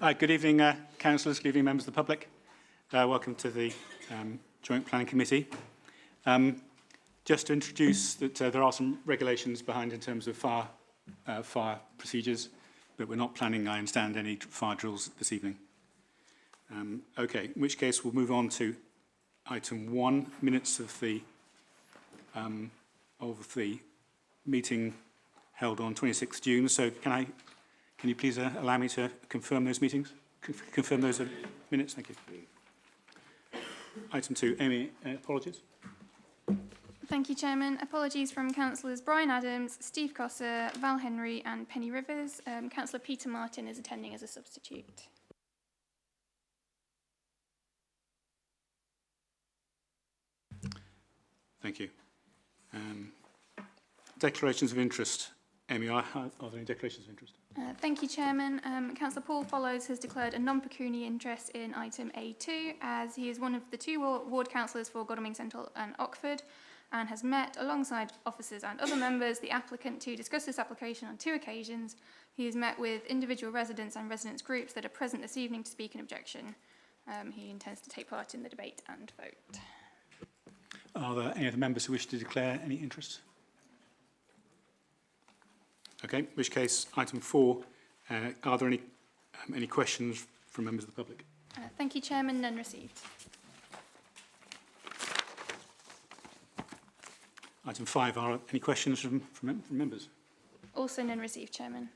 Good evening, councillors, good evening, members of the public. Welcome to the Joint Planning Committee. Just to introduce that there are some regulations behind in terms of fire procedures, but we're not planning, I understand, any fire drills this evening. Okay, in which case we'll move on to item 1, minutes of the meeting held on 26th June. So can you please allow me to confirm those meetings? Confirm those minutes, thank you. Item 2, Amy, apologies. Thank you, Chairman. Apologies from Councillors Brian Adams, Steve Cossar, Val Henry and Penny Rivers. Councillor Peter Martin is attending as a substitute. Thank you. Declarations of interest. Amy, are there any declarations of interest? Thank you, Chairman. Councillor Paul Follows has declared a non-pecuniary interest in item A2 as he is one of the 2 ward councillors for Godalming Central and Oxford and has met alongside officers and other members the applicant to discuss this application on 2 occasions. He has met with individual residents and residents groups that are present this evening to speak in objection. He intends to take part in the debate and vote. Are there any other members who wish to declare any interest? Okay, in which case, item 4, are there any questions from members of the public? Thank you, Chairman. None received. Item 5, are any questions from members? Also none received, Chairman.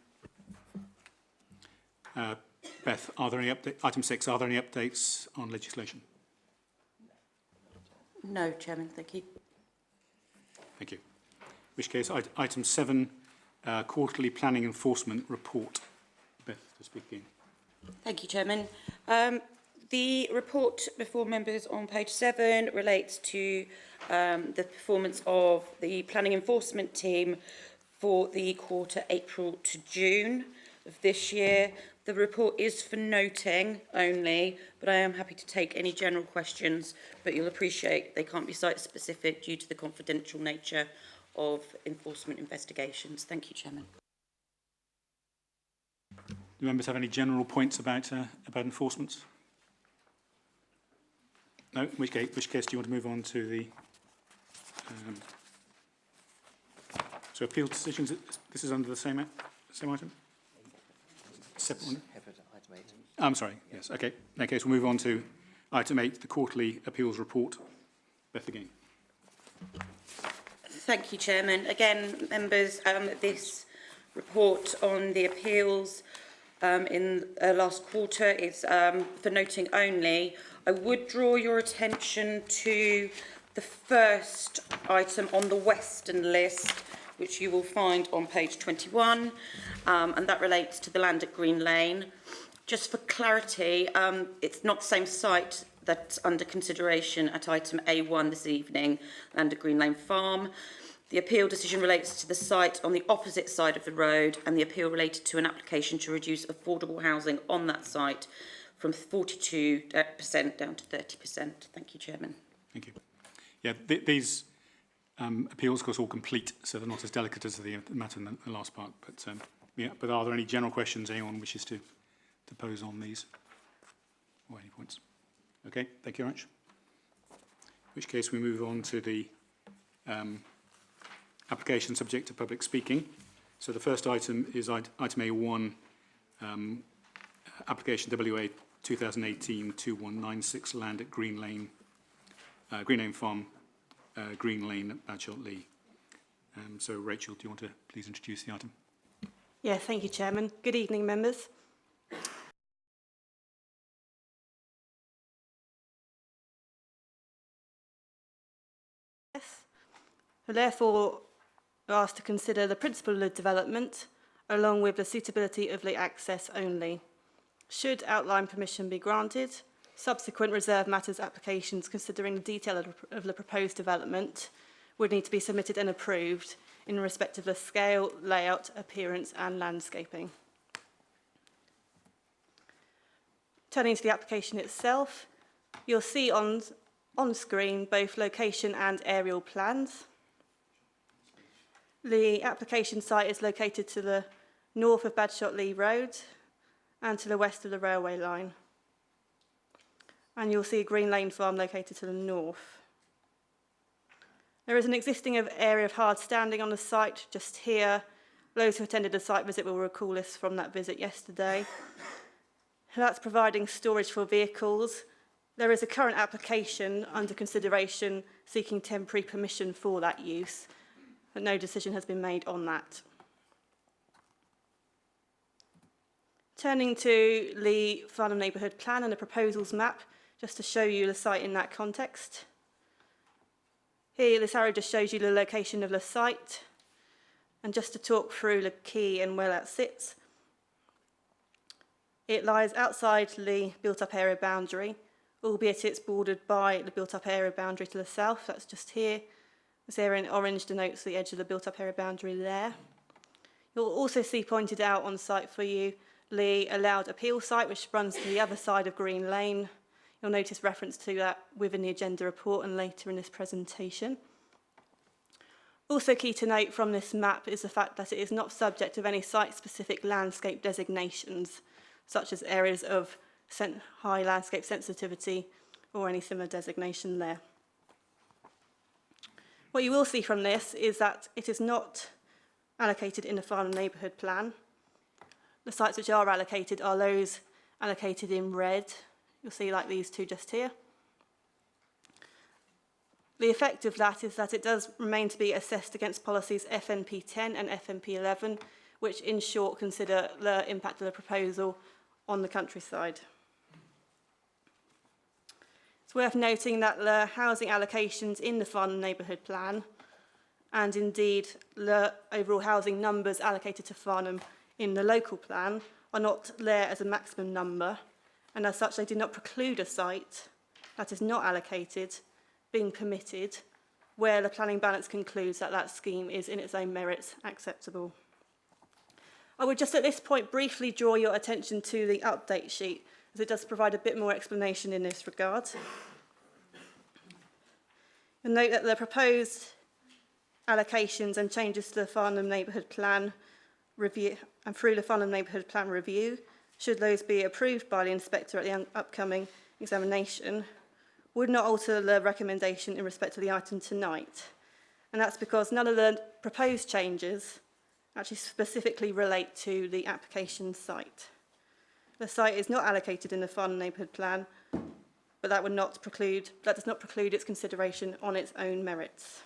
Beth, are there any item 6, are there any updates on legislation? No, Chairman, thank you. Thank you. In which case, item 7, quarterly planning enforcement report. Beth, to speak again. Thank you, Chairman. The report before members on page 7 relates to the performance of the planning enforcement team for the quarter April to June of this year. The report is for noting only, but I am happy to take any general questions, but you'll appreciate they can't be site-specific due to the confidential nature of enforcement investigations. Thank you, Chairman. Do members have any general points about enforcement? No, in which case do you want to move on to the so appeal decisions? This is under the same item? Separate one? Item 8. I'm sorry, yes, okay. In that case, we'll move on to item 8, the quarterly appeals report. Beth again. Thank you, Chairman. Again, members, this report on the appeals in last quarter is for noting only. I would draw your attention to the first item on the Western list, which you will find on page 21, and that relates to the land at Green Lane. Just for clarity, it's not the same site that's under consideration at item A1 this evening, land at Green Lane Farm. The appeal decision relates to the site on the opposite side of the road, and the appeal related to an application to reduce affordable housing on that site from 42% down to 30%. Thank you, Chairman. Thank you. Yeah, these appeals, of course, all complete, so they're not as delicate as the matter in the last part. But yeah, but are there any general questions anyone wishes to pose on these, or any points? Okay, thank you very much. In which case, we move on to the application subject to public speaking. So the first item is item A1, application WA 2018-2196, land at Green Lane Farm, Green Lane at Badshot-Lee. So Rachel, do you want to please introduce the item? Yeah, thank you, Chairman. Good evening, members. Therefore, we're asked to consider the principle of development along with the suitability of the access only. Should outline permission be granted, subsequent reserve matters applications considering the detail of the proposed development would need to be submitted and approved in respect of the scale, layout, appearance and landscaping. Turning to the application itself, you'll see on screen both location and aerial plans. The application site is located to the north of Badshot-Lee Road and to the west of the railway line. And you'll see a Green Lane farm located to the north. There is an existing area of hard standing on the site just here. Those who attended the site visit will recall this from that visit yesterday. That's providing storage for vehicles. There is a current application under consideration seeking temporary permission for that use, but no decision has been made on that. Turning to the Farnham Neighbourhood Plan and the proposals map, just to show you the site in that context. Here, this arrow just shows you the location of the site, and just to talk through the key and where that sits. It lies outside the built-up area boundary, albeit it's bordered by the built-up area boundary to the south. That's just here. This area in orange denotes the edge of the built-up area boundary there. You'll also see pointed out on site for you the allowed appeal site, which runs to the other side of Green Lane. You'll notice reference to that within the agenda report and later in this presentation. Also key to note from this map is the fact that it is not subject of any site-specific landscape designations, such as areas of high landscape sensitivity or any similar designation there. What you will see from this is that it is not allocated in the Farnham Neighbourhood Plan. The sites which are allocated are those allocated in red. You'll see like these two just here. The effect of that is that it does remain to be assessed against policies FNP 10 and FNP 11, which in short consider the impact of the proposal on the countryside. It's worth noting that the housing allocations in the Farnham Neighbourhood Plan, and indeed the overall housing numbers allocated to Farnham in the local plan, are not there as a maximum number, and as such they do not preclude a site that is not allocated being permitted where the planning balance concludes that that scheme is in its own merits acceptable. I would just at this point briefly draw your attention to the update sheet, as it does provide a bit more explanation in this regard. You'll note that the proposed allocations and changes to the Farnham Neighbourhood Plan review, and through the Farnham Neighbourhood Plan review, should those be approved by the inspector at the upcoming examination, would not alter the recommendation in respect to the item tonight. And that's because none of the proposed changes actually specifically relate to the application site. The site is not allocated in the Farnham Neighbourhood Plan, but that does not preclude its consideration on its own merits.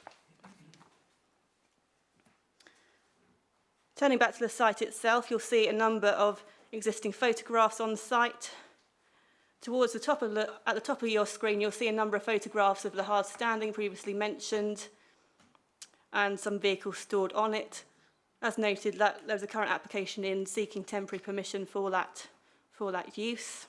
Turning back to the site itself, you'll see a number of existing photographs on the site. Towards the top at the top of your screen, you'll see a number of photographs of the hard standing previously mentioned and some vehicles stored on it. As noted, there's a current application in seeking temporary permission for that use.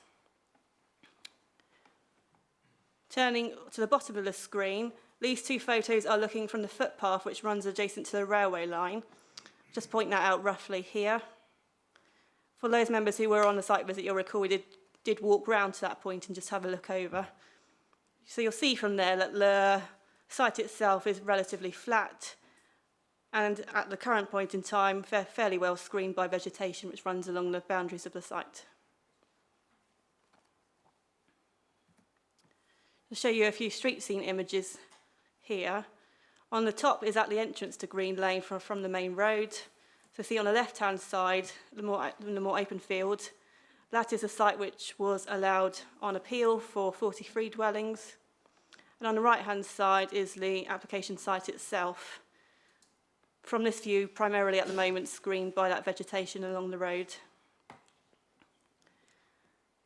Turning to the bottom of the screen, these two photos are looking from the footpath which runs adjacent to the railway line. Just point that out roughly here. For those members who were on the site visit, you'll recall we did walk round to that point and just have a look over. So you'll see from there that the site itself is relatively flat and at the current point in time fairly well screened by vegetation which runs along the boundaries of the site. I'll show you a few street scene images here. On the top is at the entrance to Green Lane from the main road. So see on the left-hand side, the more open field, that is a site which was allowed on appeal for 43 dwellings. And on the right-hand side is the application site itself. From this view, primarily at the moment screened by that vegetation along the road.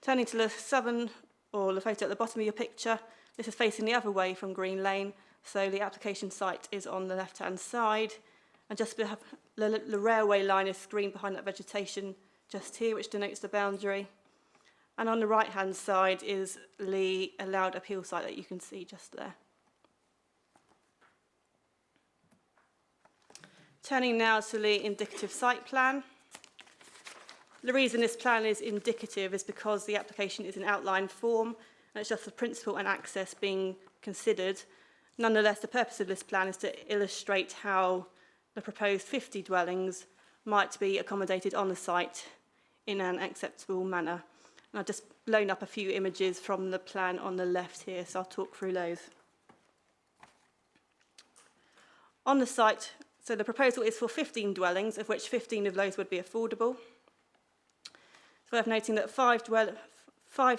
Turning to the southern, or the photo at the bottom of your picture, this is facing the other way from Green Lane, so the application site is on the left-hand side, and just the railway line is screened behind that vegetation just here, which denotes the boundary. And on the right-hand side is the allowed appeal site that you can see just there. Turning now to the indicative site plan. The reason this plan is indicative is because the application is in outline form, and it's just the principle and access being considered. Nonetheless, the purpose of this plan is to illustrate how the proposed 50 dwellings might be accommodated on the site in an acceptable manner. And I've just blown up a few images from the plan on the left here, so I'll talk through those. On the site, so the proposal is for 15 dwellings, of which 15 of those would be affordable. It's worth noting that five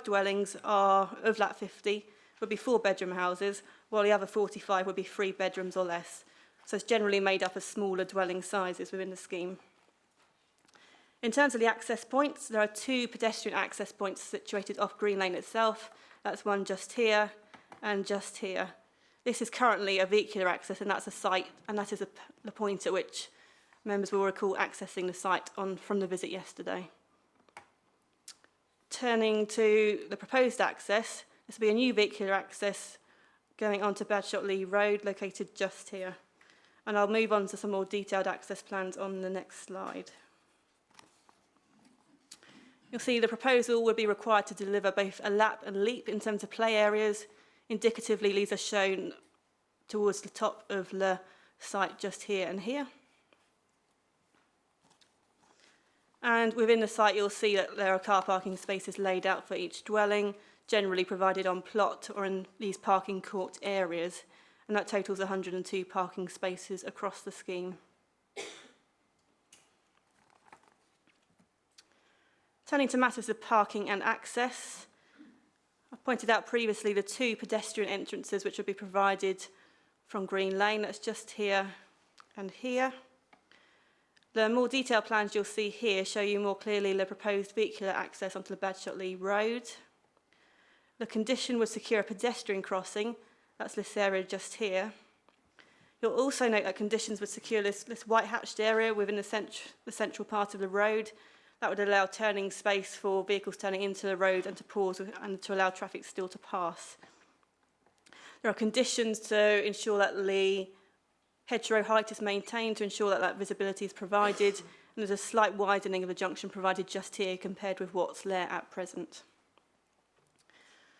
dwellings are, of that 50, would be 4-bedroom houses, while the other 45 would be 3 bedrooms or less. So it's generally made up of smaller dwelling sizes within the scheme. In terms of the access points, there are 2 pedestrian access points situated off Green Lane itself. That's one just here and just here. This is currently a vehicular access, and that's a site, and that is the point at which members will recall accessing the site from the visit yesterday. Turning to the proposed access, this will be a new vehicular access going onto Badshot Lee Road, located just here. And I'll move on to some more detailed access plans on the next slide. You'll see the proposal would be required to deliver both a lap and leap in terms of play areas. Indicatively, these are shown towards the top of the site just here and here. And within the site, you'll see that there are car parking spaces laid out for each dwelling, generally provided on plot or in these parking court areas, and that totals 102 parking spaces across the scheme. Turning to matters of parking and access, I pointed out previously the 2 pedestrian entrances which would be provided from Green Lane. That's just here and here. The more detailed plans you'll see here show you more clearly the proposed vehicular access onto the Badshot Lee Road. The condition would secure a pedestrian crossing. That's this area just here. You'll also note that conditions would secure this white hatched area within the central part of the road. That would allow turning space for vehicles turning into the road and to pause and to allow traffic still to pass. There are conditions to ensure that the hedgerow height is maintained, to ensure that that visibility is provided, and there's a slight widening of the junction provided just here compared with what's there at present.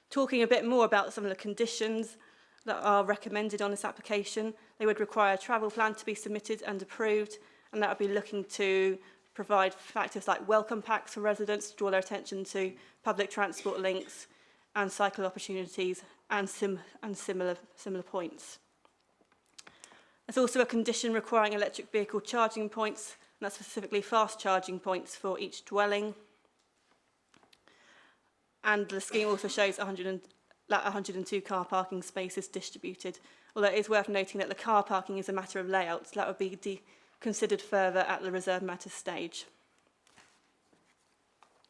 Talking a bit more about some of the conditions that are recommended on this application, they would require a travel plan to be submitted and approved, and that would be looking to provide factors like welcome packs for residents to draw their attention to public transport links and cycle opportunities and similar points. There's also a condition requiring electric vehicle charging points, and that's specifically fast charging points for each dwelling. And the scheme also shows 102 car parking spaces distributed, although it is worth noting that the car parking is a matter of layout, so that would be considered further at the reserve matters stage.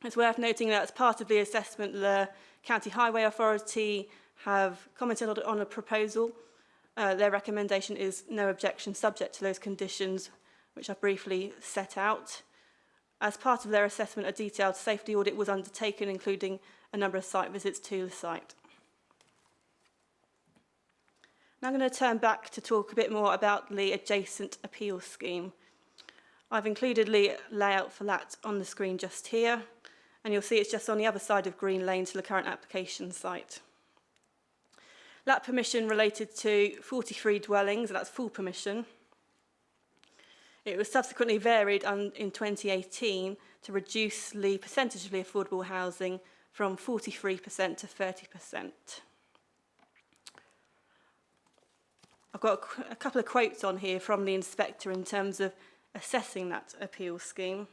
It's worth noting that as part of the assessment, the County Highway Authority have commented on a proposal. Their recommendation is no objection subject to those conditions, which I've briefly set out. As part of their assessment, a detailed safety audit was undertaken, including a number of site visits to the site. Now I'm going to turn back to talk a bit more about the adjacent appeal scheme. I've included the layout for that on the screen just here, and you'll see it's just on the other side of Green Lane to the current application site. That permission related to 43 dwellings, and that's full permission. It was subsequently varied in 2018 to reduce the percentage of the affordable housing from 43% to 30%. I've got a couple of quotes on here from the inspector in terms of assessing that appeal scheme.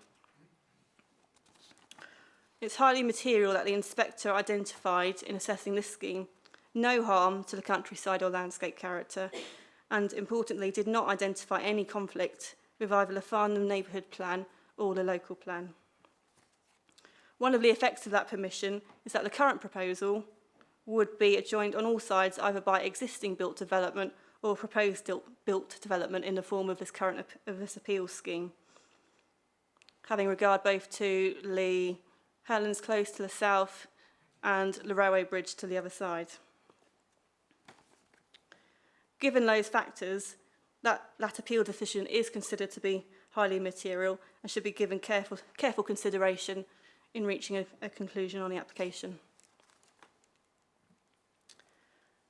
It's highly material that the inspector identified in assessing this scheme no harm to the countryside or landscape character, and importantly did not identify any conflict with either the Farnham neighbourhood plan or the local plan. One of the effects of that permission is that the current proposal would be adjoined on all sides either by existing built development or proposed built development in the form of this appeal scheme, having regard both to the Helens Close to the south and the railway bridge to the other side. Given those factors, that appeal decision is considered to be highly material and should be given careful consideration in reaching a conclusion on the application.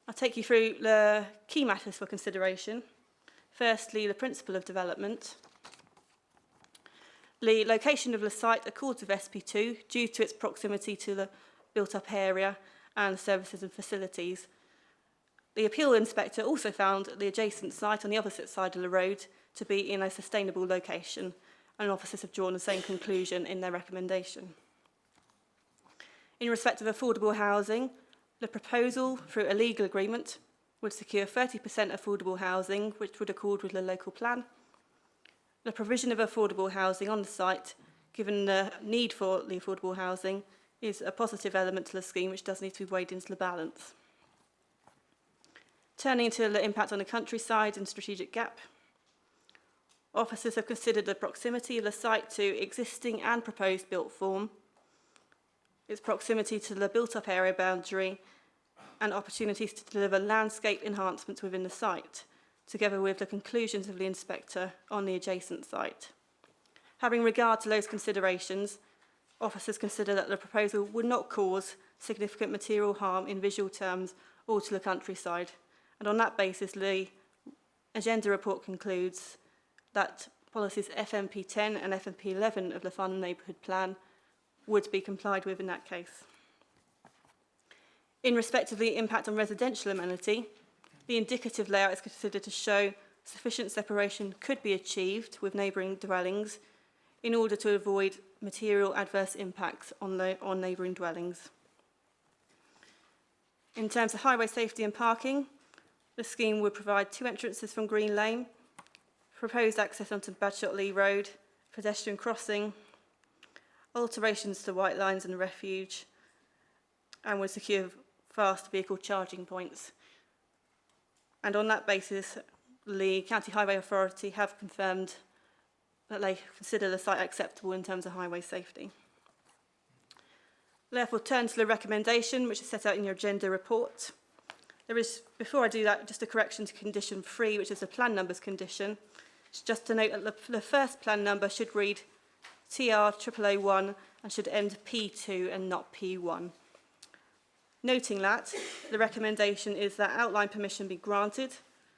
I'll take you through the key matters for consideration. Firstly, the principle of development. The location of the site accords with SP2 due to its proximity to the built-up area and services and facilities. The appeal inspector also found the adjacent site on the opposite side of the road to be in a sustainable location, and officers have drawn the same conclusion in their recommendation. In respect of affordable housing, the proposal through a legal agreement would secure 30% affordable housing, which would accord with the local plan. The provision of affordable housing on the site, given the need for the affordable housing, is a positive element to the scheme which does need to be weighed into the balance. Turning to the impact on the countryside and strategic gap, officers have considered the proximity of the site to existing and proposed built form, its proximity to the built-up area boundary, and opportunities to deliver landscape enhancements within the site, together with the conclusions of the inspector on the adjacent site. Having regard to those considerations, officers consider that the proposal would not cause significant material harm in visual terms or to the countryside, and on that basis the agenda report concludes that policies FMP 10 and FMP 11 of the Farnham Neighbourhood Plan would be complied with in that case. In respect of the impact on residential amenity, the indicative layout is considered to show sufficient separation could be achieved with neighbouring dwellings in order to avoid material adverse impacts on neighbouring dwellings. In terms of highway safety and parking, the scheme would provide 2 entrances from Green Lane, proposed access onto Badshot Lee Road, pedestrian crossing, alterations to white lines and refuge, and would secure fast vehicle charging points. And on that basis, the County Highway Authority have confirmed that they consider the site acceptable in terms of highway safety. Therefore, turn to the recommendation, which is set out in your agenda report. There is, before I do that, just a correction to condition 3, which is the plan numbers condition. It's just to note that the first plan number should read TR001 and should end P2 and not P1. Noting that, the recommendation is that outline permission be granted,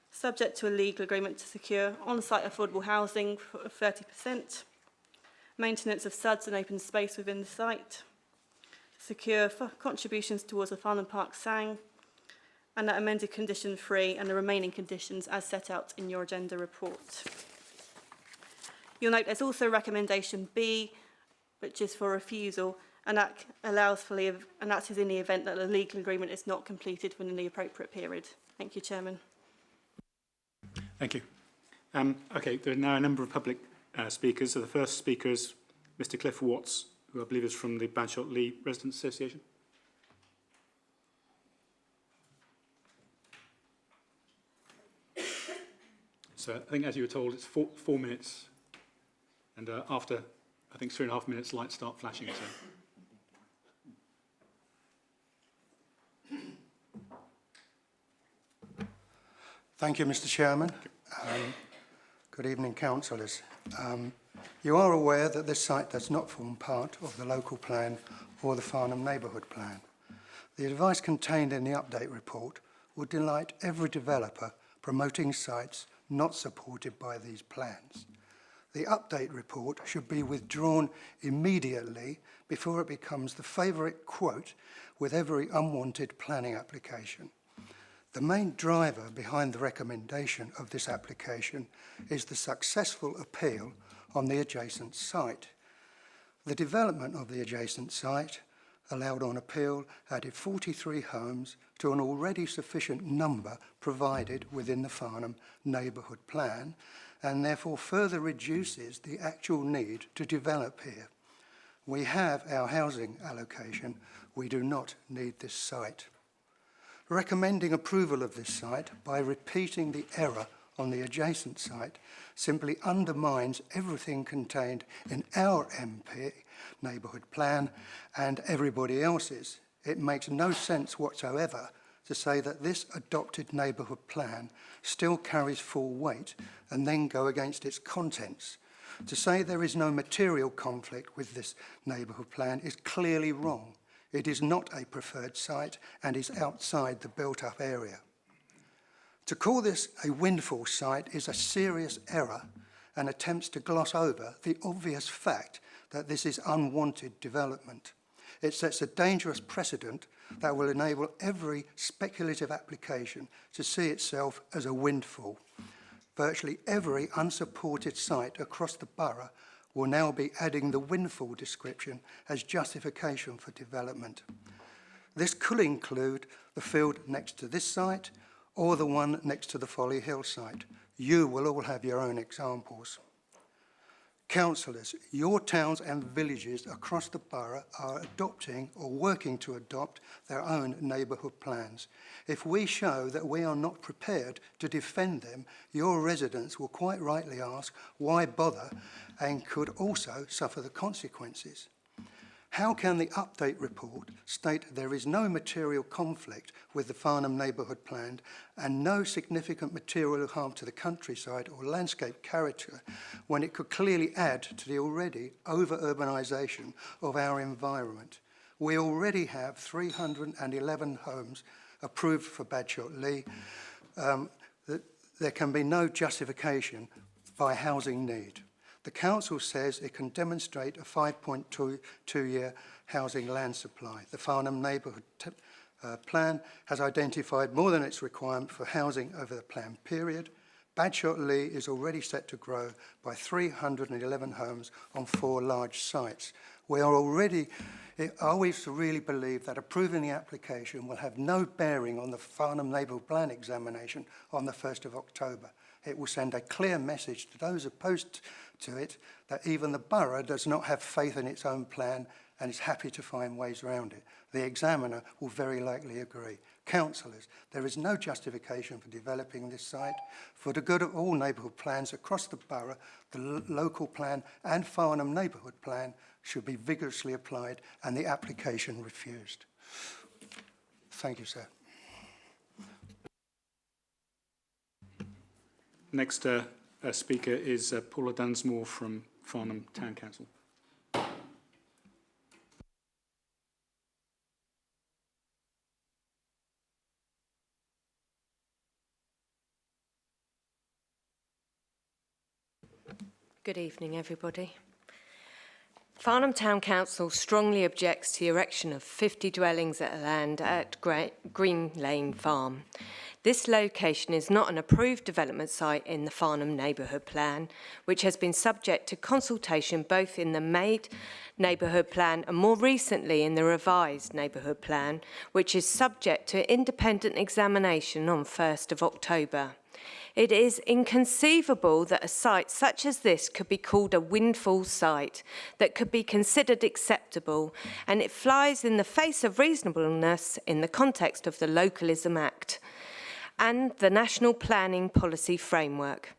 subject to a legal agreement to secure on-site affordable housing of 30%, maintenance of SUDs and open space within the site, secure contributions towards the Farnham Park SANG, and that amended condition 3 and the remaining conditions as set out in your agenda report. You'll note there's also recommendation B, which is for refusal, and that allows for and that is in the event that the legal agreement is not completed within the appropriate period. Thank you, Chairman. Thank you. Okay, there are now a number of public speakers. So the first speaker is Mr. Cliff Watts, who I believe is from the Badshot Lee Residents Association. So I think, as you were told, it's 4 minutes, and after, I think, 3.5 minutes, lights start flashing. So. Thank you, Mr. Chairman. Good evening, councillors. You are aware that this site does not form part of the local plan or the Farnham Neighbourhood Plan. The advice contained in the update report would delight every developer promoting sites not supported by these plans. The update report should be withdrawn immediately before it becomes the favourite quote with every unwanted planning application. The main driver behind the recommendation of this application is the successful appeal on the adjacent site. The development of the adjacent site, allowed on appeal, added 43 homes to an already sufficient number provided within the Farnham Neighbourhood Plan, and therefore further reduces the actual need to develop here. We have our housing allocation. We do not need this site. Recommending approval of this site by repeating the error on the adjacent site simply undermines everything contained in our MP neighbourhood plan and everybody else's. It makes no sense whatsoever to say that this adopted neighbourhood plan still carries full weight and then go against its contents. To say there is no material conflict with this neighbourhood plan is clearly wrong. It is not a preferred site and is outside the built-up area. To call this a windfall site is a serious error and attempts to gloss over the obvious fact that this is unwanted development. It sets a dangerous precedent that will enable every speculative application to see itself as a windfall. Virtually every unsupported site across the borough will now be adding the windfall description as justification for development. This could include the field next to this site or the one next to the Folly Hill site. You will all have your own examples. Councillors, your towns and villages across the borough are adopting or working to adopt their own neighbourhood plans. If we show that we are not prepared to defend them, your residents will quite rightly ask why bother, and could also suffer the consequences. How can the update report state there is no material conflict with the Farnham neighbourhood plan and no significant material harm to the countryside or landscape character when it could clearly add to the already over-urbanisation of our environment? We already have 311 homes approved for Badshot Lee. There can be no justification by housing need. The council says it can demonstrate a 5.2-year housing land supply. The Farnham neighbourhood plan has identified more than its requirement for housing over the planned period. Badshot Lee is already set to grow by 311 homes on 4 large sites. Are we to really believe that approving the application will have no bearing on the Farnham neighbourhood plan examination on the 1st of October? It will send a clear message to those opposed to it that even the borough does not have faith in its own plan and is happy to find ways around it. The examiner will very likely agree. Councillors, there is no justification for developing this site. For the good of all neighbourhood plans across the borough, the local plan and Farnham neighbourhood plan should be vigorously applied and the application refused. Thank you, sir. Next speaker is Paula Dunsmore from Farnham Town Council. Good evening, everybody. Farnham Town Council strongly objects to the erection of 50 dwellings at land at Green Lane Farm. This location is not an approved development site in the Farnham neighbourhood plan, which has been subject to consultation both in the made neighbourhood plan and more recently in the revised neighbourhood plan, which is subject to independent examination on 1st of October. It is inconceivable that a site such as this could be called a windfall site that could be considered acceptable, and it flies in the face of reasonableness in the context of the Localism Act and the National Planning Policy Framework.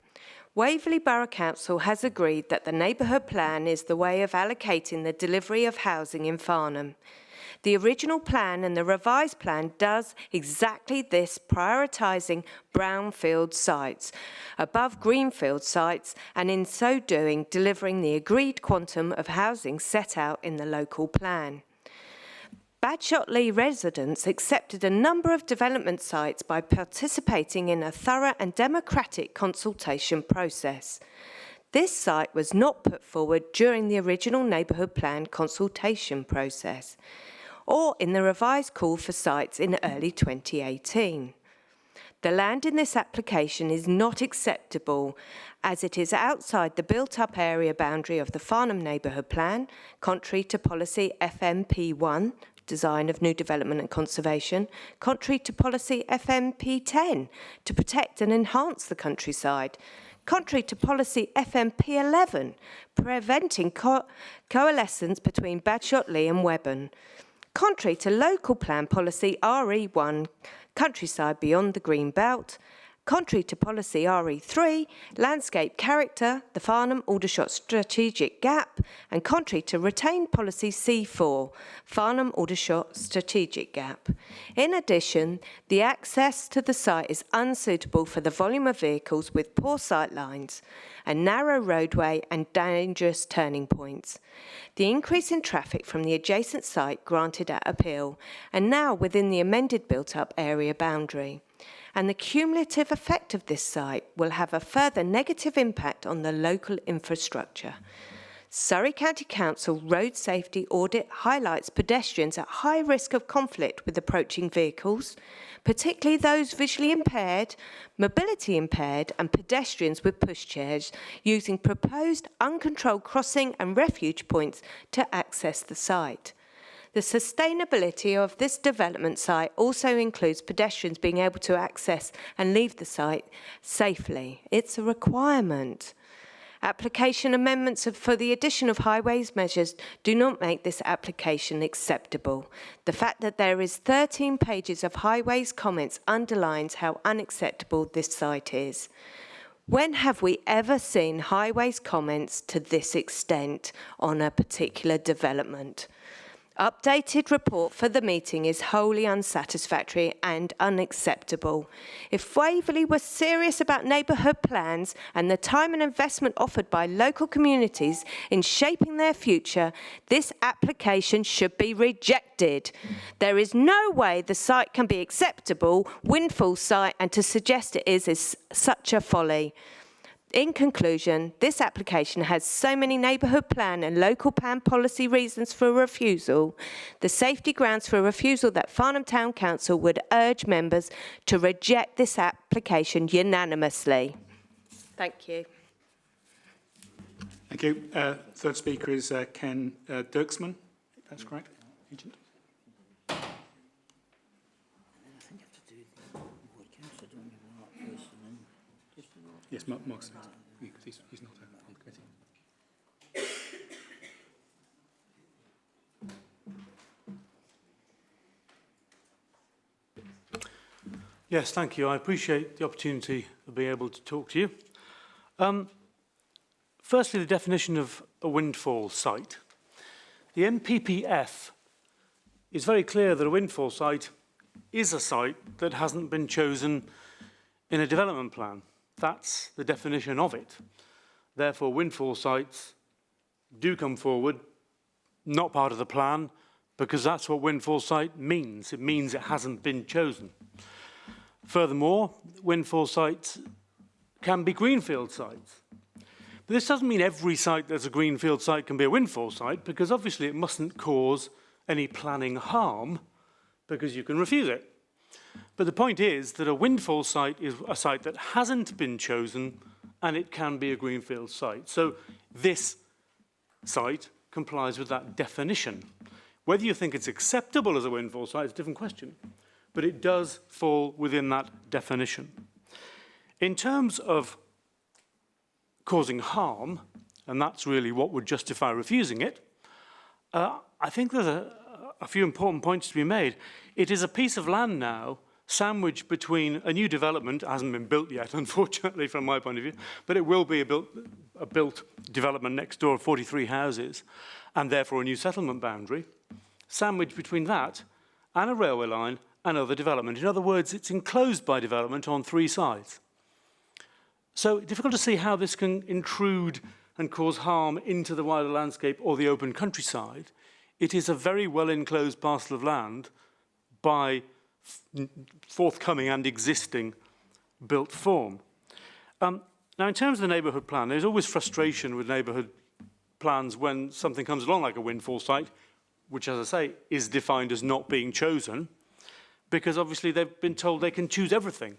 Waverley Borough Council has agreed that the neighbourhood plan is the way of allocating the delivery of housing in Farnham. The original plan and the revised plan does exactly this, prioritising brownfield sites above greenfield sites, and in so doing delivering the agreed quantum of housing set out in the local plan. Badshot Lee residents accepted a number of development sites by participating in a thorough and democratic consultation process. This site was not put forward during the original neighbourhood plan consultation process or in the revised call for sites in early 2018. The land in this application is not acceptable as it is outside the built-up area boundary of the Farnham neighbourhood plan, contrary to policy FMP1, Design of New Development and Conservation, contrary to policy FMP10, to protect and enhance the countryside, contrary to policy FMP11, preventing coalescence between Badshot Lee and Webburn, contrary to local plan policy RE1, countryside beyond the green belt, contrary to policy RE3, landscape character, the Farnham Aldershot strategic gap, and contrary to retained policy C4, Farnham Aldershot strategic gap. In addition, the access to the site is unsuitable for the volume of vehicles with poor sight lines, a narrow roadway and dangerous turning points. The increase in traffic from the adjacent site granted at appeal and now within the amended built-up area boundary. and the cumulative effect of this site will have a further negative impact on the local infrastructure. Surrey County Council Road Safety Audit highlights pedestrians at high risk of conflict with approaching vehicles, particularly those visually impaired, mobility impaired and pedestrians with pushchairs using proposed uncontrolled crossing and refuge points to access the site. The sustainability of this development site also includes pedestrians being able to access and leave the site safely. It's a requirement. Application amendments for the addition of highways measures do not make this application acceptable. The fact that there is 13 pages of highways comments underlines how unacceptable this site is. When have we ever seen highways comments to this extent on a particular development? Updated report for the meeting is wholly unsatisfactory and unacceptable. If Waverley was serious about neighbourhood plans and the time and investment offered by local communities in shaping their future, this application should be rejected. There is no way the site can be acceptable, windfall site, and to suggest it is such a folly. In conclusion, this application has so many neighbourhood plan and local plan policy reasons for refusal, the safety grounds for refusal that Farnham Town Council would urge members to reject this application unanimously. Thank you. Thank you. Third speaker is Ken Dirksman. That's correct, Agent. Yes, Mark's he's not on the committee. Yes, thank you. I appreciate the opportunity of being able to talk to you. Firstly, the definition of a windfall site. The MPPF is very clear that a windfall site is a site that hasn't been chosen in a development plan. That's the definition of it. Therefore, windfall sites do come forward, not part of the plan, because that's what windfall site means. It means it hasn't been chosen. Furthermore, windfall sites can be greenfield sites. But this doesn't mean every site that's a greenfield site can be a windfall site, because obviously it mustn't cause any planning harm, because you can refuse it. But the point is that a windfall site is a site that hasn't been chosen, and it can be a greenfield site. So this site complies with that definition. Whether you think it's acceptable as a windfall site is a different question, but it does fall within that definition. In terms of causing harm, and that's really what would justify refusing it, I think there's a few important points to be made. It is a piece of land now sandwiched between a new development, hasn't been built yet, unfortunately, from my point of view, but it will be a built development next door of 43 houses, and therefore a new settlement boundary, sandwiched between that and a railway line and other development. In other words, it's enclosed by development on three sides. So difficult to see how this can intrude and cause harm into the wider landscape or the open countryside. It is a very well enclosed parcel of land by forthcoming and existing built form. Now, in terms of the neighbourhood plan, there's always frustration with neighbourhood plans when something comes along like a windfall site, which, as I say, is defined as not being chosen, because obviously they've been told they can choose everything,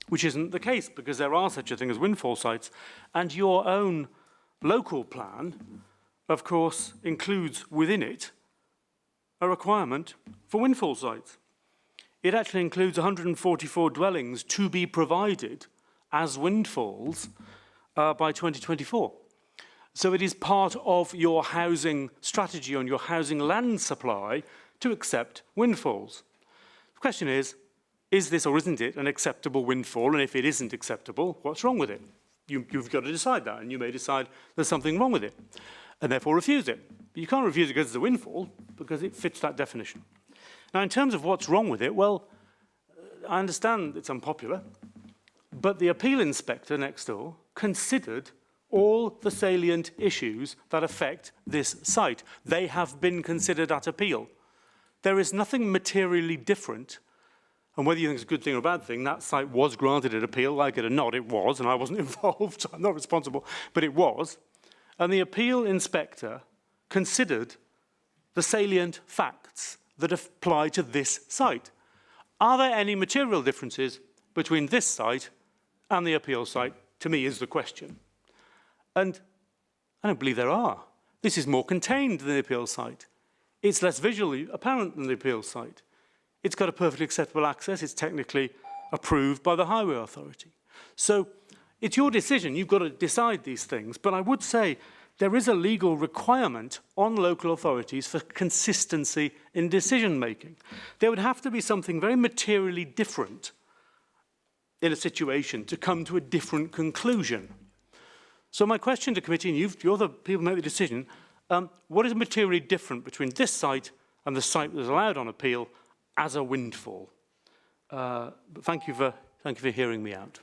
which isn't the case, because there are such a thing as windfall sites. And your own local plan, of course, includes within it a requirement for windfall sites. It actually includes 144 dwellings to be provided as windfalls by 2024. So it is part of your housing strategy on your housing land supply to accept windfalls. The question is this or isn't it an acceptable windfall? And if it isn't acceptable, what's wrong with it? You've got to decide that, and you may decide there's something wrong with it, and therefore refuse it. But you can't refuse it because it's a windfall, because it fits that definition. Now, in terms of what's wrong with it, well, I understand it's unpopular, but the appeal inspector next door considered all the salient issues that affect this site. They have been considered at appeal. There is nothing materially different And whether you think it's a good thing or a bad thing, that site was granted an appeal, like it or not, it was, and I wasn't involved, so I'm not responsible, but it was. And the appeal inspector considered the salient facts that apply to this site. Are there any material differences between this site and the appeal site? To me, is the question. And I don't believe there are. This is more contained than the appeal site. It's less visually apparent than the appeal site. It's got a perfectly acceptable access. It's technically approved by the Highway Authority. So it's your decision. You've got to decide these things. But I would say there is a legal requirement on local authorities for consistency in decision-making. There would have to be something very materially different in a situation to come to a different conclusion. So my question to committee, and you're the people who make the decision, what is materially different between this site and the site that was allowed on appeal as a windfall? But thank you for hearing me out.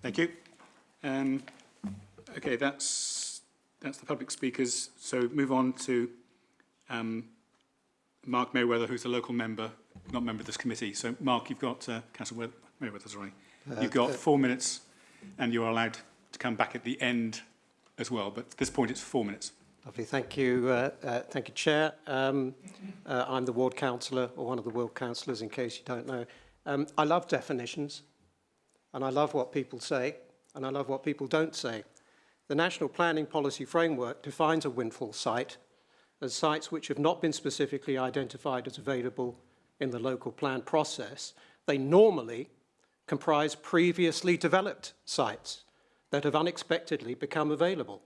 Thank you. Okay, that's the public speakers. So move on to Mark Mayweather, who's a local member, not a member of this committee. So Mark, you've got Councillor Mayweather, sorry. You've got 4 minutes, and you're allowed to come back at the end as well. But at this point, it's 4 minutes. Lovely, thank you, Chair. I'm the ward councillor, or one of the ward councillors, in case you don't know. I love definitions, and I love what people say, and I love what people don't say. The National Planning Policy Framework defines a windfall site as sites which have not been specifically identified as available in the local plan process. They normally comprise previously developed sites that have unexpectedly become available.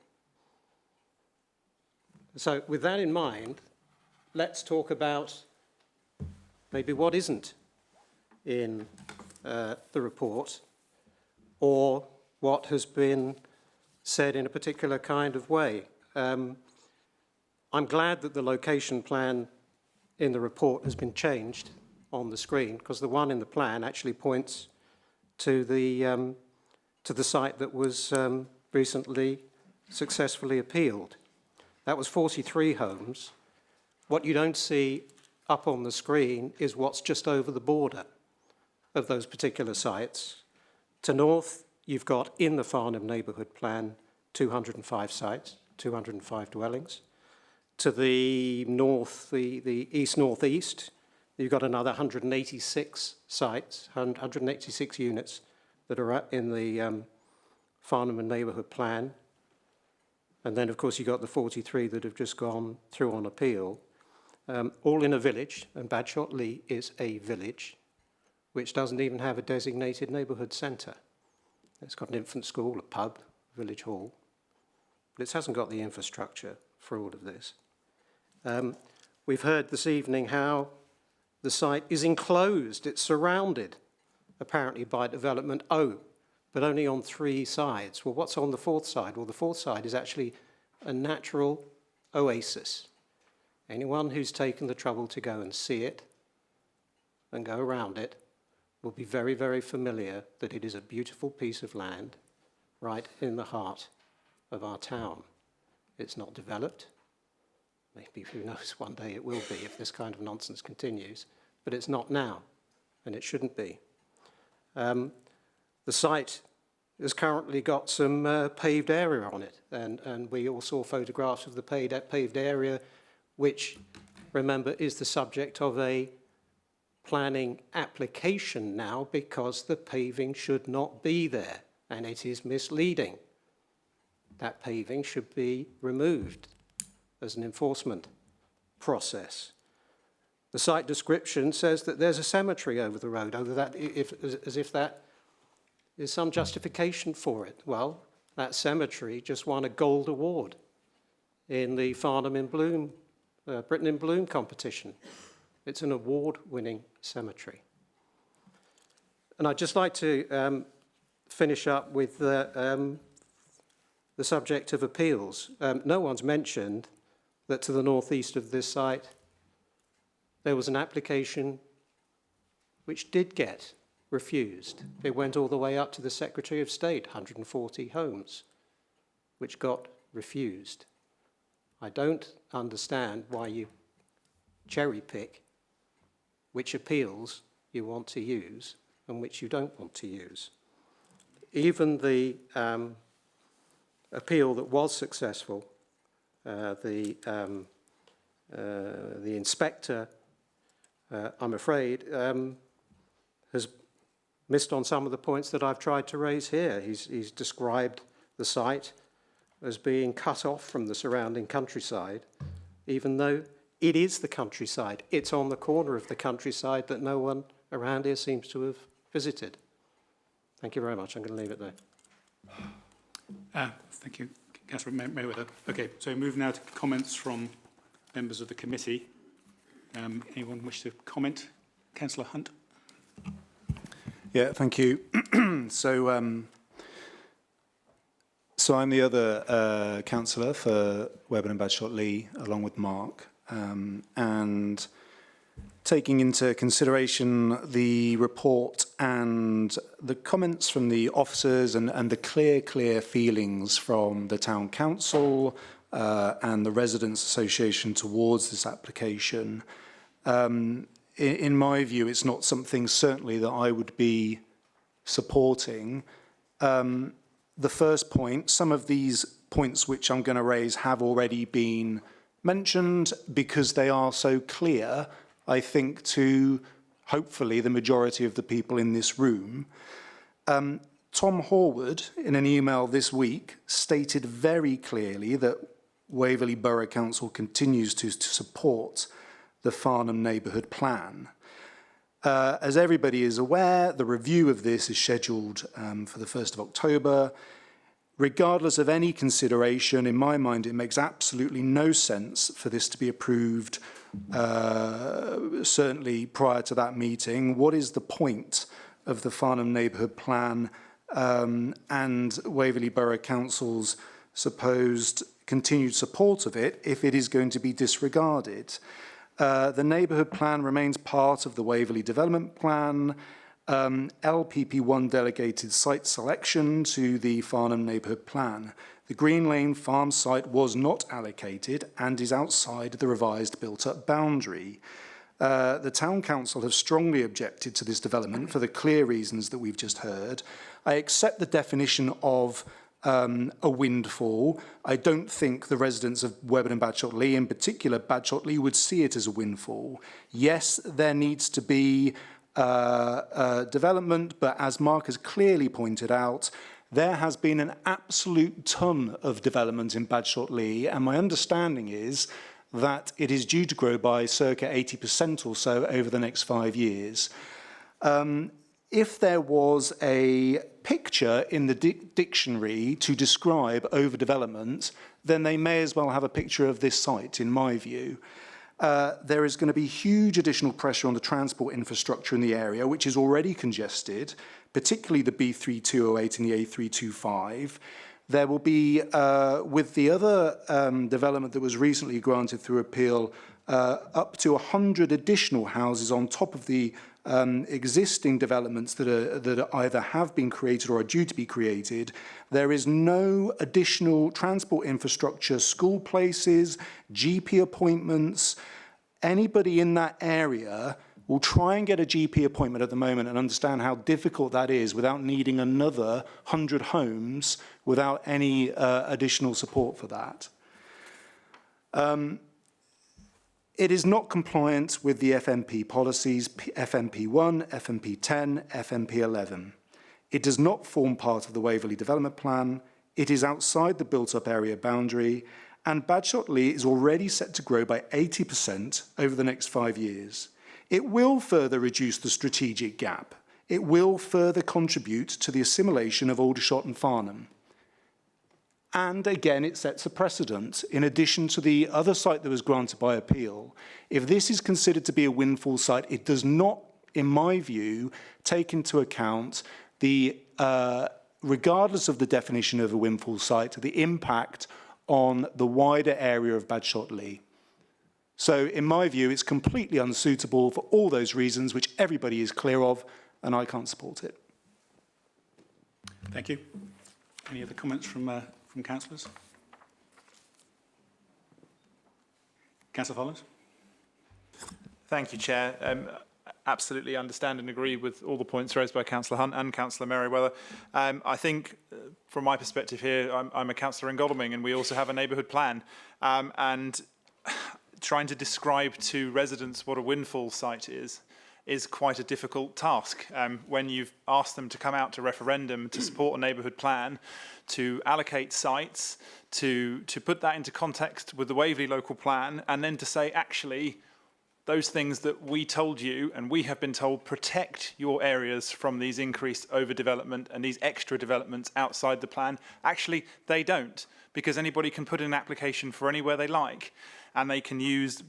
So with that in mind, let's talk about maybe what isn't in the report, or what has been said in a particular kind of way. I'm glad that the location plan in the report has been changed on the screen, because the one in the plan actually points to the site that was recently successfully appealed. That was 43 homes. What you don't see up on the screen is what's just over the border of those particular sites. To north, you've got in the Farnham neighbourhood plan 205 sites, 205 dwellings. To the north, the east-northeast, you've got another 186 sites, 186 units that are in the Farnham and neighbourhood plan. And then, of course, you've got the 43 that have just gone through on appeal, all in a village, and Badshot Lee is a village, which doesn't even have a designated neighbourhood centre. It's got an infant school, a pub, village hall, but it hasn't got the infrastructure for all of this. We've heard this evening how the site is enclosed, it's surrounded, apparently by development. Oh, but only on 3 sides. Well, what's on the 4th side? Well, the 4th side is actually a natural oasis. Anyone who's taken the trouble to go and see it and go around it will be very, very familiar that it is a beautiful piece of land right in the heart of our town. It's not developed. Maybe, who knows, one day it will be if this kind of nonsense continues, but it's not now, and it shouldn't be. The site has currently got some paved area on it, and we all saw photographs of the paved area, which, remember, is the subject of a planning application now, because the paving should not be there, and it is misleading. That paving should be removed as an enforcement process. The site description says that there's a cemetery over the road, as if that is some justification for it. Well, that cemetery just won a gold award in the Farnham in Bloom, Britain in Bloom competition. It's an award-winning cemetery. And I'd just like to finish up with the subject of appeals. No one's mentioned that to the northeast of this site, there was an application which did get refused. It went all the way up to the Secretary of State, 140 homes, which got refused. I don't understand why you cherry pick which appeals you want to use and which you don't want to use. Even the appeal that was successful, the inspector, I'm afraid, has missed on some of the points that I've tried to raise here. He's described the site as being cut off from the surrounding countryside, even though it is the countryside. It's on the corner of the countryside that no one around here seems to have visited. Thank you very much. I'm going to leave it there. Thank you, Councillor Mayweather. Okay, so move now to comments from members of the committee. Anyone wish to comment? Councillor Hunt. Yeah, thank you. So I'm the other councillor for Webburn and Badshot Lee, along with Mark, and taking into consideration the report and the comments from the officers and the clear feelings from the town council and the residents association towards this application. In my view, it's not something certainly that I would be supporting. The first point, some of these points which I'm going to raise have already been mentioned because they are so clear, I think, to hopefully the majority of the people in this room. Tom Horwood, in an email this week, stated very clearly that Waverley Borough Council continues to support the Farnham Neighbourhood Plan. As everybody is aware, the review of this is scheduled for the 1st of October. Regardless of any consideration, in my mind, it makes absolutely no sense for this to be approved, certainly prior to that meeting. What is the point of the Farnham Neighbourhood Plan and Waverley Borough Council's supposed continued support of it if it is going to be disregarded? The neighbourhood plan remains part of the Waverley Development Plan. LPP1 delegated site selection to the Farnham Neighbourhood Plan. The Green Lane farm site was not allocated and is outside the revised built-up boundary. The Town Council have strongly objected to this development for the clear reasons that we've just heard. I accept the definition of a windfall. I don't think the residents of Webburn and Badshot Lee, in particular Badshot Lee, would see it as a windfall. Yes, there needs to be development, but as Mark has clearly pointed out, there has been an absolute ton of development in Badshot Lee, and my understanding is that it is due to grow by circa 80% or so over the next 5 years. If there was a picture in the dictionary to describe overdevelopment, then they may as well have a picture of this site, in my view. There is going to be huge additional pressure on the transport infrastructure in the area, which is already congested, particularly the B3208 and the A325. There will be, with the other development that was recently granted through appeal, up to 100 additional houses on top of the existing developments that either have been created or are due to be created. There is no additional transport infrastructure, school places, GP appointments. Anybody in that area will try and get a GP appointment at the moment and understand how difficult that is without needing another 100 homes without any additional support for that. It is not compliant with the FMP policies, FMP1, FMP10, FMP11. It does not form part of the Waverley Development Plan. It is outside the built-up area boundary, and Badshot Lee is already set to grow by 80% over the next 5 years. It will further reduce the strategic gap. It will further contribute to the assimilation of Aldershot and Farnham. And again, it sets a precedent. In addition to the other site that was granted by appeal, if this is considered to be a windfall site, it does not, in my view, take into account the, regardless of the definition of a windfall site, the impact on the wider area of Badshot Lee. So, in my view, it's completely unsuitable for all those reasons which everybody is clear of, and I can't support it. Thank you. Any other comments from councillors? Councillor Follows. Thank you, Chair. absolutely understand and agree with all the points raised by Councillor Hunt and Councillor Merriweather. I think, from my perspective here, I'm a councillor in Godalming, and we also have a neighbourhood plan. And trying to describe to residents what a windfall site is quite a difficult task. When you've asked them to come out to referendum to support a neighbourhood plan, to allocate sites, to put that into context with the Waverley local plan, and then to say, actually, those things that we told you and we have been told protect your areas from these increased overdevelopment and these extra developments outside the plan, actually they don't, because anybody can put in an application for anywhere they like, and they can use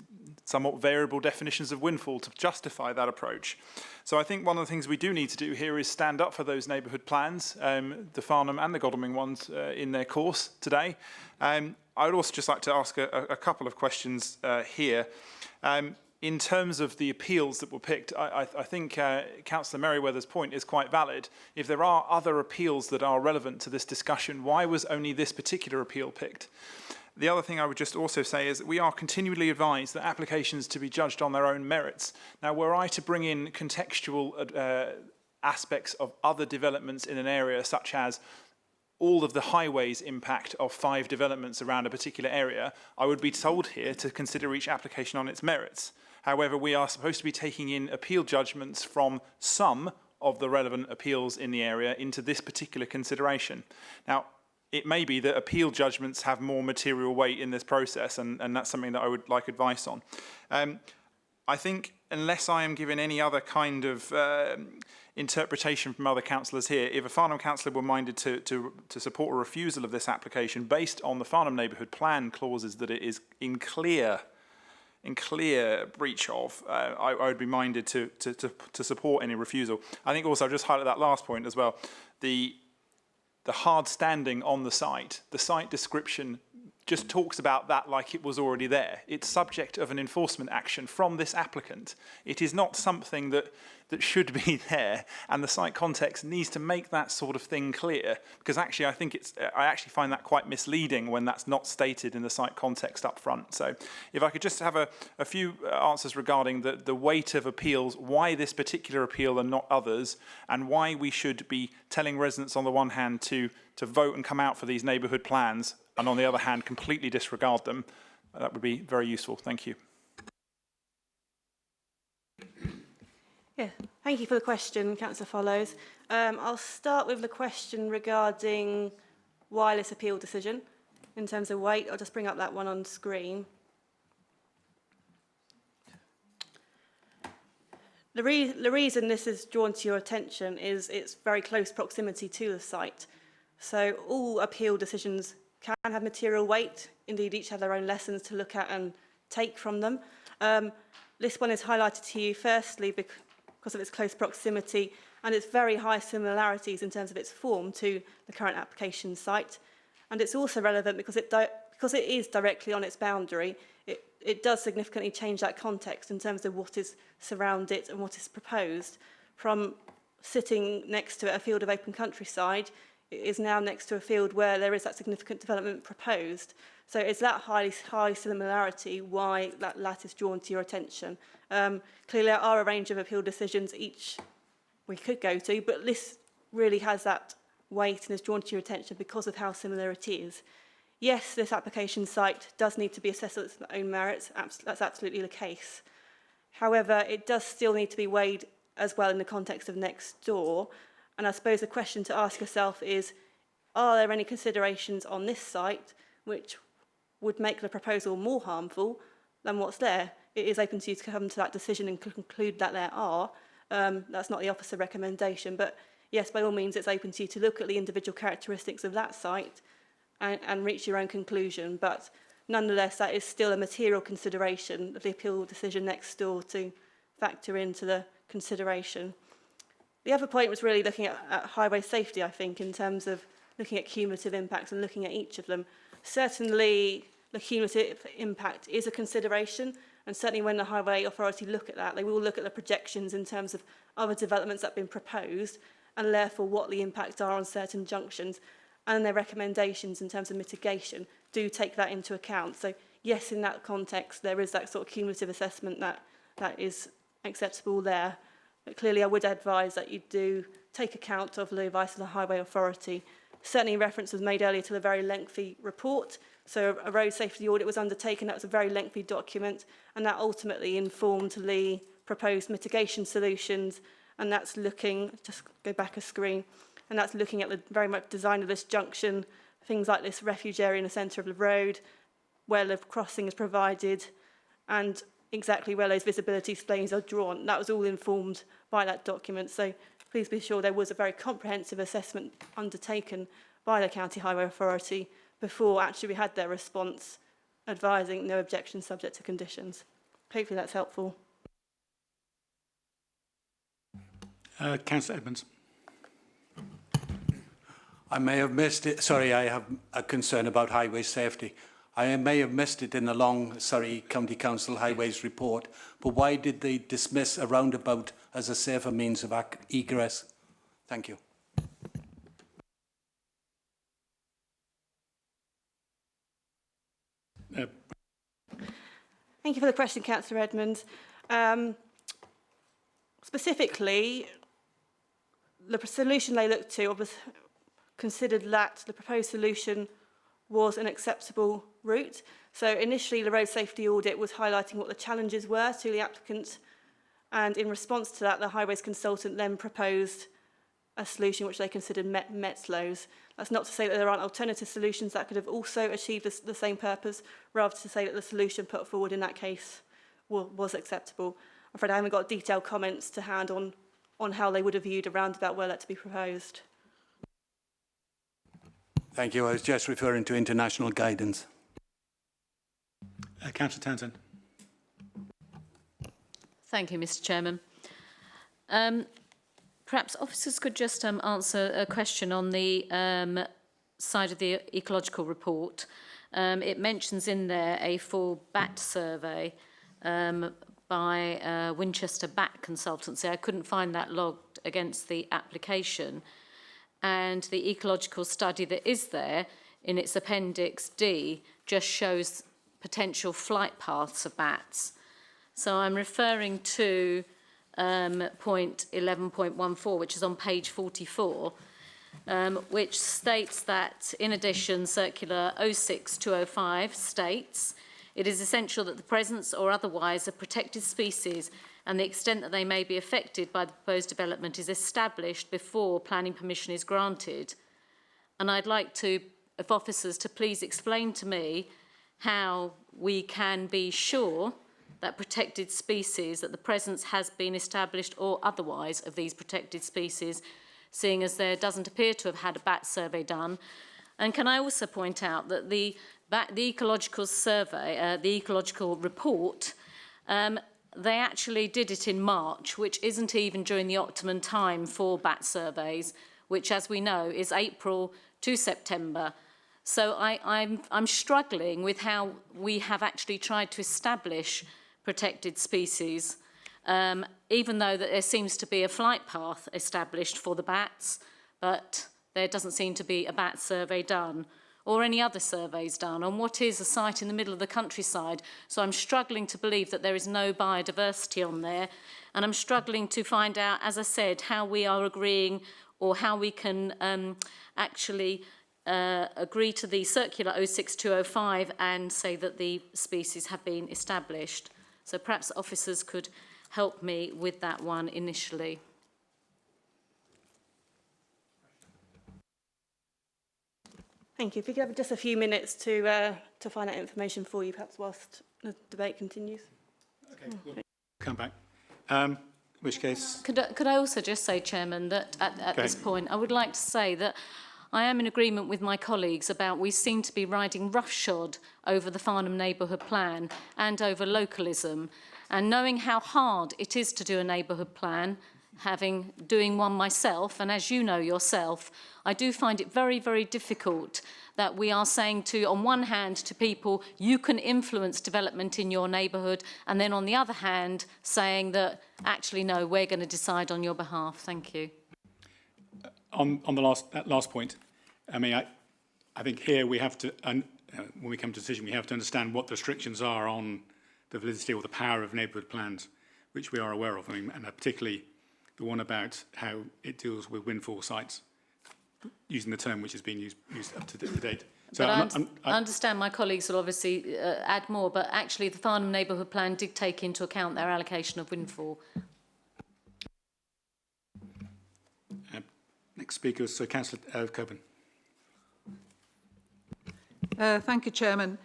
somewhat variable definitions of windfall to justify that approach. So I think one of the things we do need to do here is stand up for those neighbourhood plans, the Farnham and the Godalming ones in their course today. I would also just like to ask a couple of questions here. In terms of the appeals that were picked, I think Councillor Merriweather's point is quite valid. If there are other appeals that are relevant to this discussion, why was only this particular appeal picked? The other thing I would just also say is that we are continually advised that applications to be judged on their own merits. Now, were I to bring in contextual aspects of other developments in an area, such as all of the highways impact of 5 developments around a particular area, I would be told here to consider each application on its merits. However, we are supposed to be taking in appeal judgments from some of the relevant appeals in the area into this particular consideration. Now, it may be that appeal judgments have more material weight in this process, and that's something that I would like advice on. I think, unless I am given any other kind of interpretation from other councillors here, if a Farnham councillor were minded to support a refusal of this application based on the Farnham neighbourhood plan clauses that it is in clear breach of, I would be minded to support any refusal. I think also, I'll just highlight that last point as well, the hard standing on the site description just talks about that like it was already there. It's subject of an enforcement action from this applicant. It is not something that should be there, and the site context needs to make that sort of thing clear, because actually I actually find that quite misleading when that's not stated in the site context up front. So if I could just have a few answers regarding the weight of appeals, why this particular appeal and not others, and why we should be telling residents on the one hand to vote and come out for these neighbourhood plans, and on the other hand completely disregard them, that would be very useful. Thank you. Yeah, thank you for the question, Councillor Follows. I'll start with the question regarding wireless appeal decision in terms of weight. I'll just bring up that one on screen. The reason this is drawn to your attention is its very close proximity to the site. So all appeal decisions can have material weight. Indeed, each have their own lessons to look at and take from them. This one is highlighted to you firstly because of its close proximity and its very high similarities in terms of its form to the current application site. And it's also relevant because it is directly on its boundary. It does significantly change that context in terms of what is surround it and what is proposed. From sitting next to a field of open countryside, it is now next to a field where there is that significant development proposed. So it's that high similarity why that is drawn to your attention. Clearly, there are a range of appeal decisions each we could go to, but this really has that weight and is drawn to your attention because of how similar it is. Yes, this application site does need to be assessed on its own merits. That's absolutely the case. However, it does still need to be weighed as well in the context of next door. And I suppose the question to ask yourself is, are there any considerations on this site which would make the proposal more harmful than what's there? It is open to you to come to that decision and conclude that there are. That's not the officer recommendation, but yes, by all means, it's open to you to look at the individual characteristics of that site and reach your own conclusion. But nonetheless, that is still a material consideration of the appeal decision next door to factor into the consideration. The other point was really looking at highway safety, I think, in terms of looking at cumulative impacts and looking at each of them. Certainly, the cumulative impact is a consideration, and certainly when the Highway Authority look at that, they will look at the projections in terms of other developments that have been proposed, and therefore what the impacts are on certain junctions, and their recommendations in terms of mitigation do take that into account. So yes, in that context, there is that sort of cumulative assessment that is acceptable there. But clearly, I would advise that you do take account of the advice of the Highway Authority. Certainly, reference was made earlier to the very lengthy report. So a road safety audit was undertaken. That was a very lengthy document, and that ultimately informed the proposed mitigation solutions. And that's looking, just go back a screen, and that's looking at the very much design of this junction, things like this refuge area in the centre of the road, where the crossing is provided, and exactly where those visibility displays are drawn. That was all informed by that document. So please be sure there was a very comprehensive assessment undertaken by the County Highway Authority before actually we had their response advising no objection subject to conditions. Hopefully that's helpful. Councillor Edmonds. I may have missed it. Sorry, I have a concern about highway safety. I may have missed it in the long Surrey County Council Highways report, but why did they dismiss a roundabout as a safer means of egress? Thank you. Thank you for the question, Councillor Edmonds. Specifically, the solution they looked to was considered that the proposed solution was an acceptable route. So initially, the road safety audit was highlighting what the challenges were to the applicant, and in response to that, the highways consultant then proposed a solution which they considered met those. That's not to say that there aren't alternative solutions that could have also achieved the same purpose, rather to say that the solution put forward in that case was acceptable. I'm afraid I haven't got detailed comments to hand on how they would have viewed a roundabout were that to be proposed. Thank you. I was just referring to international guidance. Councillor Townsend. Thank you, Mr. Chairman. Perhaps officers could just answer a question on the side of the ecological report. It mentions in there a full bat survey by Winchester Bat Consultancy. I couldn't find that logged against the application. And the ecological study that is there in its Appendix D just shows potential flight paths of bats. So I'm referring to point 11.14, which is on page 44, which states that, in addition, Circular 06205 states, it is essential that the presence or otherwise of protected species and the extent that they may be affected by the proposed development is established before planning permission is granted. And I'd like to, if officers, to please explain to me how we can be sure that protected species, that the presence has been established or otherwise of these protected species, seeing as there doesn't appear to have had a bat survey done. And can I also point out that the ecological survey, the ecological report, they actually did it in March, which isn't even during the optimum time for bat surveys, which, as we know, is April to September. So I'm struggling with how we have actually tried to establish protected species, even though that there seems to be a flight path established for the bats, but there doesn't seem to be a bat survey done or any other surveys done on what is a site in the middle of the countryside. So I'm struggling to believe that there is no biodiversity on there, and I'm struggling to find out, as I said, how we are agreeing or how we can actually agree to the Circular 06205 and say that the species have been established. So perhaps officers could help me with that one initially. Thank you. If we could have just a few minutes to find that information for you, perhaps whilst the debate continues. Okay, we'll come back. In which case... Could I also just say, Chairman, that at this point, I would like to say that I am in agreement with my colleagues about we seem to be riding roughshod over the Farnham Neighbourhood Plan and over localism. And knowing how hard it is to do a neighbourhood plan, doing one myself, and as you know yourself, I do find it very, very difficult that we are saying to, on one hand, to people, you can influence development in your neighbourhood, and then on the other hand, saying that, actually, no, we're going to decide on your behalf. Thank you. On that last point, I mean, I think here we have to, when we come to a decision, we have to understand what the restrictions are on the validity or the power of neighbourhood plans, which we are aware of. I mean, and particularly the one about how it deals with windfall sites, using the term which has been used up to date. So But I understand my colleagues will obviously add more, but actually the Farnham Neighbourhood Plan did take into account their allocation of windfall. Next speaker is Councillor Coburn. Thank you, Chairman.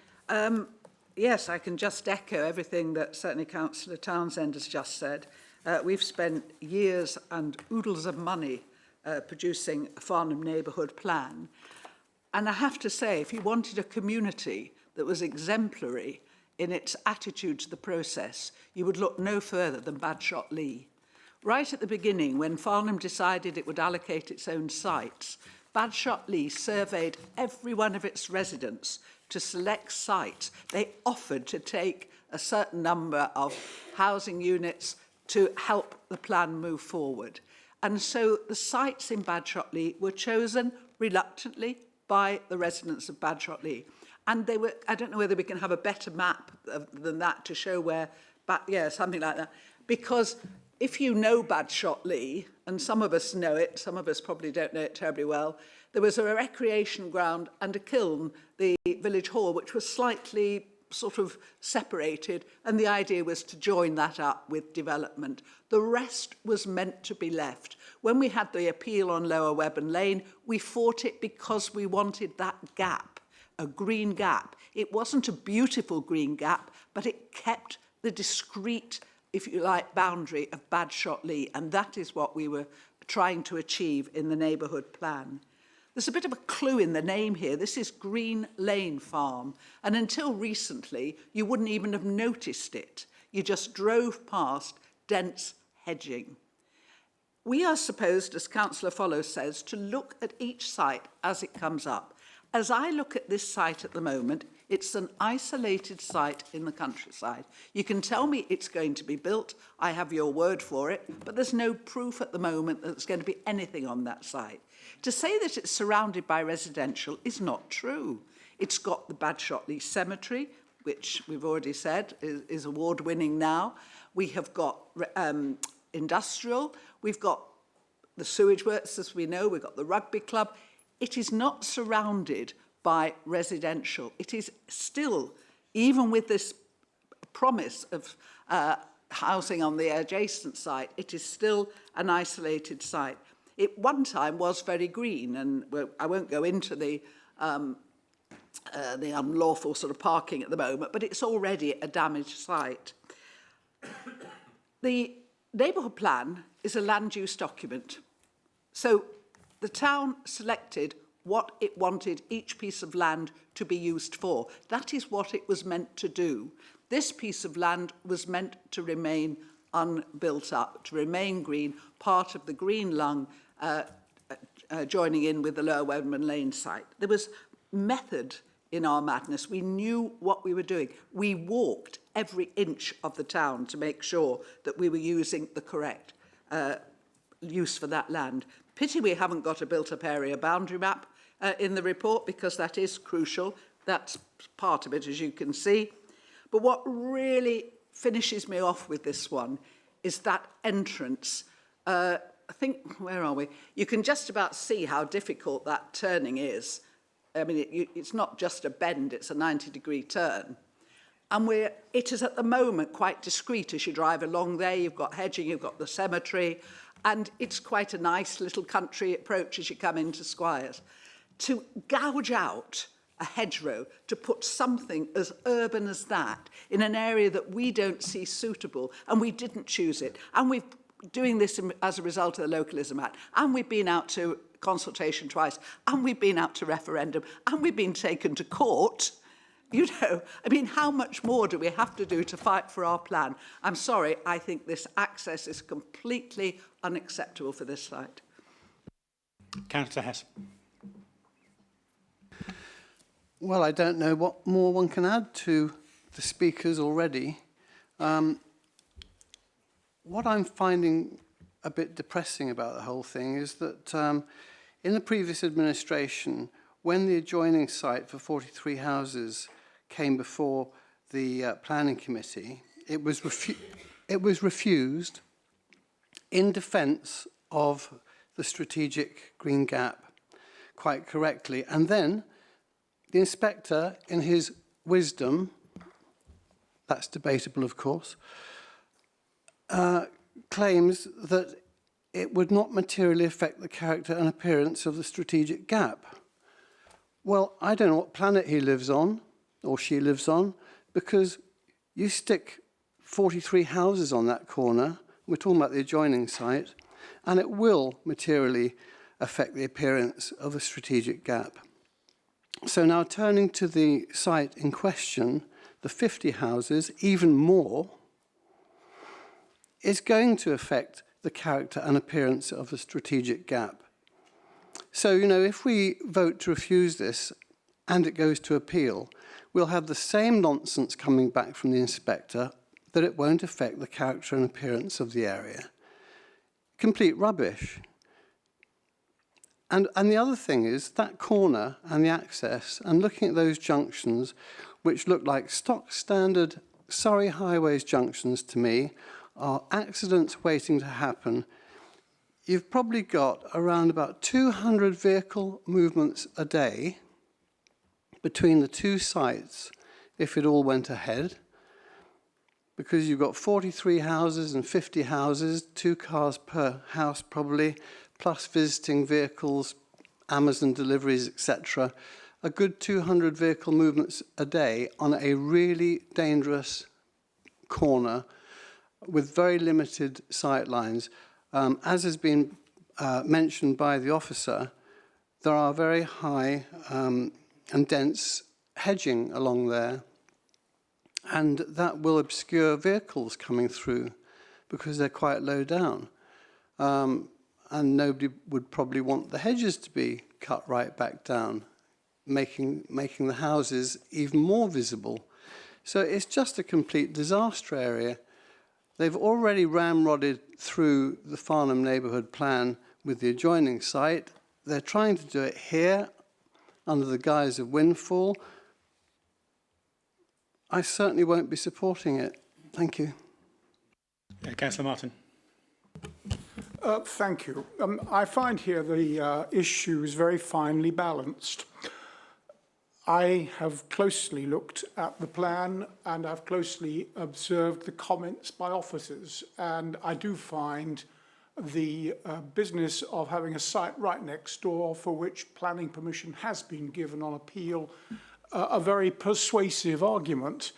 Yes, I can just echo everything that certainly Councillor Townsend has just said. We've spent years and oodles of money producing a Farnham Neighbourhood Plan. And I have to say, if you wanted a community that was exemplary in its attitude to the process, you would look no further than Badshot Lee. Right at the beginning, when Farnham decided it would allocate its own sites, Badshot Lee surveyed every one of its residents to select sites. They offered to take a certain number of housing units to help the plan move forward. And so the sites in Badshot Lee were chosen reluctantly by the residents of Badshot Lee. And they were, I don't know whether we can have a better map than that to show where, yeah, something like that. Because if you know Badshot Lee, and some of us know it, some of us probably don't know it terribly well, there was a recreation ground and a kiln, the village hall, which was slightly sort of separated, and the idea was to join that up with development. The rest was meant to be left. When we had the appeal on Lower Webburn Lane, we fought it because we wanted that gap, a green gap. It wasn't a beautiful green gap, but it kept the discrete, if you like, boundary of Badshot Lee, and that is what we were trying to achieve in the neighbourhood plan. There's a bit of a clue in the name here. This is Green Lane Farm, and until recently, you wouldn't even have noticed it. You just drove past dense hedging. We are supposed, as Councillor Follows says, to look at each site as it comes up. As I look at this site at the moment, it's an isolated site in the countryside. You can tell me it's going to be built, I have your word for it, but there's no proof at the moment that there's going to be anything on that site. To say that it's surrounded by residential is not true. It's got the Badshot Lee Cemetery, which we've already said is award-winning now. We have got industrial, we've got the sewage works, as we know, we've got the rugby club. It is not surrounded by residential. It is still, even with this promise of housing on the adjacent site, it is still an isolated site. It one time was very green, and I won't go into the unlawful sort of parking at the moment, but it's already a damaged site. The neighbourhood plan is a land use document. So the town selected what it wanted each piece of land to be used for. That is what it was meant to do. This piece of land was meant to remain unbuilt up, to remain green, part of the green lung, joining in with the Lower Webburn Lane site. There was method in our madness. We knew what we were doing. We walked every inch of the town to make sure that we were using the correct use for that land. Pity we haven't got a built-up area boundary map in the report, because that is crucial. That's part of it, as you can see. But what really finishes me off with this one is that entrance. I think, where are we? You can just about see how difficult that turning is. I mean, it's not just a bend, it's a 90-degree turn. And it is at the moment quite discreet as you drive along there. You've got hedging, you've got the cemetery, and it's quite a nice little country approach as you come into Squires. To gouge out a hedgerow, to put something as urban as that in an area that we don't see suitable, and we didn't choose it, and we're doing this as a result of the Localism Act, and we've been out to consultation twice, and we've been out to referendum, and we've been taken to court. You know, I mean, how much more do we have to do to fight for our plan? I'm sorry, I think this access is completely unacceptable for this site. Councillor Hess. Well, I don't know what more one can add to the speakers already. What I'm finding a bit depressing about the whole thing is that in the previous administration, when the adjoining site for 43 houses came before the planning committee, it was refused. in defence of the strategic green gap quite correctly. And then the inspector, in his wisdom, that's debatable, of course, claims that it would not materially affect the character and appearance of the strategic gap. Well, I don't know what planet he lives on, or she lives on, because you stick 43 houses on that corner, we're talking about the adjoining site, and it will materially affect the appearance of the strategic gap. So now turning to the site in question, the 50 houses, even more, is going to affect the character and appearance of the strategic gap. So, you know, if we vote to refuse this and it goes to appeal, we'll have the same nonsense coming back from the inspector that it won't affect the character and appearance of the area. Complete rubbish. And the other thing is that corner and the access, and looking at those junctions, which look like stock standard Surrey Highways junctions to me, are accidents waiting to happen. You've probably got around about 200 vehicle movements a day between the two sites if it all went ahead, because you've got 43 houses and 50 houses, 2 cars per house probably, plus visiting vehicles, Amazon deliveries, etc. A good 200 vehicle movements a day on a really dangerous corner with very limited sight lines. As has been mentioned by the officer, there are very high and dense hedging along there, and that will obscure vehicles coming through because they're quite low down. And nobody would probably want the hedges to be cut right back down, making the houses even more visible. So it's just a complete disaster area. They've already ramrodded through the Farnham neighbourhood plan with the adjoining site. They're trying to do it here under the guise of windfall. I certainly won't be supporting it. Thank you. Councillor Martin. Thank you. I find here the issue is very finely balanced. I have closely looked at the plan and I've closely observed the comments by officers, and I do find the business of having a site right next door for which planning permission has been given on appeal a very persuasive argument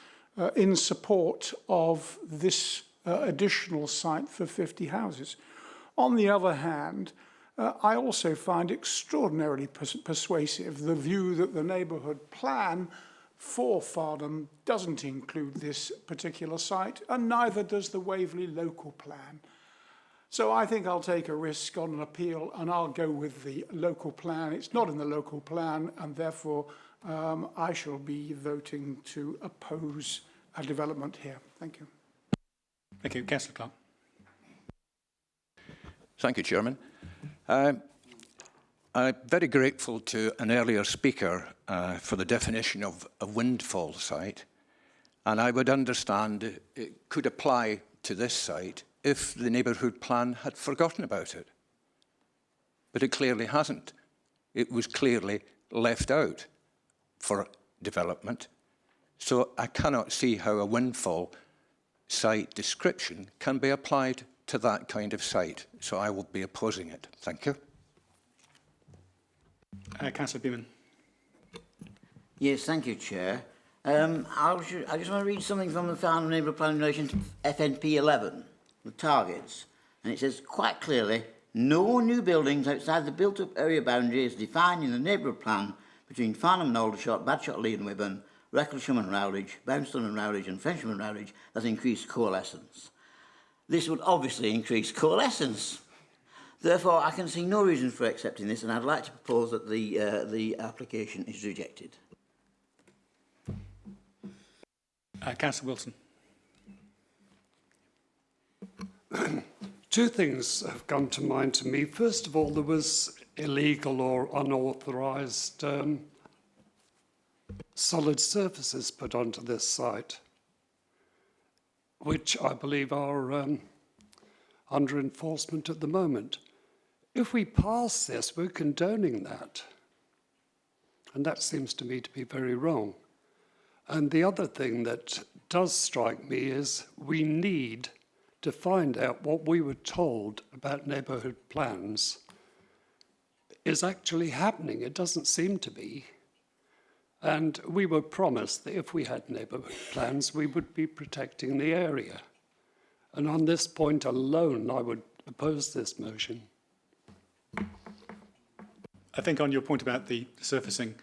in support of this additional site for 50 houses. On the other hand, I also find extraordinarily persuasive the view that the neighbourhood plan for Farnham doesn't include this particular site, and neither does the Waverley local plan. So I think I'll take a risk on an appeal and I'll go with the local plan. It's not in the local plan, and therefore I shall be voting to oppose a development here. Thank you. Thank you. Councillor Clark. Thank you, Chairman. I'm very grateful to an earlier speaker for the definition of a windfall site, and I would understand it could apply to this site if the neighbourhood plan had forgotten about it. But it clearly hasn't. It was clearly left out for development, so I cannot see how a windfall site description can be applied to that kind of site, so I will be opposing it. Thank you. Councillor Beaman. Yes, thank you, Chair. I just want to read something from the Farnham Neighbourhood Plan in relation to FNP 11, the targets. And it says quite clearly, no new buildings outside the built-up area boundary is defined in the neighbourhood plan between Farnham and Aldershot, Badshot, Lee and Wibburn, Wrecklesham and Rowledge, Bounstone and Rowledge and Frensham and Rowledge that increase coalescence. This would obviously increase coalescence. Therefore, I can see no reason for accepting this, and I'd like to propose that the application is rejected. Councillor Wilson. Two things have come to mind to me. First of all, there was illegal or unauthorised solid surfaces put onto this site, which I believe are under enforcement at the moment. If we pass this, we're condoning that. And that seems to me to be very wrong. And the other thing that does strike me is we need to find out what we were told about neighbourhood plans is actually happening. It doesn't seem to be. And we were promised that if we had neighbourhood plans, we would be protecting the area. And on this point alone, I would oppose this motion. I think on your point about the surfacing,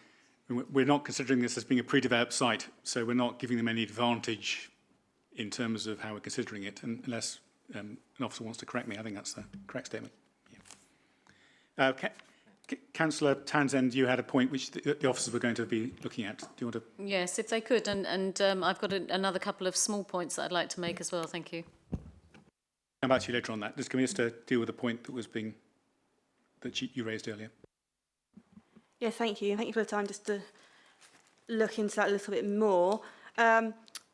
we're not considering this as being a pre-developed site, so we're not giving them any advantage in terms of how we're considering it, unless an officer wants to correct me. I think that's the correct statement. Yeah. Councillor Townsend, you had a point which the officers were going to be looking at. Do you want to? Yes, if they could, and I've got another couple of small points that I'd like to make as well. Thank you. Come back to you later on that. Can we just deal with the point that was that you raised earlier? Yeah, thank you. Thank you for the time just to look into that a little bit more.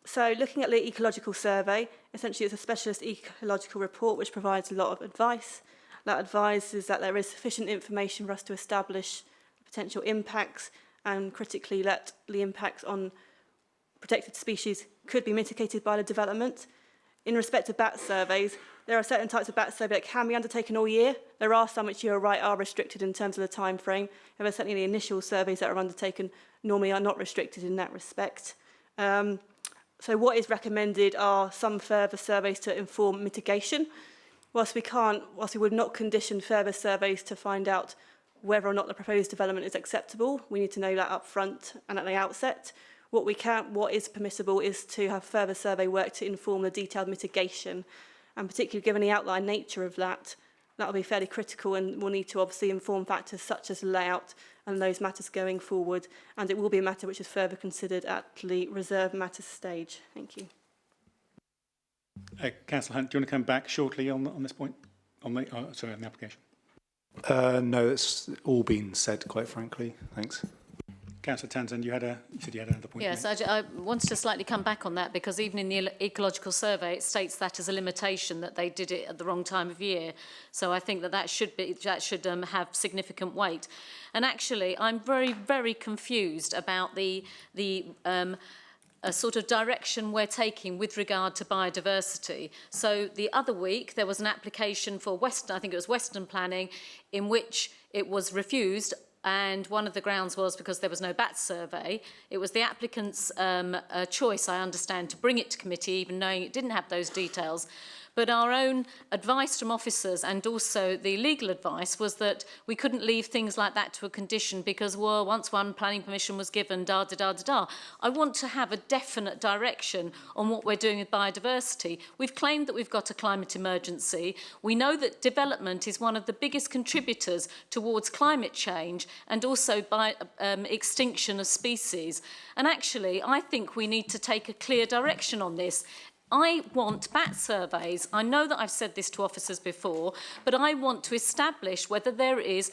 So looking at the ecological survey, essentially it's a specialist ecological report which provides a lot of advice. That advises that there is sufficient information for us to establish potential impacts and critically that the impacts on protected species could be mitigated by the development. In respect of bat surveys, there are certain types of bat survey that can be undertaken all year. There are some which, you're right, are restricted in terms of the time frame. However, certainly the initial surveys that are undertaken normally are not restricted in that respect. So what is recommended are some further surveys to inform mitigation. Whilst we would not condition further surveys to find out whether or not the proposed development is acceptable, we need to know that up front and at the outset. What is permissible is to have further survey work to inform the detailed mitigation, and particularly given the outline nature of that will be fairly critical and will need to obviously inform factors such as layout and those matters going forward, and it will be a matter which is further considered at the reserve matters stage. Thank you. Councillor Hunt, do you want to come back shortly on this point? On the application? No, it's all been said, quite frankly. Thanks. Councillor Townsend, you said you had another point. Yes, I wanted to slightly come back on that because even in the ecological survey, it states that as a limitation that they did it at the wrong time of year. So I think that should have significant weight. And actually, I'm very, very confused about the sort of direction we're taking with regard to biodiversity. So the other week, there was an application for Western planning in which it was refused. And one of the grounds was because there was no bat survey. It was the applicant's choice, I understand, to bring it to committee, even knowing it didn't have those details. But our own advice from officers and also the legal advice was that we couldn't leave things like that to a condition because, well, once one planning permission was given, I want to have a definite direction on what we're doing with biodiversity. We've claimed that we've got a climate emergency. We know that development is one of the biggest contributors towards climate change and also by extinction of species. And actually, I think we need to take a clear direction on this. I want bat surveys. I know that I've said this to officers before, but I want to establish whether there is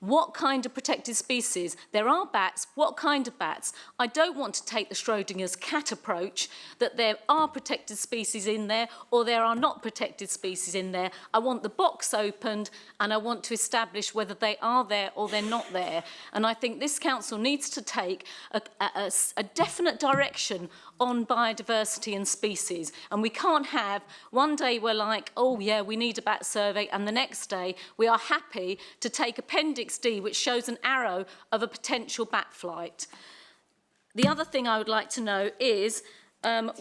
what kind of protected species. There are bats. What kind of bats? I don't want to take the Schrodinger's cat approach that there are protected species in there or there are not protected species in there. I want the box opened and I want to establish whether they are there or they're not there. And I think this council needs to take a definite direction on biodiversity and species. And we can't have one day we're like, oh yeah, we need a bat survey, and the next day we are happy to take Appendix D, which shows an arrow of a potential bat flight. The other thing I would like to know is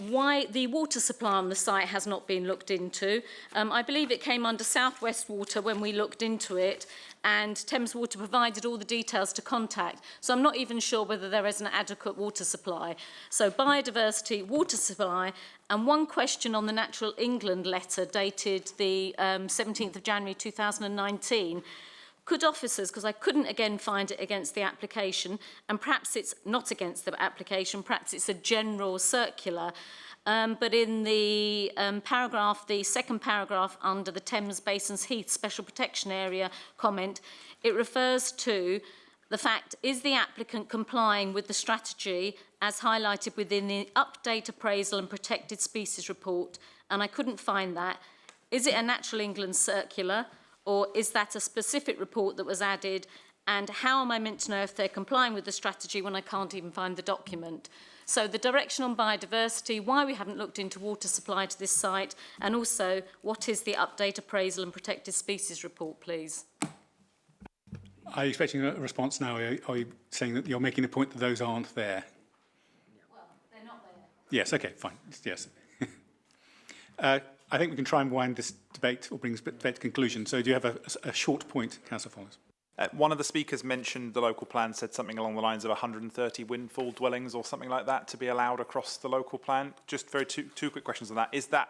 why the water supply on the site has not been looked into. I believe it came under South West Water when we looked into it, and Thames Water provided all the details to contact. So I'm not even sure whether there is an adequate water supply. So biodiversity, water supply, and one question on the Natural England letter dated the 17th of January 2019. Could officers, because I couldn't again find it against the application, and perhaps it's not against the application, perhaps it's a general circular, but in the paragraph, the second paragraph under the Thames Basins Heath Special Protection Area comment, it refers to the fact, is the applicant complying with the strategy as highlighted within the update appraisal and protected species report? And I couldn't find that. Is it a Natural England circular, or is that a specific report that was added? And how am I meant to know if they're complying with the strategy when I can't even find the document? So the direction on biodiversity, why we haven't looked into water supply to this site, and also what is the update appraisal and protected species report, please? Are you expecting a response now? Are you saying that you're making the point that those aren't there? Well, they're not there. Yes, okay, fine. Yes. I think we can try and wind this debate or bring this debate to conclusion. So do you have a short point, Councillor Follis? One of the speakers mentioned the local plan, said something along the lines of 130 windfall dwellings or something like that to be allowed across the local plan. Just very two quick questions on that. Is that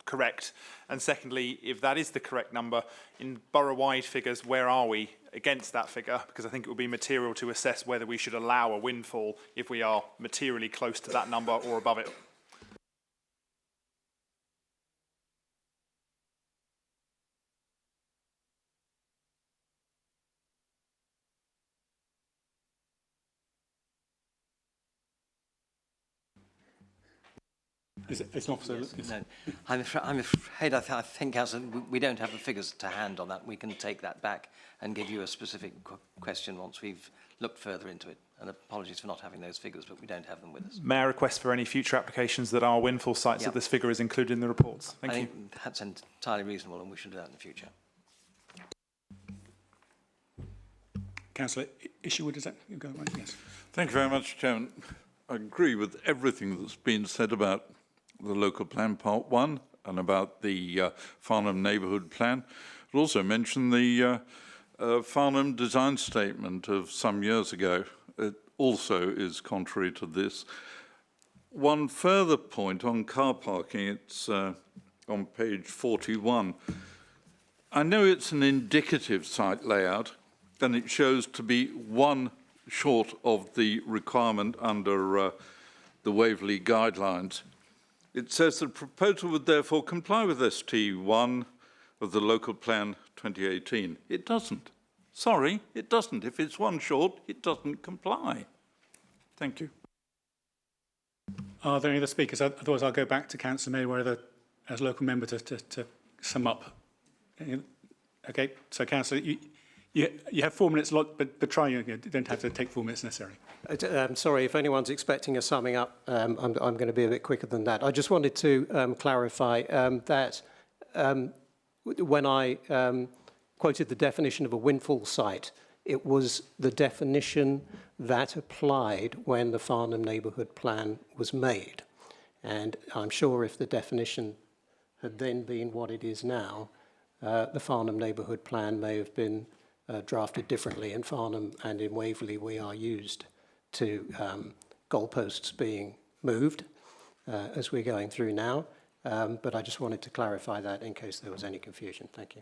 correct? And secondly, if that is the correct number, in borough-wide figures, where are we against that figure? Because I think it would be material to assess whether we should allow a windfall if we are materially close to that number or above it. It's not so. No, I'm afraid I think, Councillor, we don't have the figures to hand on that. We can take that back and give you a specific question once we've looked further into it. And apologies for not having those figures, but we don't have them with us. May I request for any future applications that are windfall sites that this figure is included in the reports? Thank you. I think that's entirely reasonable, and we should do that in the future. Councillor Isherwood, is that you go right? Yes. Thank you very much, Chairman. I agree with everything that's been said about the local plan part 1 and about the Farnham neighbourhood plan. I'd also mention the Farnham design statement of some years ago. It also is contrary to this. One further point on car parking, it's on page 41. I know it's an indicative site layout and it shows to be one short of the requirement under the Waverley guidelines. It says the proposal would therefore comply with ST1 of the local plan 2018. It doesn't. Sorry, it doesn't. If it's one short, it doesn't comply. Thank you. Are there any other speakers? Otherwise, I'll go back to Councillor Mayweather as local member to sum up. Okay, so Councillor, you have 4 minutes, but try. You don't have to take 4 minutes necessarily. Sorry, if anyone's expecting a summing up, I'm going to be a bit quicker than that. I just wanted to clarify that when I quoted the definition of a windfall site, it was the definition that applied when the Farnham neighbourhood plan was made. And I'm sure if the definition had then been what it is now, the Farnham neighbourhood plan may have been drafted differently. In Farnham and in Waverley, we are used to goalposts being moved as we're going through now. But I just wanted to clarify that in case there was any confusion. Thank you.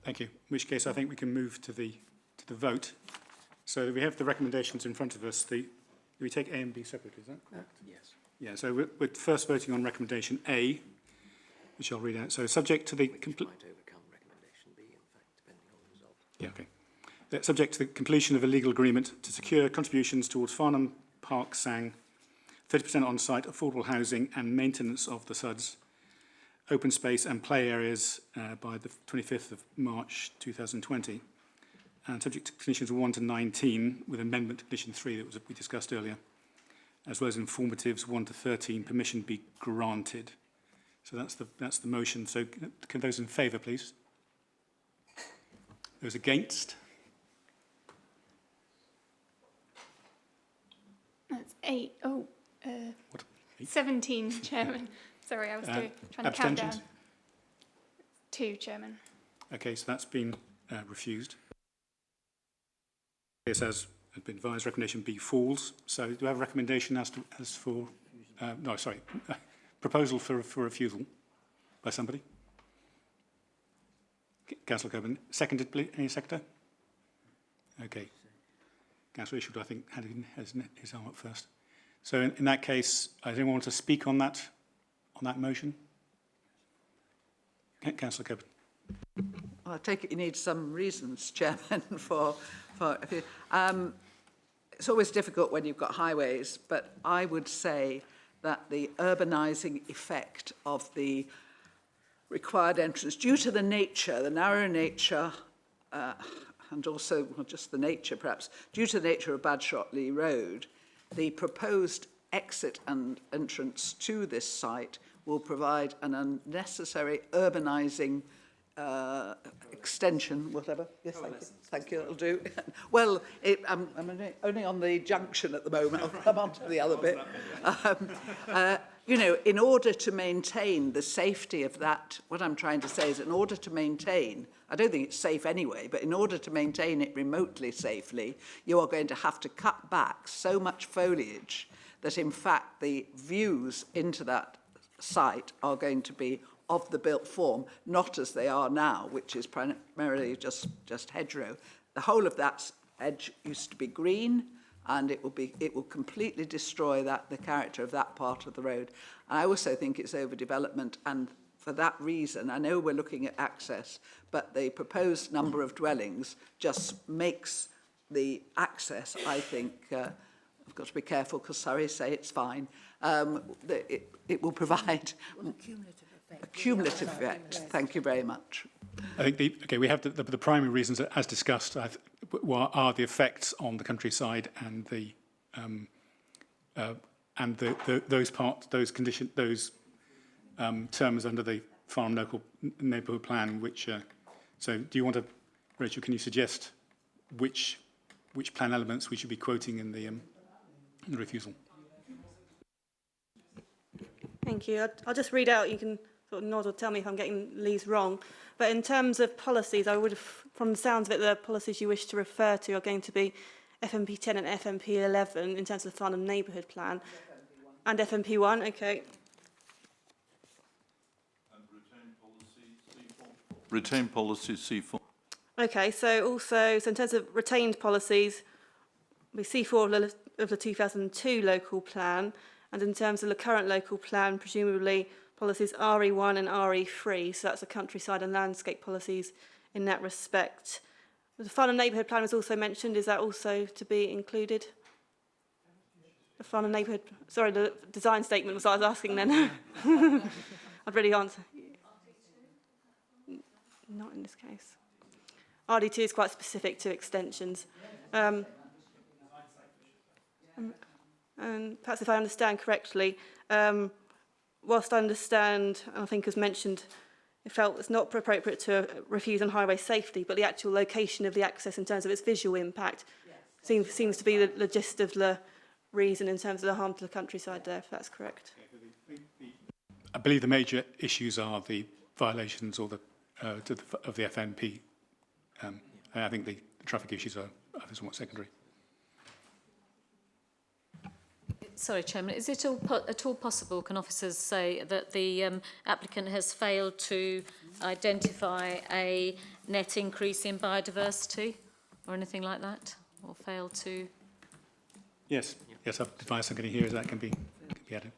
Thank you. In which case, I think we can move to the vote. So we have the recommendations in front of us. Do we take A and B separately? Is that correct? Yes. Yeah. So we're first voting on recommendation A, which I'll read out. So subject to the Yeah, okay. Subject to the completion of a legal agreement to secure contributions towards Farnham Park Sang, 30% on-site affordable housing and maintenance of the SUDS, open space and play areas by the 25th of March 2020, and subject to conditions 1 to 19 with amendment to condition 3 that we discussed earlier, as well as informatives 1 to 13, permission be granted. So that's the motion. So can those in favour, please? Those against? That's 8. Oh, 17, Chairman. Sorry, I was trying to count down. 2, Chairman. Okay, so that's been refused. This has been advised. Recommendation B falls. So do I have a recommendation proposal for refusal by somebody? Councillor Coburn. Seconded, please. Any seconder? Okay. Councillor Isherwood, I think, had his arm up first. So in that case, does anyone want to speak on that motion? Councillor Coburn. Well, I take it you need some reasons, Chairman, for it's always difficult when you've got highways, but I would say that the urbanising effect of the required entrance, due to the nature, the narrow nature, and also well, just the nature perhaps, due to the nature of Badshot Lee Road, the proposed exit and entrance to this site will provide an unnecessary urbanising extension, whatever. Yes, thank you, that'll do. Well, I'm only on the junction at the moment. I'll come on to the other bit. You know, in order to maintain the safety of that, what I'm trying to say is in order to maintain, I don't think it's safe anyway, but in order to maintain it remotely safely, you are going to have to cut back so much foliage that in fact the views into that site are going to be of the built form, not as they are now, which is primarily just hedgerow. The whole of that edge used to be green, and it will completely destroy the character of that part of the road. And I also think it's overdevelopment, and for that reason, I know we're looking at access, but the proposed number of dwellings just makes the access, I think, I've got to be careful because Surrey say it's fine, it will provide a cumulative effect. Thank you very much. I think we have the primary reasons, as discussed, are the effects on the countryside and those terms under the Farm Local Neighbourhood Plan. Which, so, do you want to, Rachel? Can you suggest which plan elements we should be quoting in the refusal? Thank you. I'll just read out. You can sort of nod or tell me if I'm getting these wrong. But in terms of policies, I would have, from the sounds of it, the policies you wish to refer to are going to be FNP 10 and FNP 11 in terms of the Farnham Neighbourhood Plan. And FNP 1, okay. And retain policy C4. Okay, so in terms of retained policies, we C4 of the 2002 local plan, and in terms of the current local plan, presumably policies RE1 and RE3, so that's the countryside and landscape policies in that respect. The Farnham Neighbourhood Plan was also mentioned. Is that also to be included? The Farnham Neighbourhood, sorry, the design statement was what I was asking then. I'd really answer. Not in this case. RD2 is quite specific to extensions. And perhaps if I understand correctly, whilst I understand, and I think as mentioned, it felt it's not appropriate to refuse on highway safety, but the actual location of the access in terms of its visual impact seems to be the gist of the reason in terms of the harm to the countryside there, if that's correct. I believe the major issues are the violations or of the FNP. I think the traffic issues are somewhat secondary. Sorry, Chairman, is it at all possible, can officers say, that the applicant has failed to identify a net increase in biodiversity or anything like that? Or failed to... Yes, I've advised somebody here that can be added.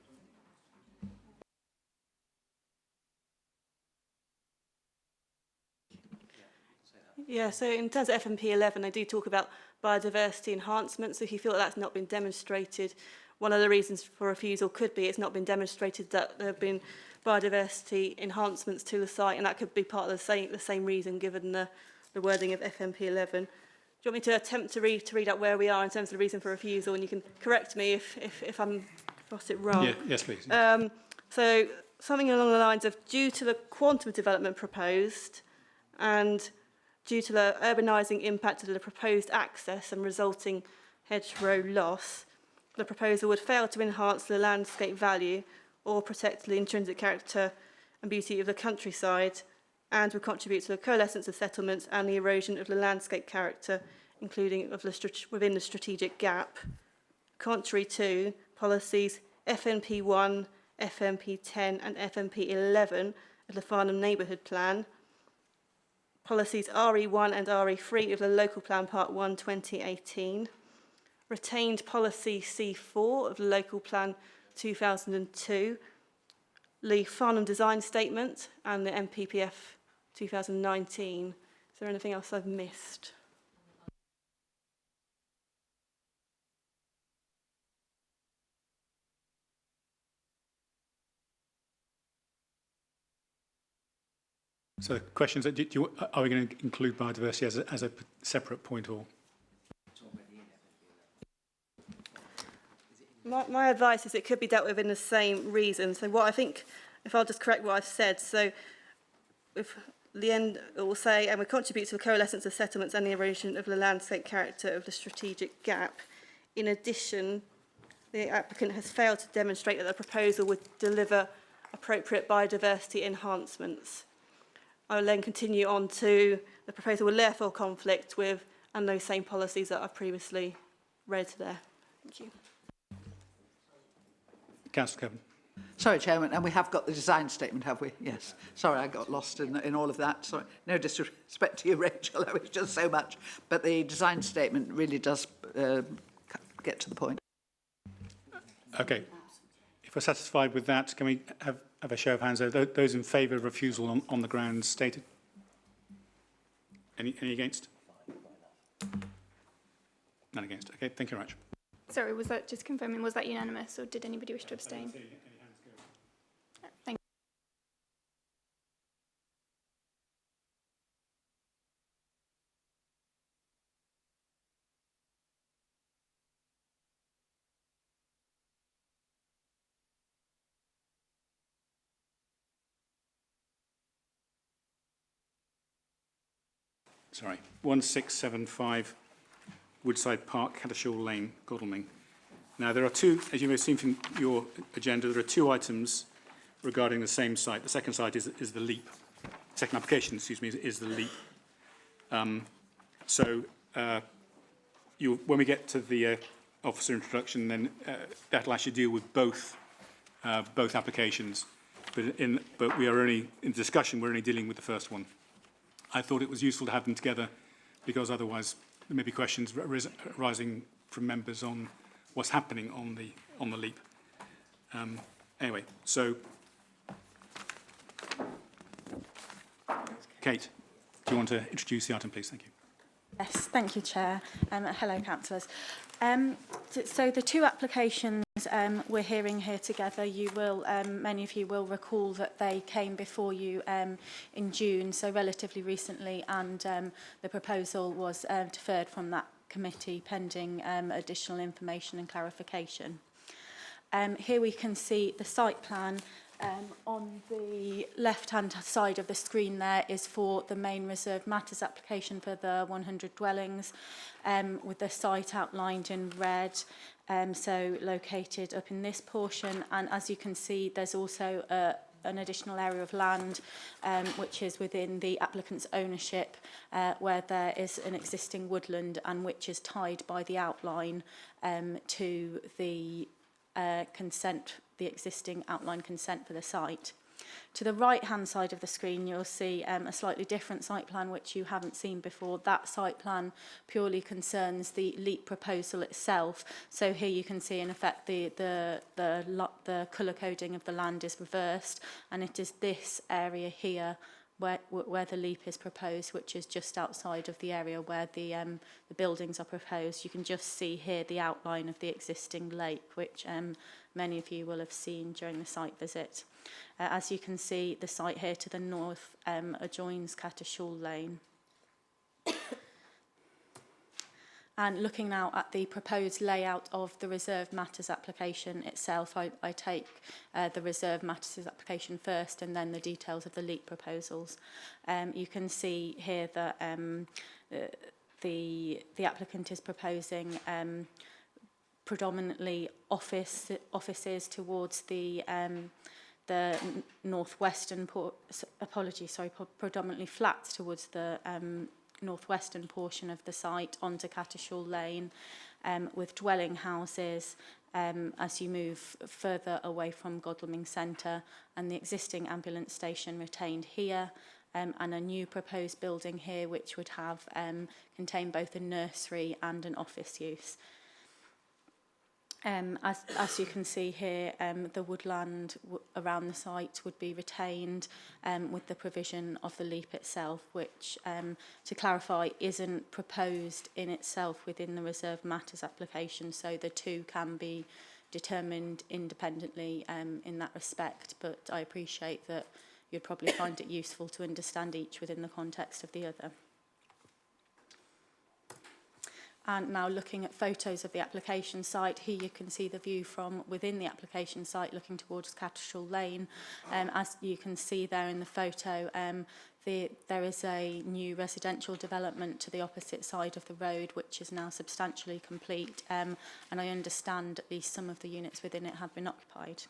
Yeah, so in terms of FNP 11, they do talk about biodiversity enhancement. So if you feel that that's not been demonstrated, one of the reasons for refusal could be it's not been demonstrated that there have been biodiversity enhancements to the site, and that could be part of the same reason given the wording of FNP 11. Do you want me to attempt to read out where we are in terms of the reason for refusal, and you can correct me if I'm got it wrong? Yeah, yes, please. So something along the lines of due to the quantum of development proposed and due to the urbanising impact of the proposed access and resulting hedgerow loss, the proposal would fail to enhance the landscape value or protect the intrinsic character and beauty of the countryside, and would contribute to the coalescence of settlements and the erosion of the landscape character, including within the strategic gap. Contrary to policies FNP 1, FNP 10 and FNP 11 of the Farnham Neighbourhood Plan, policies RE1 and RE3 of the Local Plan Part 1 2018, retained policy C4 of the Local Plan 2002, the Farnham Design Statement and the MPPF 2019. Is there anything else I've missed? So the question is, are we going to include biodiversity as a separate point, or? My advice is it could be dealt with in the same reason. So what I think, if I'll just correct what I've said, so if the end it will say, and we contribute to the coalescence of settlements and the erosion of the landscape character of the strategic gap. In addition, the applicant has failed to demonstrate that the proposal would deliver appropriate biodiversity enhancements. I will then continue on to the proposal will therefore conflict with and those same policies that I've previously read there. Thank you. Councillor Coburn. Sorry, Chairman, and we have got the design statement, have we? Yes. Sorry, I got lost in all of that. Sorry. No disrespect to you, Rachel, it was just so much. But the design statement really does get to the point. Okay. If we're satisfied with that, can we have a show of hands? Those in favour of refusal on the grounds stated? Any against? None against. Okay, thank you very much. Sorry, was that just confirming, was that unanimous or did anybody wish to abstain? Thank you. Sorry, 1675 Woodside Park, Caddershaw Lane, Godalming. Now, there are two, as you may have seen from your agenda, there are two items regarding the same site. The second site is the LEAP. Second application, excuse me, is the LEAP. When we get to the officer introduction, then that'll actually deal with both applications. But we are only, in discussion, we're only dealing with the first one. I thought it was useful to have them together because otherwise there may be questions arising from members on what's happening on the LEAP. Anyway, so Kate, do you want to introduce the item, please? Thank you. Yes, thank you, Chair. Hello, councillors. So the two applications we're hearing here together, you will, many of you will recall that they came before you in June, so relatively recently, and the proposal was deferred from that committee pending additional information and clarification. Here we can see the site plan. On the left-hand side of the screen there is for the main reserved matters application for the 100 dwellings, with the site outlined in red, so located up in this portion. And as you can see, there's also an additional area of land which is within the applicant's ownership, where there is an existing woodland and which is tied by the outline to the consent, the existing outline consent for the site. To the right-hand side of the screen, you'll see a slightly different site plan which you haven't seen before. That site plan purely concerns the LEAP proposal itself. So here you can see, in effect, the colour coding of the land is reversed, and it is this area here where the LEAP is proposed, which is just outside of the area where the buildings are proposed. You can just see here the outline of the existing lake, which many of you will have seen during the site visit. As you can see, the site here to the north adjoins Caddershaw Lane. And looking now at the proposed layout of the reserved matters application itself, I take the reserved matters application first and then the details of the LEAP proposals. You can see here that the applicant is proposing predominantly offices towards the northwestern predominantly flats towards the northwestern portion of the site onto Caddershaw Lane, with dwelling houses as you move further away from Godalming Centre, and the existing ambulance station retained here, and a new proposed building here which would have contain both a nursery and an office use. As you can see here, the woodland around the site would be retained with the provision of the LEAP itself, which, to clarify, isn't proposed in itself within the reserved matters application, so the two can be determined independently in that respect. But I appreciate that you'd probably find it useful to understand each within the context of the other. And now looking at photos of the application site, here you can see the view from within the application site looking towards Cattershall Lane. As you can see there in the photo, there is a new residential development to the opposite side of the road, which is now substantially complete, and I understand at least some of the units within it have been occupied.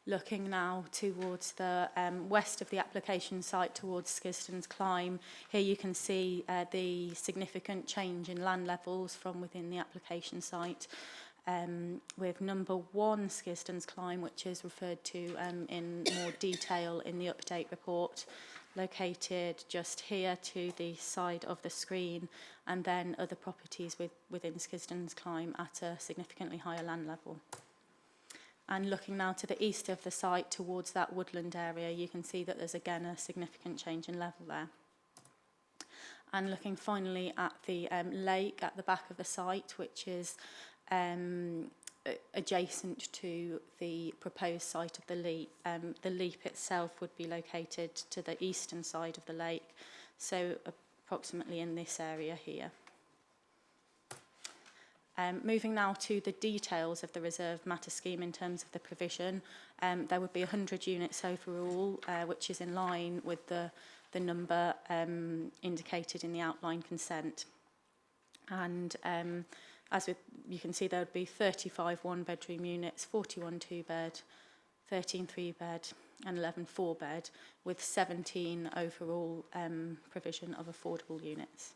Looking now towards the west of the application site towards Skiston's Climb, here you can see the significant change in land levels from within the application site, with number 1 Skiston's Climb, which is referred to in more detail in the update report, located just here to the side of the screen, and then other properties within Skiston's Climb at a significantly higher land level. And looking now to the east of the site towards that woodland area, you can see that there's again a significant change in level there. And looking finally at the lake at the back of the site, which is adjacent to the proposed site of the leap. The leap itself would be located to the eastern side of the lake, so approximately in this area here. Moving now to the details of the reserved matter scheme in terms of the provision, there would be 100 units overall, which is in line with the number indicated in the outline consent. And you can see there would be 35 one-bedroom units, 41 two-bed, 13 three-bed and 11 four-bed, with 17 overall provision of affordable units.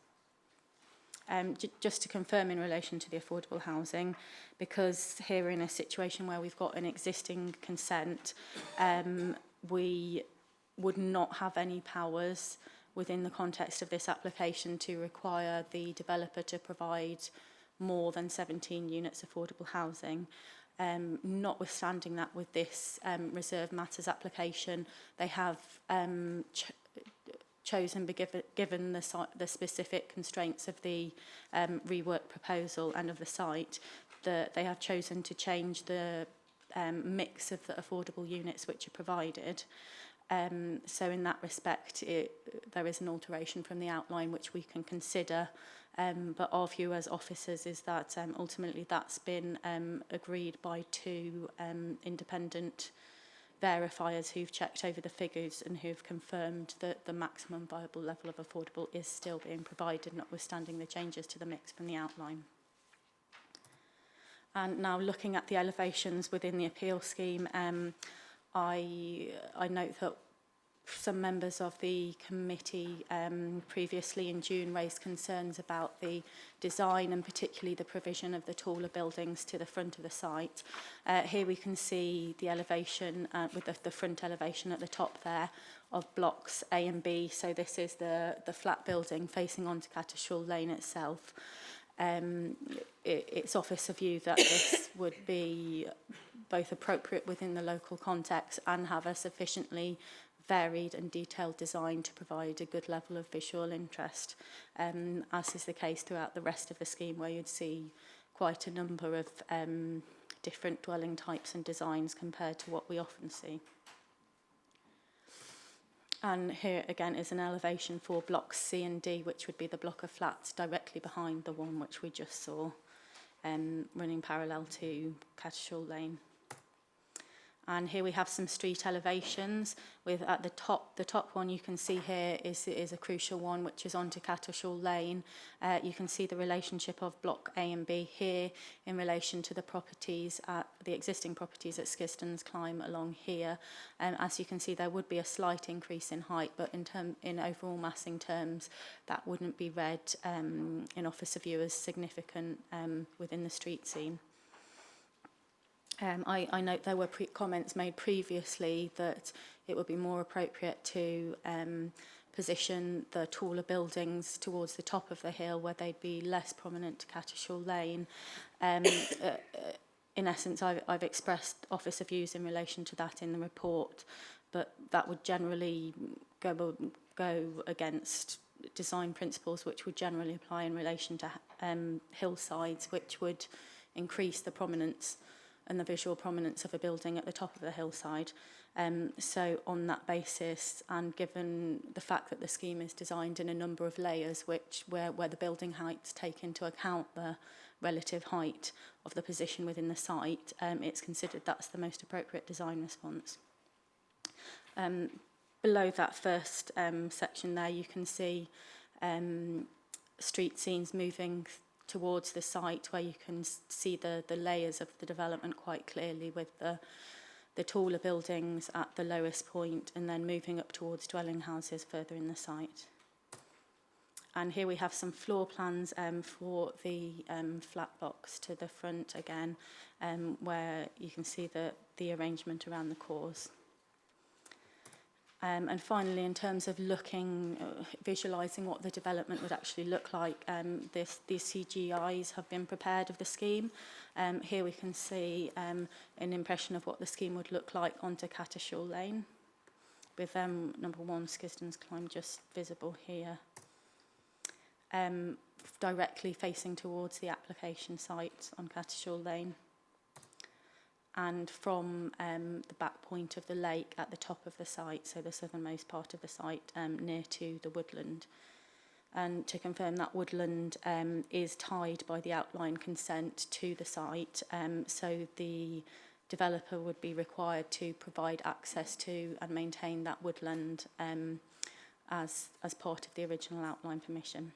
Just to confirm in relation to the affordable housing, because here in a situation where we've got an existing consent, we would not have any powers within the context of this application to require the developer to provide more than 17 units affordable housing. Notwithstanding that, with this reserved matters application, they have chosen, given the specific constraints of the rework proposal and of the site, that they have chosen to change the mix of the affordable units which are provided. So in that respect, there is an alteration from the outline which we can consider, but our view as officers is that ultimately that's been agreed by 2 independent verifiers who've checked over the figures and who've confirmed that the maximum viable level of affordable is still being provided, notwithstanding the changes to the mix from the outline. And now looking at the elevations within the appeal scheme, I note that some members of the committee previously in June raised concerns about the design and particularly the provision of the taller buildings to the front of the site. Here we can see the elevation with the front elevation at the top there of blocks A and B. So this is the flat building facing onto Cattershall Lane itself. It's officer view that this would be both appropriate within the local context and have a sufficiently varied and detailed design to provide a good level of visual interest, as is the case throughout the rest of the scheme, where you'd see quite a number of different dwelling types and designs compared to what we often see. And here again is an elevation for blocks C and D, which would be the block of flats directly behind the one which we just saw, running parallel to Cattershall Lane. And here we have some street elevations with at the top one you can see here is a crucial one, which is onto Cattershall Lane. You can see the relationship of block A and B here in relation to the properties the existing properties at Skiston's Climb along here. As you can see, there would be a slight increase in height, but in overall massing terms, that wouldn't be read in officer view as significant within the street scene. I note there were comments made previously that it would be more appropriate to position the taller buildings towards the top of the hill where they'd be less prominent to Cattershall Lane. In essence, I've expressed officer views in relation to that in the report, but that would generally go against design principles which would generally apply in relation to hillsides, which would increase the prominence and the visual prominence of a building at the top of the hillside. So on that basis, and given the fact that the scheme is designed in a number of layers, where the building heights take into account the relative height of the position within the site, it's considered that's the most appropriate design response. Below that first section there, you can see street scenes moving towards the site, where you can see the layers of the development quite clearly, with the taller buildings at the lowest point and then moving up towards dwelling houses further in the site. And here we have some floor plans for the flat blocks to the front again, where you can see the arrangement around the cores. And finally, in terms of visualising what the development would actually look like, these CGIs have been prepared of the scheme. Here we can see an impression of what the scheme would look like onto Cattershaw Lane, with number 1 Skisden's Climb just visible here, directly facing towards the application site on Cattershaw Lane, and from the back point of the lake at the top of the site, so the southernmost part of the site, near to the woodland. And to confirm, that woodland is tied by the outline consent to the site, so the developer would be required to provide access to and maintain that woodland as part of the original outline permission.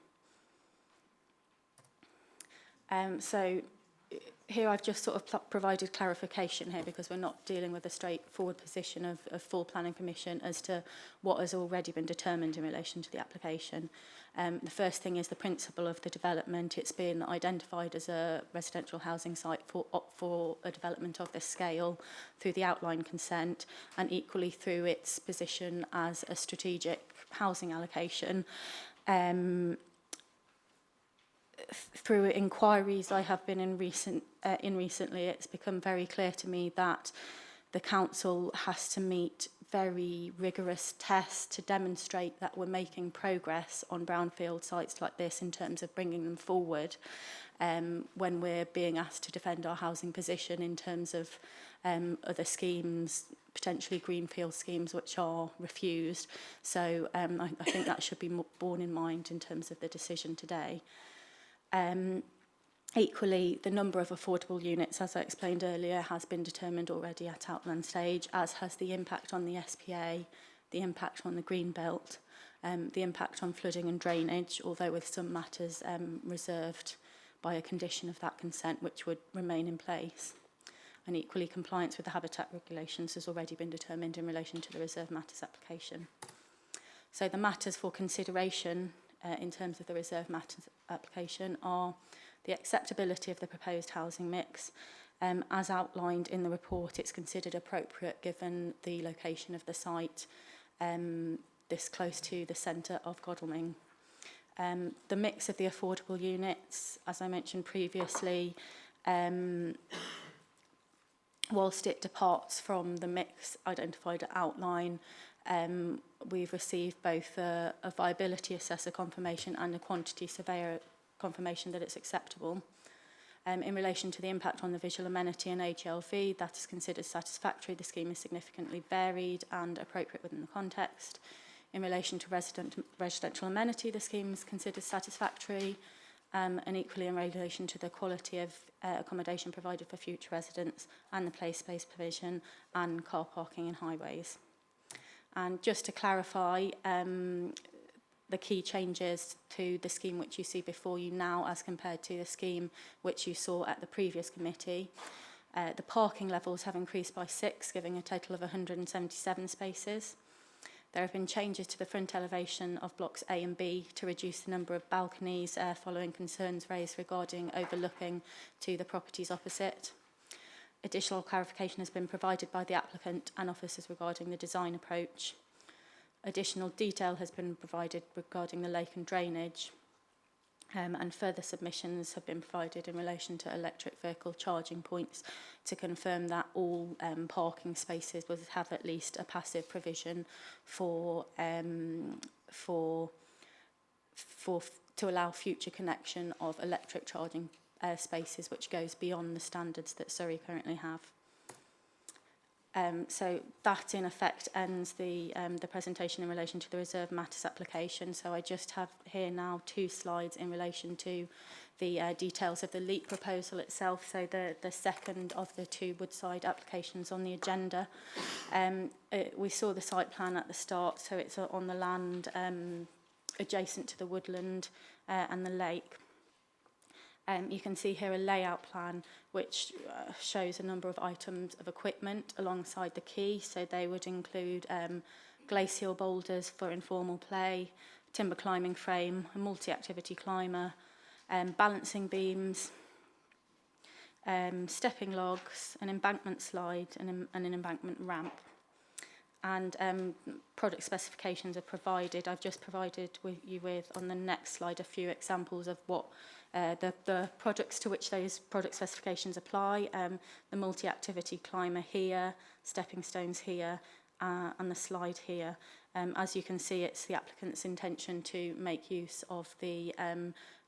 So here I've just sort of provided clarification here, because we're not dealing with a straightforward position of full planning permission as to what has already been determined in relation to the application. The first thing is the principle of the development. It's been identified as a residential housing site for a development of this scale through the outline consent, and equally through its position as a strategic housing allocation. Through inquiries I have been in recently, it's become very clear to me that the council has to meet very rigorous tests to demonstrate that we're making progress on brownfield sites like this in terms of bringing them forward, when we're being asked to defend our housing position in terms of other schemes, potentially greenfield schemes, which are refused. So I think that should be borne in mind in terms of the decision today. Equally, the number of affordable units, as I explained earlier, has been determined already at outland stage, as has the impact on the SPA, the impact on the green belt, the impact on flooding and drainage, although with some matters reserved by a condition of that consent, which would remain in place. And equally, compliance with the habitat regulations has already been determined in relation to the reserve matters application. So the matters for consideration in terms of the reserve matters application are the acceptability of the proposed housing mix. As outlined in the report, it's considered appropriate given the location of the site, this close to the centre of Godalming. The mix of the affordable units, as I mentioned previously, whilst it departs from the mix identified at outline, we've received both a viability assessor confirmation and a quantity surveyor confirmation that it's acceptable. In relation to the impact on the visual amenity and HLV, that is considered satisfactory. The scheme is significantly varied and appropriate within the context. In relation to residential amenity, the scheme is considered satisfactory, and equally in relation to the quality of accommodation provided for future residents and the play space provision and car parking in highways. And just to clarify, the key changes to the scheme which you see before you now as compared to the scheme which you saw at the previous committee. The parking levels have increased by 6, giving a total of 177 spaces. There have been changes to the front elevation of blocks A and B to reduce the number of balconies following concerns raised regarding overlooking to the properties opposite. Additional clarification has been provided by the applicant and officers regarding the design approach. Additional detail has been provided regarding the lake and drainage, and further submissions have been provided in relation to electric vehicle charging points to confirm that all parking spaces will have at least a passive provision to allow future connection of electric charging spaces, which goes beyond the standards that Surrey currently have. So that in effect ends the presentation in relation to the reserved matters application. So I just have here now 2 slides in relation to the details of the LEAP proposal itself. So the second of the 2 Woodside applications on the agenda. We saw the site plan at the start, so it's on the land adjacent to the woodland and the lake. You can see here a layout plan which shows a number of items of equipment alongside the quay. So they would include glacial boulders for informal play, timber climbing frame, a multi-activity climber, balancing beams, stepping logs, an embankment slide and an embankment ramp. And product specifications are provided. I've just provided you with, on the next slide, a few examples of what the products to which those product specifications apply. The multi-activity climber here, stepping stones here, and the slide here. As you can see, it's the applicant's intention to make use of the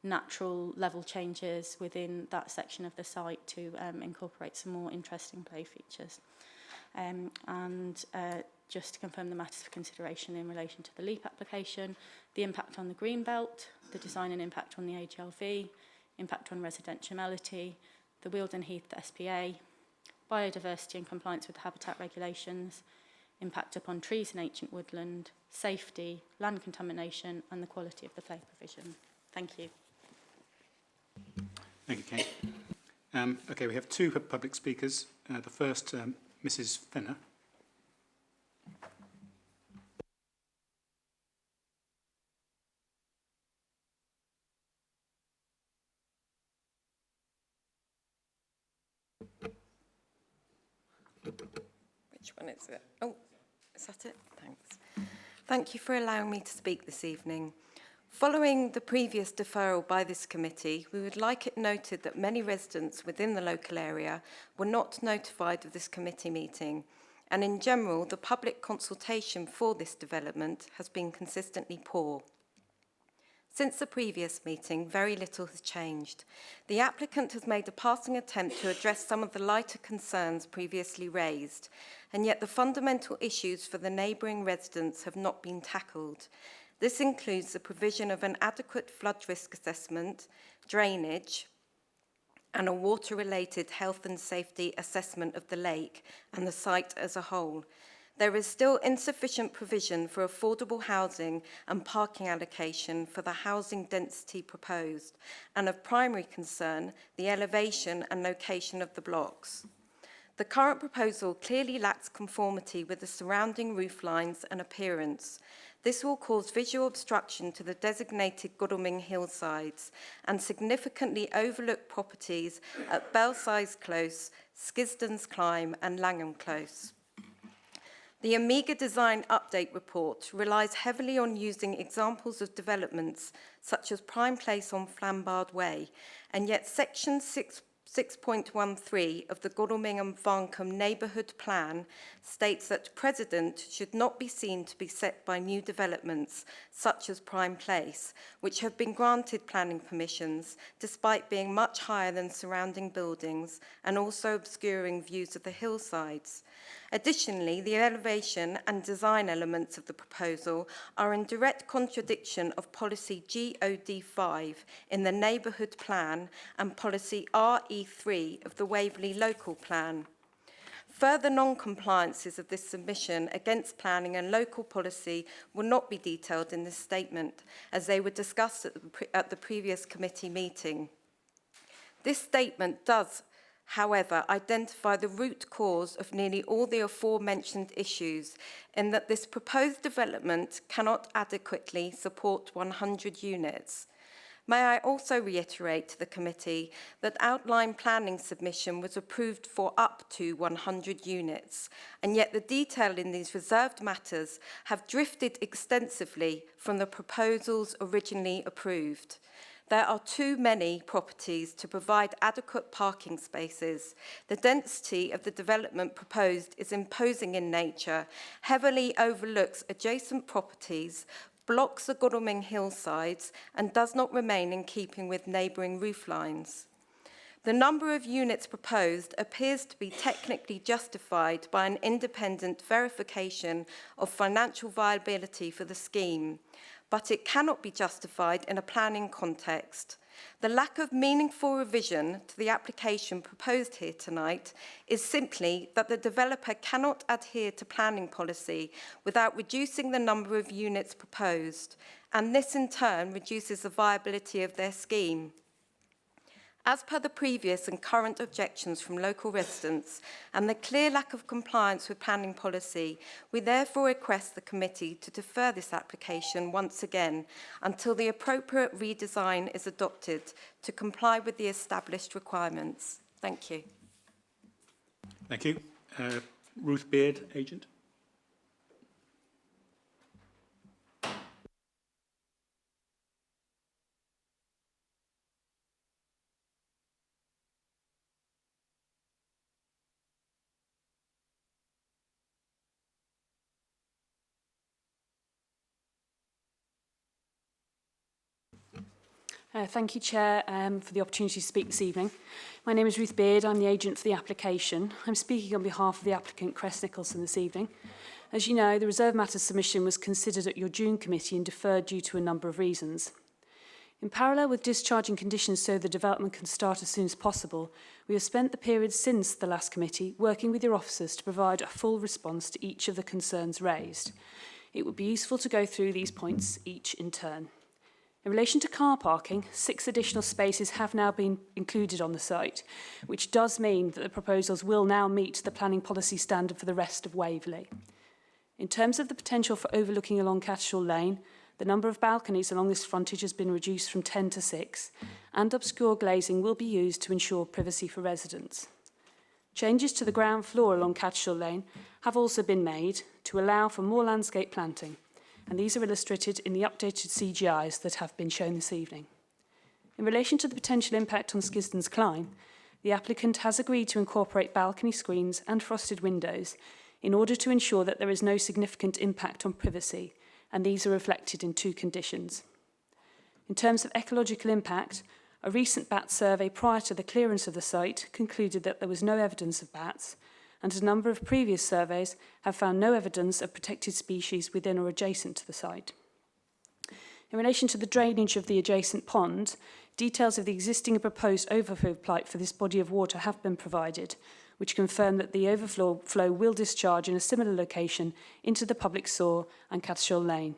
natural level changes within that section of the site to incorporate some more interesting play features. Just to confirm the matters for consideration in relation to the LEAP application, the impact on the green belt, the design and impact on the HLV, impact on residentiality, the Wealdon Heath SPA, biodiversity and compliance with habitat regulations, impact upon trees and ancient woodland, safety, land contamination and the quality of the play provision. Thank you. Thank you, Kate. Okay, we have 2 public speakers. The first, Mrs. Fenner. Which one is it? Oh, is that it? Thanks. Thank you for allowing me to speak this evening. Following the previous deferral by this committee, we would like it noted that many residents within the local area were not notified of this committee meeting, and in general, the public consultation for this development has been consistently poor. Since the previous meeting, very little has changed. The applicant has made a passing attempt to address some of the lighter concerns previously raised, and yet the fundamental issues for the neighbouring residents have not been tackled. This includes the provision of an adequate flood risk assessment, drainage, and a water-related health and safety assessment of the lake and the site as a whole. There is still insufficient provision for affordable housing and parking allocation for the housing density proposed, and of primary concern, the elevation and location of the blocks. The current proposal clearly lacks conformity with the surrounding roof lines and appearance. This will cause visual obstruction to the designated Godalming hillsides and significantly overlook properties at Belsize Close, Skisdon's Climb and Langham Close. The Amiga Design Update Report relies heavily on using examples of developments such as Prime Place on Flambard Way, and yet Section 6.13 of the Godalming and Farncombe Neighbourhood Plan states that precedent should not be seen to be set by new developments such as Prime Place, which have been granted planning permissions despite being much higher than surrounding buildings and also obscuring views of the hillsides. Additionally, the elevation and design elements of the proposal are in direct contradiction of policy GOD5 in the Neighbourhood Plan and policy RE3 of the Waverley Local Plan. Further non-compliances of this submission against planning and local policy will not be detailed in this statement, as they were discussed at the previous committee meeting. This statement does, however, identify the root cause of nearly all the aforementioned issues, in that this proposed development cannot adequately support 100 units. May I also reiterate to the committee that outline planning submission was approved for up to 100 units, and yet the detail in these reserved matters have drifted extensively from the proposals originally approved. There are too many properties to provide adequate parking spaces. The density of the development proposed is imposing in nature, heavily overlooks adjacent properties, blocks the Godalming hillsides, and does not remain in keeping with neighbouring roof lines. The number of units proposed appears to be technically justified by an independent verification of financial viability for the scheme, but it cannot be justified in a planning context. The lack of meaningful revision to the application proposed here tonight is simply that the developer cannot adhere to planning policy without reducing the number of units proposed, and this in turn reduces the viability of their scheme. As per the previous and current objections from local residents and the clear lack of compliance with planning policy, we therefore request the committee to defer this application once again until the appropriate redesign is adopted to comply with the established requirements. Thank you. Thank you. Ruth Beard, agent. Thank you, Chair, for the opportunity to speak this evening. My name is Ruth Beard. I'm the agent for the application. I'm speaking on behalf of the applicant, Cress Nicholson, this evening. As you know, the Reserve Matters submission was considered at your June committee and deferred due to a number of reasons. In parallel with discharging conditions so the development can start as soon as possible, we have spent the period since the last committee working with your officers to provide a full response to each of the concerns raised. It would be useful to go through these points each in turn. In relation to car parking, 6 additional spaces have now been included on the site, which does mean that the proposals will now meet the planning policy standard for the rest of Waverley. In terms of the potential for overlooking along Catchall Lane, the number of balconies along this frontage has been reduced from 10 to 6, and obscure glazing will be used to ensure privacy for residents. Changes to the ground floor along Catchall Lane have also been made to allow for more landscape planting, and these are illustrated in the updated CGIs that have been shown this evening. In relation to the potential impact on Skisden's climb, the applicant has agreed to incorporate balcony screens and frosted windows in order to ensure that there is no significant impact on privacy, and these are reflected in 2 conditions. In terms of ecological impact, a recent bat survey prior to the clearance of the site concluded that there was no evidence of bats, and a number of previous surveys have found no evidence of protected species within or adjacent to the site. In relation to the drainage of the adjacent pond, details of the existing and proposed overflow pipe for this body of water have been provided, which confirm that the overflow will discharge in a similar location into the public sewer and Catchall Lane.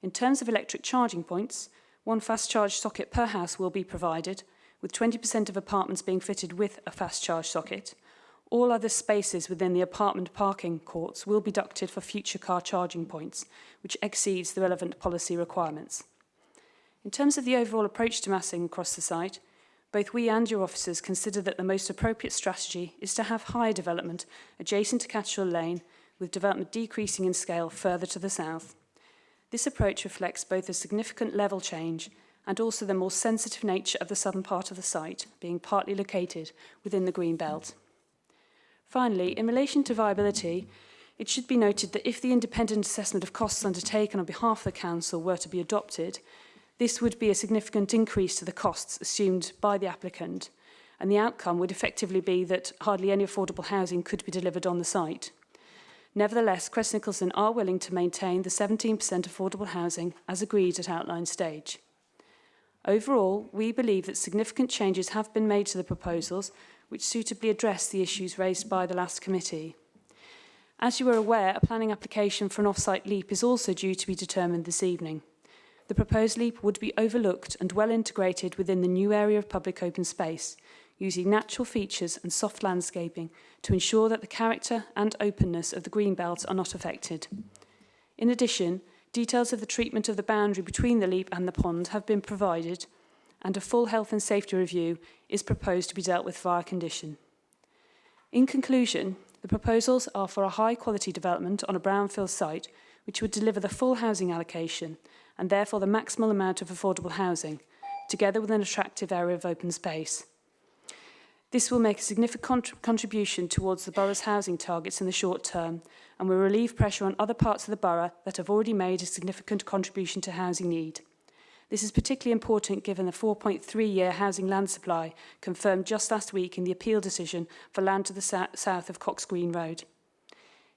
In terms of electric charging points, 1 fast charge socket per house will be provided, with 20% of apartments being fitted with a fast charge socket. All other spaces within the apartment parking courts will be ducted for future car charging points, which exceeds the relevant policy requirements. In terms of the overall approach to massing across the site, both we and your officers consider that the most appropriate strategy is to have higher development adjacent to Catchall Lane, with development decreasing in scale further to the south. This approach reflects both a significant level change and also the more sensitive nature of the southern part of the site, being partly located within the green belt. Finally, in relation to viability, it should be noted that if the independent assessment of costs undertaken on behalf of the Council were to be adopted, this would be a significant increase to the costs assumed by the applicant, and the outcome would effectively be that hardly any affordable housing could be delivered on the site. Nevertheless, Cress Nicholson are willing to maintain the 17% affordable housing as agreed at outline stage. Overall, we believe that significant changes have been made to the proposals which suitably address the issues raised by the last committee. As you are aware, a planning application for an off-site leap is also due to be determined this evening. The proposed leap would be overlooked and well integrated within the new area of public open space, using natural features and soft landscaping to ensure that the character and openness of the green belt are not affected. In addition, details of the treatment of the boundary between the leap and the pond have been provided, and a full health and safety review is proposed to be dealt with via condition. In conclusion, the proposals are for a high-quality development on a brownfield site which would deliver the full housing allocation and therefore the maximal amount of affordable housing, together with an attractive area of open space. This will make a significant contribution towards the borough's housing targets in the short term and will relieve pressure on other parts of the borough that have already made a significant contribution to housing need. This is particularly important given the 4.3-year housing land supply confirmed just last week in the appeal decision for land to the south of Cox Green Road.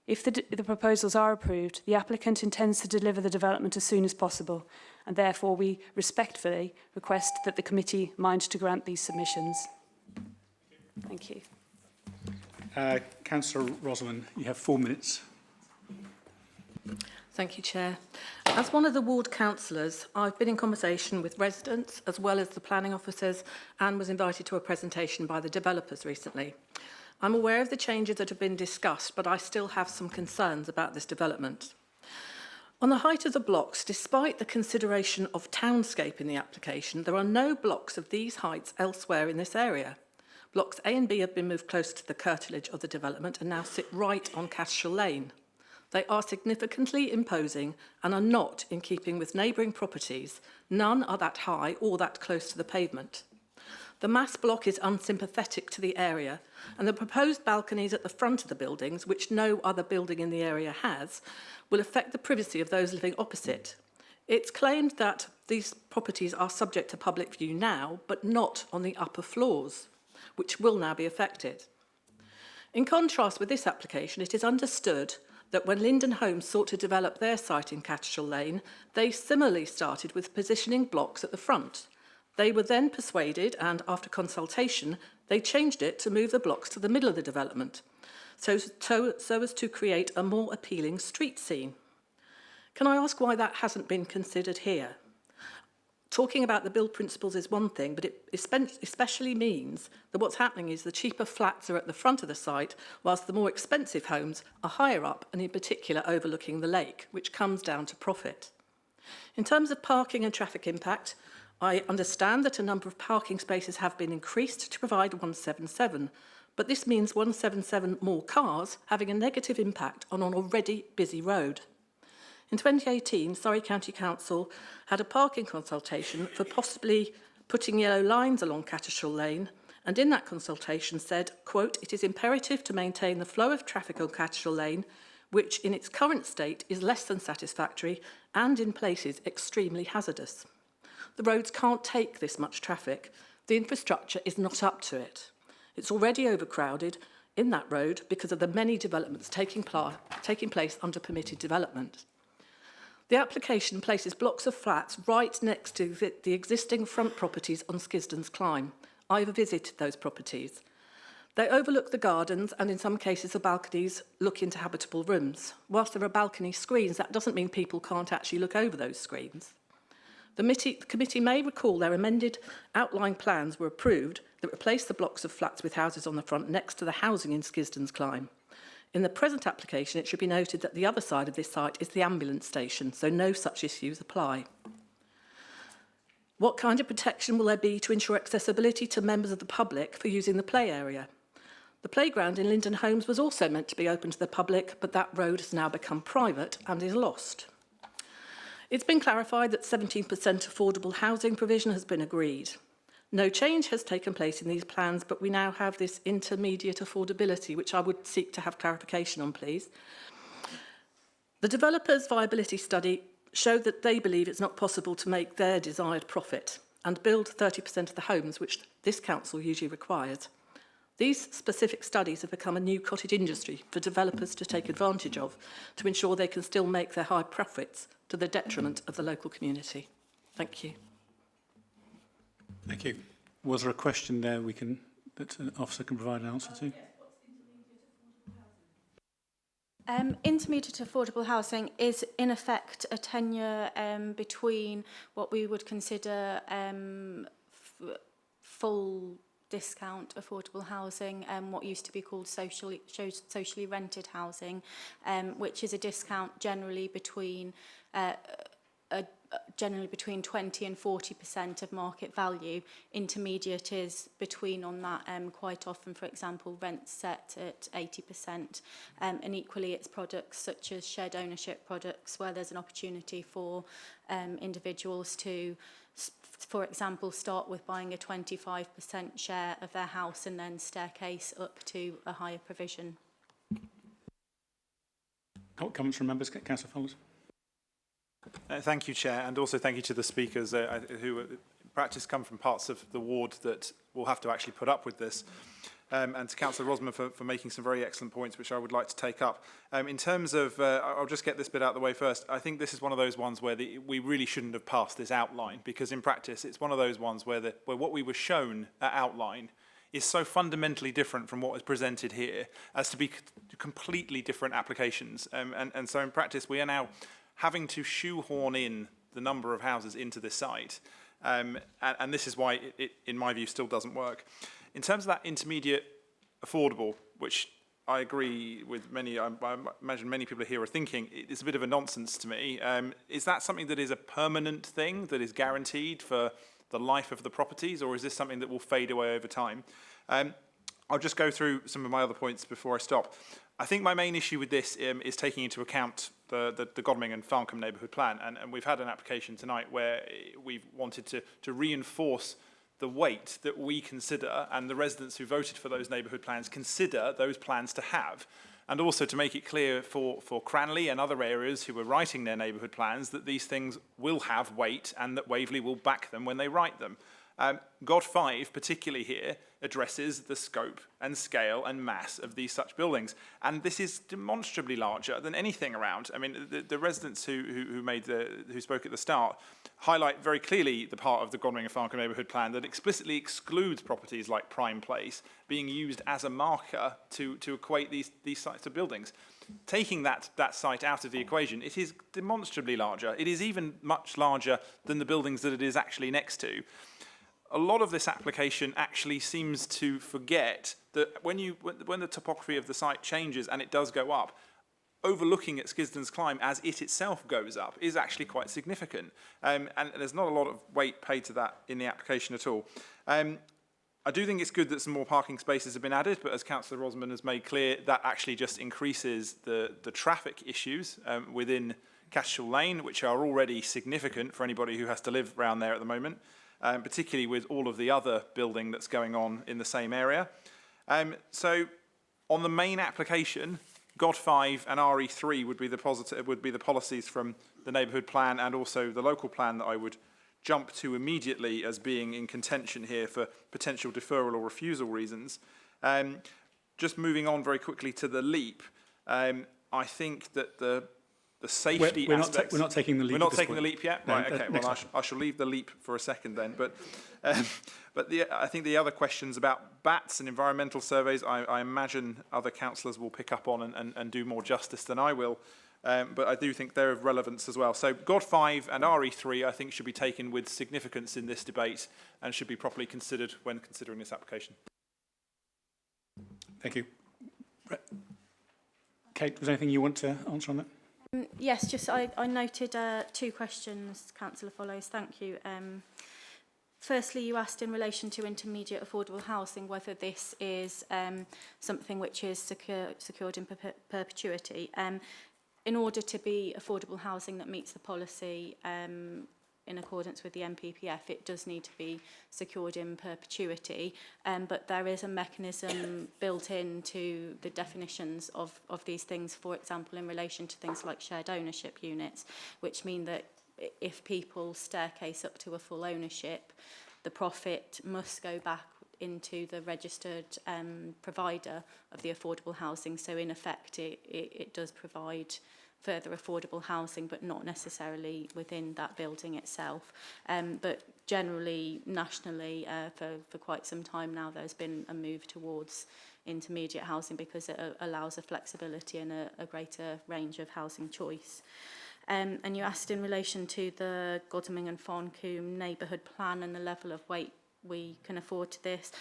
If the proposals are approved, the applicant intends to deliver the development as soon as possible, and therefore we respectfully request that the committee mind to grant these submissions. Thank you. Councillor Rosamond, you have 4 minutes. Thank you, Chair. As one of the ward councillors, I've been in conversation with residents as well as the planning officers and was invited to a presentation by the developers recently. I'm aware of the changes that have been discussed, but I still have some concerns about this development. On the height of the blocks, despite the consideration of townscape in the application, there are no blocks of these heights elsewhere in this area. Blocks A and B have been moved closer to the curtilage of the development and now sit right on Cashel Lane. They are significantly imposing and are not in keeping with neighbouring properties. None are that high or that close to the pavement. The mass block is unsympathetic to the area, and the proposed balconies at the front of the buildings, which no other building in the area has, will affect the privacy of those living opposite. It's claimed that these properties are subject to public view now, but not on the upper floors, which will now be affected. In contrast with this application, it is understood that when Linden Homes sought to develop their site in Cashel Lane, they similarly started with positioning blocks at the front. They were then persuaded, and after consultation, they changed it to move the blocks to the middle of the development, so as to create a more appealing street scene. Can I ask why that hasn't been considered here? Talking about the build principles is one thing, but it especially means that what's happening is the cheaper flats are at the front of the site, whilst the more expensive homes are higher up, and in particular overlooking the lake, which comes down to profit. In terms of parking and traffic impact, I understand that a number of parking spaces have been increased to provide 177, but this means 177 more cars having a negative impact on an already busy road. In 2018, Surrey County Council had a parking consultation for possibly putting yellow lines along Cashel Lane, and in that consultation said, quote, "It is imperative to maintain the flow of traffic on Cashel Lane, which in its current state is less than satisfactory and in places extremely hazardous. The roads can't take this much traffic. The infrastructure is not up to it. It's already overcrowded in that road because of the many developments taking place under permitted development. The application places blocks of flats right next to the existing front properties on Skisden's Climb. I've visited those properties. They overlook the gardens and in some cases the balconies look into habitable rooms. Whilst there are balcony screens, that doesn't mean people can't actually look over those screens. The committee may recall their amended outline plans were approved that replaced the blocks of flats with houses on the front next to the housing in Skisden's Climb. In the present application, it should be noted that the other side of this site is the ambulance station, so no such issues apply. What kind of protection will there be to ensure accessibility to members of the public for using the play area? The playground in Linden Homes was also meant to be open to the public, but that road has now become private and is lost. It's been clarified that 17% affordable housing provision has been agreed. No change has taken place in these plans, but we now have this intermediate affordability, which I would seek to have clarification on, please. The developers' viability study showed that they believe it's not possible to make their desired profit and build 30% of the homes, which this council usually requires. These specific studies have become a new cottage industry for developers to take advantage of to ensure they can still make their high profits to the detriment of the local community. Thank you. Thank you. Was there a question there that an officer can provide an answer to? Intermediate affordable housing is in effect a tenure between what we would consider full discount affordable housing, what used to be called socially rented housing, which is a discount generally between 20 and 40% of market value. Intermediate is between on that, quite often, for example, rents set at 80%. And equally, it's products such as shared ownership products where there's an opportunity for individuals to, for example, start with buying a 25% share of their house and then staircase up to a higher provision. Comments from members? Councillor Fowles. Thank you, Chair, and also thank you to the speakers who in practice come from parts of the ward that will have to actually put up with this. And to Councillor Rosman for making some very excellent points, which I would like to take up. In terms of, I'll just get this bit out of the way first. I think this is one of those ones where we really shouldn't have passed this outline, because in practice, it's one of those ones where what we were shown at outline is so fundamentally different from what is presented here as to be completely different applications. And so in practice, we are now having to shoehorn in the number of houses into this site. And this is why it, in my view, still doesn't work. In terms of that intermediate affordable, which I agree with many, I imagine many people here are thinking, it's a bit of a nonsense to me. Is that something that is a permanent thing, that is guaranteed for the life of the properties, or is this something that will fade away over time? I'll just go through some of my other points before I stop. I think my main issue with this is taking into account the Godalming and Farncombe neighbourhood plan, and we've had an application tonight where we've wanted to reinforce the weight that we consider, and the residents who voted for those neighbourhood plans consider those plans to have, and also to make it clear for Cranley and other areas who are writing their neighbourhood plans that these things will have weight and that Waverley will back them when they write them. God 5, particularly here, addresses the scope and scale and mass of these such buildings. And this is demonstrably larger than anything around. I mean, the residents who spoke at the start highlight very clearly the part of the Godalming and Farncombe neighbourhood plan that explicitly excludes properties like Prime Place being used as a marker to equate these sites of buildings. Taking that site out of the equation, it is demonstrably larger. It is even much larger than the buildings that it is actually next to. A lot of this application actually seems to forget that when the topography of the site changes and it does go up, overlooking at Skisden's Climb as it itself goes up is actually quite significant. And there's not a lot of weight paid to that in the application at all. I do think it's good that some more parking spaces have been added, but as Councillor Rosman has made clear, that actually just increases the traffic issues within Cashel Lane, which are already significant for anybody who has to live around there at the moment. Particularly with all of the other building that's going on in the same area. So on the main application, God 5 and RE3 would be the policies from the neighbourhood plan and also the local plan that I would jump to immediately as being in contention here for potential deferral or refusal reasons. Just moving on very quickly to the LEAP, I think that the safety aspects... We're not taking the LEAP. We're not taking the LEAP yet? No, right, okay. Well, I shall leave the LEAP for a second then. But I think the other questions about bats and environmental surveys, I imagine other councillors will pick up on and do more justice than I will. But I do think they're of relevance as well. So God 5 and RE3, I think, should be taken with significance in this debate and should be properly considered when considering this application. Thank you. Kate, was there anything you want to answer on that? Yes, just I noted two questions, Councillor Follows. Thank you. Firstly, you asked in relation to intermediate affordable housing whether this is something which is secured in perpetuity. In order to be affordable housing that meets the policy in accordance with the MPPF, it does need to be secured in perpetuity, but there is a mechanism built into the definitions of these things, for example, in relation to things like shared ownership units, which mean that if people staircase up to a full ownership, the profit must go back into the registered provider of the affordable housing. So in effect, it does provide further affordable housing, but not necessarily within that building itself. But generally, nationally, for quite some time now, there's been a move towards intermediate housing because it allows a flexibility and a greater range of housing choice. And you asked in relation to the Godalming and Farncombe neighbourhood plan and the level of weight we can afford to this.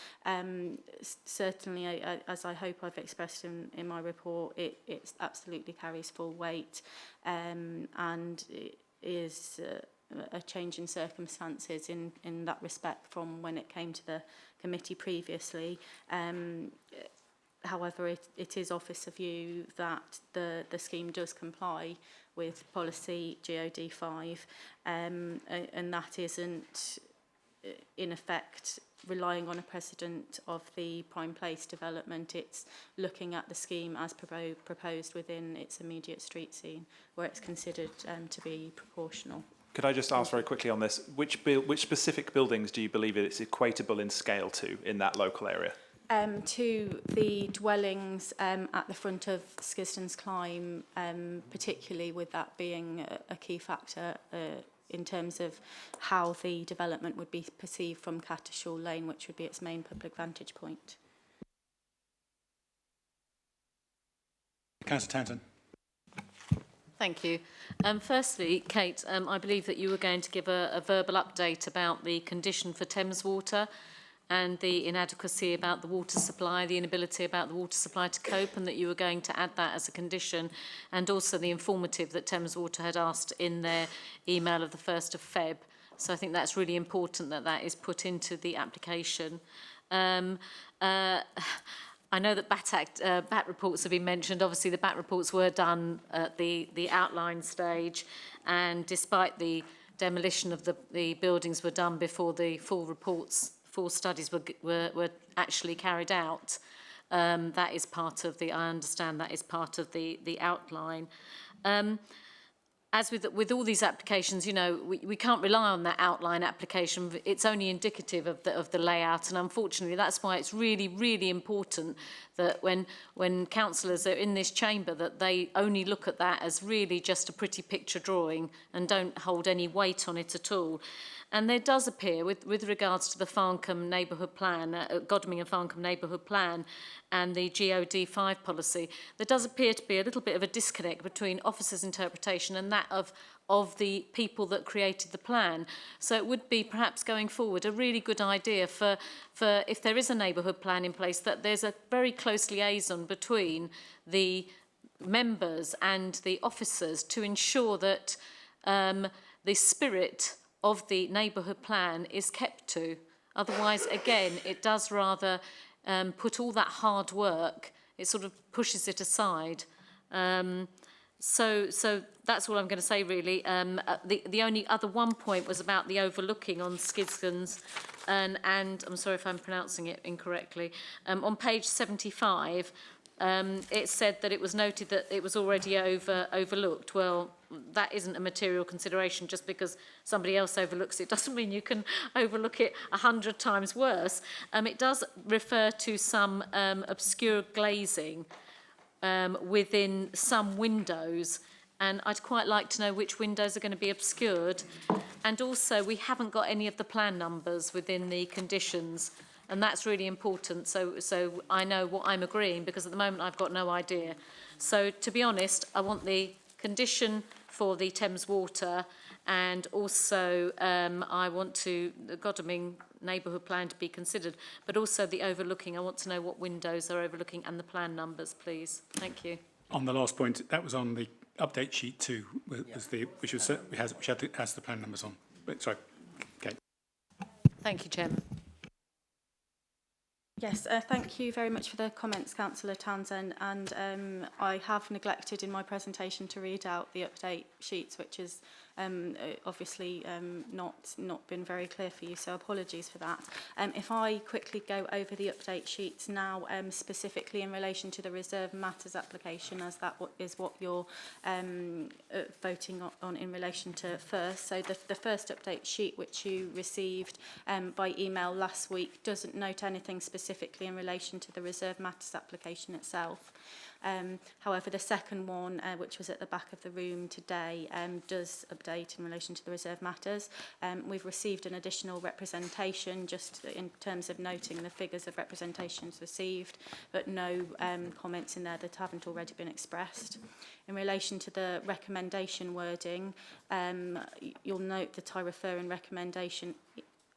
Certainly, as I hope I've expressed in my report, it absolutely carries full weight, and it is a change in circumstances in that respect from when it came to the committee previously. However, it is office of view that the scheme does comply with policy GOD 5, and that isn't in effect relying on a precedent of the Prime Place development. It's looking at the scheme as proposed within its immediate street scene, where it's considered to be proportional. Could I just ask very quickly on this, which specific buildings do you believe it's equatable in scale to in that local area? To the dwellings at the front of Skiston's Climb, particularly with that being a key factor in terms of how the development would be perceived from Cattershaw Lane, which would be its main public vantage point. Councillor Townsend. Thank you. Firstly, Kate, I believe that you were going to give a verbal update about the condition for Thames Water and the inadequacy about the water supply, the inability about the water supply to cope, and that you were going to add that as a condition, and also the informative that Thames Water had asked in their email of the 1st of Feb. So I think that's really important that that is put into the application. I know that BAT reports have been mentioned. Obviously, the BAT reports were done at the outline stage, and despite the demolition of the buildings were done before the full studies were actually carried out. That is part of I understand that is part of the outline. As with all these applications, you know, we can't rely on that outline application. It's only indicative of the layout, and unfortunately that's why it's really, really important that when councillors are in this chamber that they only look at that as really just a pretty picture drawing and don't hold any weight on it at all. And there does appear, with regards to the Farncombe Neighbourhood Plan, Godalming and Farncombe Neighbourhood Plan and the GOD5 policy, there does appear to be a little bit of a disconnect between officers' interpretation and that of the people that created the plan. So it would be perhaps going forward a really good idea for if there is a neighbourhood plan in place, that there's a very close liaison between the members and the officers to ensure that the spirit of the neighbourhood plan is kept to. Otherwise, again, it does rather put all that hard work, it sort of pushes it aside. So that's all I'm going to say, really. The only other one point was about the overlooking on Skidskins, and I'm sorry if I'm pronouncing it incorrectly. On page 75, it said that it was noted that it was already overlooked. Well, that isn't a material consideration. Just because somebody else overlooks it doesn't mean you can overlook it 100 times worse. It does refer to some obscure glazing within some windows, and I'd quite like to know which windows are going to be obscured. And also, we haven't got any of the plan numbers within the conditions, and that's really important, so I know what I'm agreeing, because at the moment I've got no idea. So to be honest, I want the condition for the Thames Water, and also I want the Godalming neighbourhood plan to be considered, but also the overlooking. I want to know what windows are overlooking and the plan numbers, please. Thank you. On the last point, that was on the update sheet too, which has the plan numbers on. But, sorry, Kate. Thank you, Chairman. Yes, thank you very much for the comments, Councillor Townsend, and I have neglected in my presentation to read out the update sheets, which is obviously not been very clear for you, so apologies for that. If I quickly go over the update sheets now, specifically in relation to the Reserve Matters application, as that is what you're voting on in relation to first. So the first update sheet, which you received by email last week, doesn't note anything specifically in relation to the Reserve Matters application itself. However, the second one, which was at the back of the room today, does update in relation to the Reserve Matters. We've received an additional representation just in terms of noting the figures of representations received, but no comments in there that haven't already been expressed. In relation to the recommendation wording, you'll note that I refer in recommendation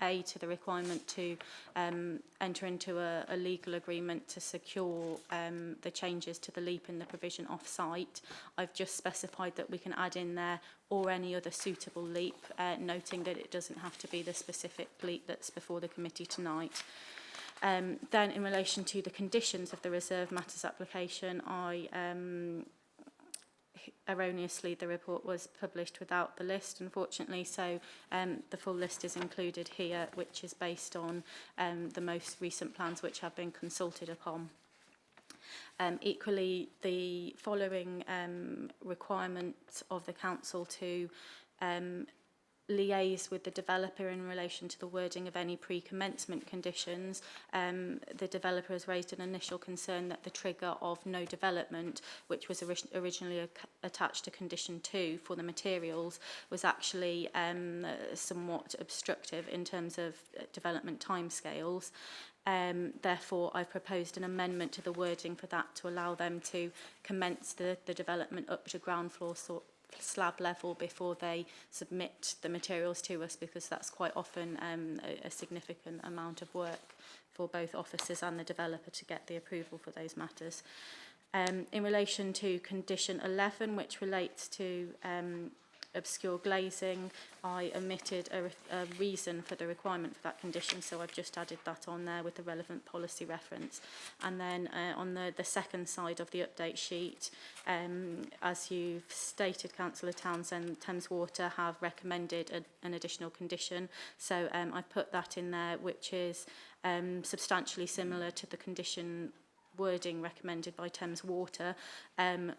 A to the requirement to enter into a legal agreement to secure the changes to the LEAP in the provision off-site. I've just specified that we can add in there or any other suitable LEAP, noting that it doesn't have to be the specific LEAP that's before the committee tonight. Then in relation to the conditions of the Reserve Matters application, I erroneously the report was published without the list, unfortunately, so the full list is included here, which is based on the most recent plans which have been consulted upon. Equally, the following requirement of the council to liaise with the developer in relation to the wording of any pre-commencement conditions. The developer has raised an initial concern that the trigger of no development, which was originally attached to condition 2 for the materials, was actually somewhat obstructive in terms of development timescales. Therefore, I've proposed an amendment to the wording for that to allow them to commence the development up to ground floor slab level before they submit the materials to us, because that's quite often a significant amount of work for both officers and the developer to get the approval for those matters. In relation to condition 11, which relates to obscure glazing, I omitted a reason for the requirement for that condition, so I've just added that on there with the relevant policy reference. And then on the second side of the update sheet, as you've stated, Councillor Townsend, Thames Water have recommended an additional condition, so I've put that in there, which is substantially similar to the condition wording recommended by Thames Water,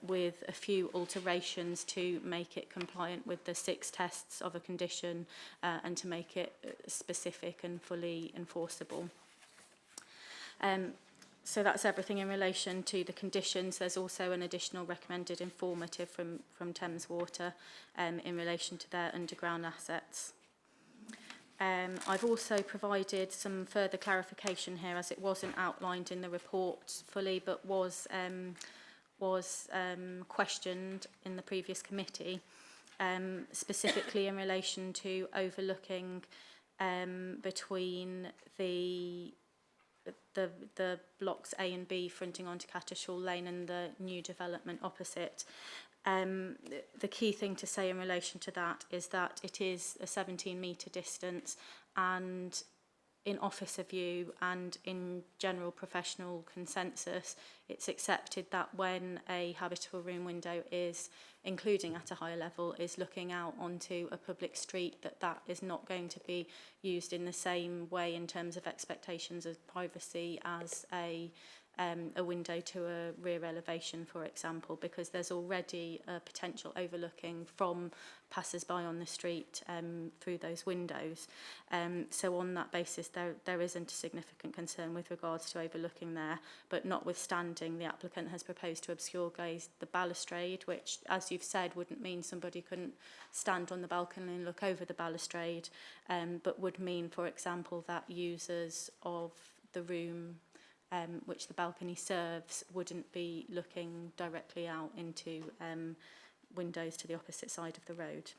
with a few alterations to make it compliant with the 6 tests of a condition and to make it specific and fully enforceable. So that's everything in relation to the conditions. There's also an additional recommended informative from Thames Water in relation to their underground assets. I've also provided some further clarification here, as it wasn't outlined in the report fully, but was questioned in the previous committee, specifically in relation to overlooking between the blocks A and B fronting onto Cattershaw Lane and the new development opposite. The key thing to say in relation to that is that it is a 17-metre distance, and in officer view and in general professional consensus, it's accepted that when a habitable room window is, including at a higher level, is looking out onto a public street, that is not going to be used in the same way in terms of expectations of privacy as a window to a rear elevation, for example, because there's already a potential overlooking from passers-by on the street through those windows. So on that basis, there isn't a significant concern with regards to overlooking there, but notwithstanding, the applicant has proposed to obscure glaze the balustrade, which, as you've said, wouldn't mean somebody couldn't stand on the balcony and look over the balustrade, but would mean, for example, that users of the room which the balcony serves wouldn't be looking directly out into windows to the opposite side of the road.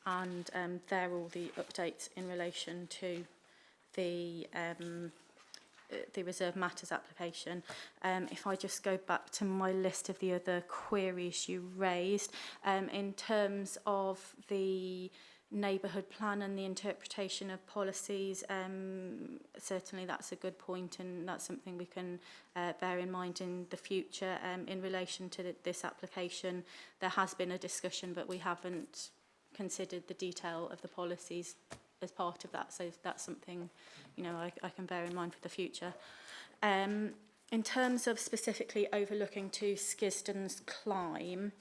And there are all the updates in relation to the Reserve Matters application. If I just go back to my list of the other queries you raised, in terms of the neighbourhood plan and the interpretation of policies, certainly that's a good point, and that's something we can bear in mind in the future. In relation to this application, there has been a discussion, but we haven't considered the detail of the policies as part of that, so that's something, you know, I can bear in mind for the future. In terms of specifically overlooking to Skiston's climb,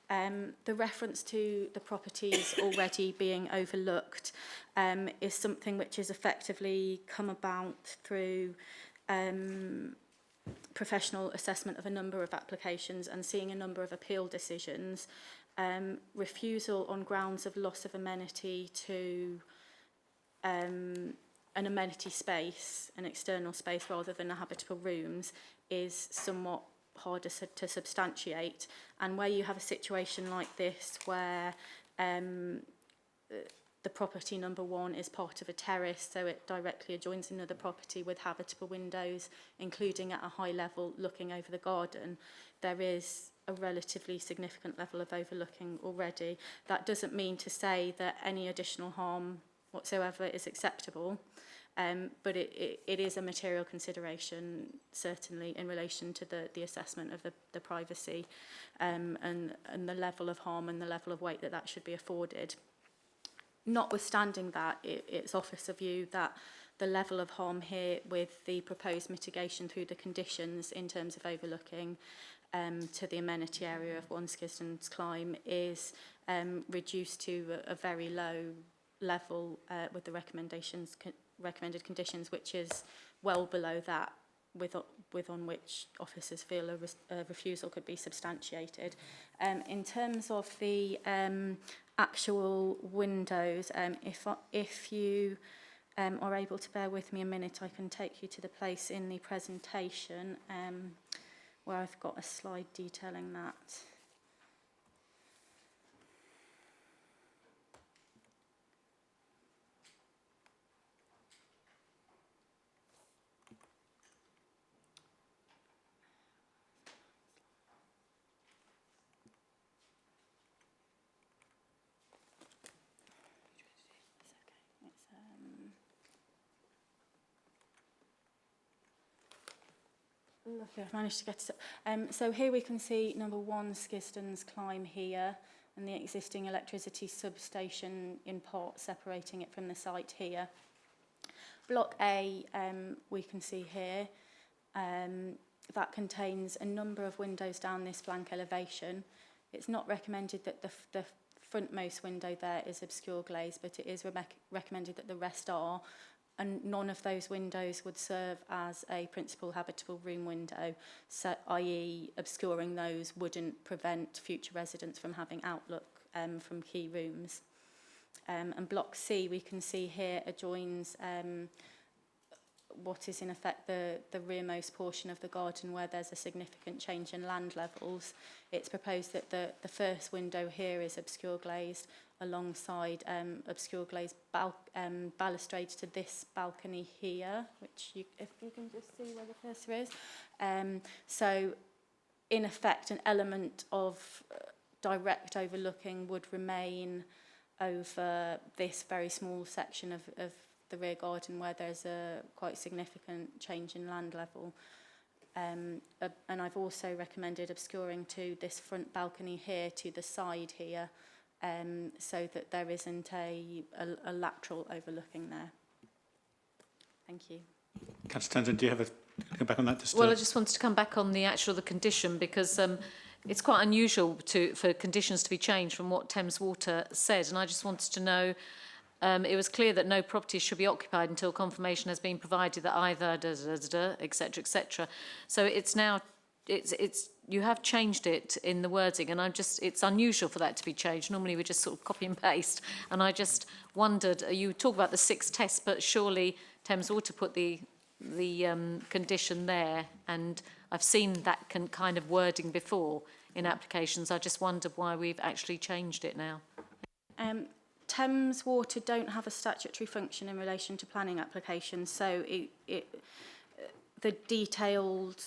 the reference to the properties already being overlooked is something which has effectively come about through professional assessment of a number of applications and seeing a number of appeal decisions. Refusal on grounds of loss of amenity to an amenity space, an external space rather than a habitable rooms, is somewhat harder to substantiate, and where you have a situation like this where the property number 1 is part of a terrace, so it directly adjoins another property with habitable windows, including at a high level looking over the garden, there is a relatively significant level of overlooking already. That doesn't mean to say that any additional harm whatsoever is acceptable, but it is a material consideration, certainly, in relation to the assessment of the privacy and the level of harm and the level of weight that should be afforded. Notwithstanding that, it's Officer view that the level of harm here with the proposed mitigation through the conditions in terms of overlooking to the amenity area of One Skiston's Climb is reduced to a very low level with the recommended conditions, which is well below that on which officers feel a refusal could be substantiated. In terms of the actual windows, if you are able to bear with me a minute, I can take you to the place in the presentation where I've got a slide detailing that. Look, I've managed to get it. So here we can see number 1 Skiston's Climb here, and the existing electricity substation in part separating it from the site here. Block A, we can see here, that contains a number of windows down this flank elevation. It's not recommended that the frontmost window there is obscure glaze, but it is recommended that the rest are. And none of those windows would serve as a principal habitable room window, so i.e. obscuring those wouldn't prevent future residents from having outlook from key rooms. And block C, we can see here, adjoins what is in effect the rearmost portion of the garden where there's a significant change in land levels. It's proposed that the first window here is obscure glazed alongside obscure glazed balustrades to this balcony here, which if you can just see where the cursor is. So in effect, an element of direct overlooking would remain over this very small section of the rear garden where there's a quite significant change in land level. And I've also recommended obscuring to this front balcony here to the side here, so that there isn't a lateral overlooking there. Thank you. Councillor Townsend, do you have a come back on that? Well, I just wanted to come back on the condition because it's quite unusual for conditions to be changed from what Thames Water said, and I just wanted to know. It was clear that no property should be occupied until confirmation has been provided that either etc. etc. So it's now you have changed it in the wording, and it's unusual for that to be changed. Normally we just sort of copy and paste, and I just wondered. You talk about the 6 tests, but surely Thames Water put the condition there, and I've seen that kind of wording before in applications. I just wondered why we've actually changed it now. Thames Water don't have a statutory function in relation to planning applications, so the detailed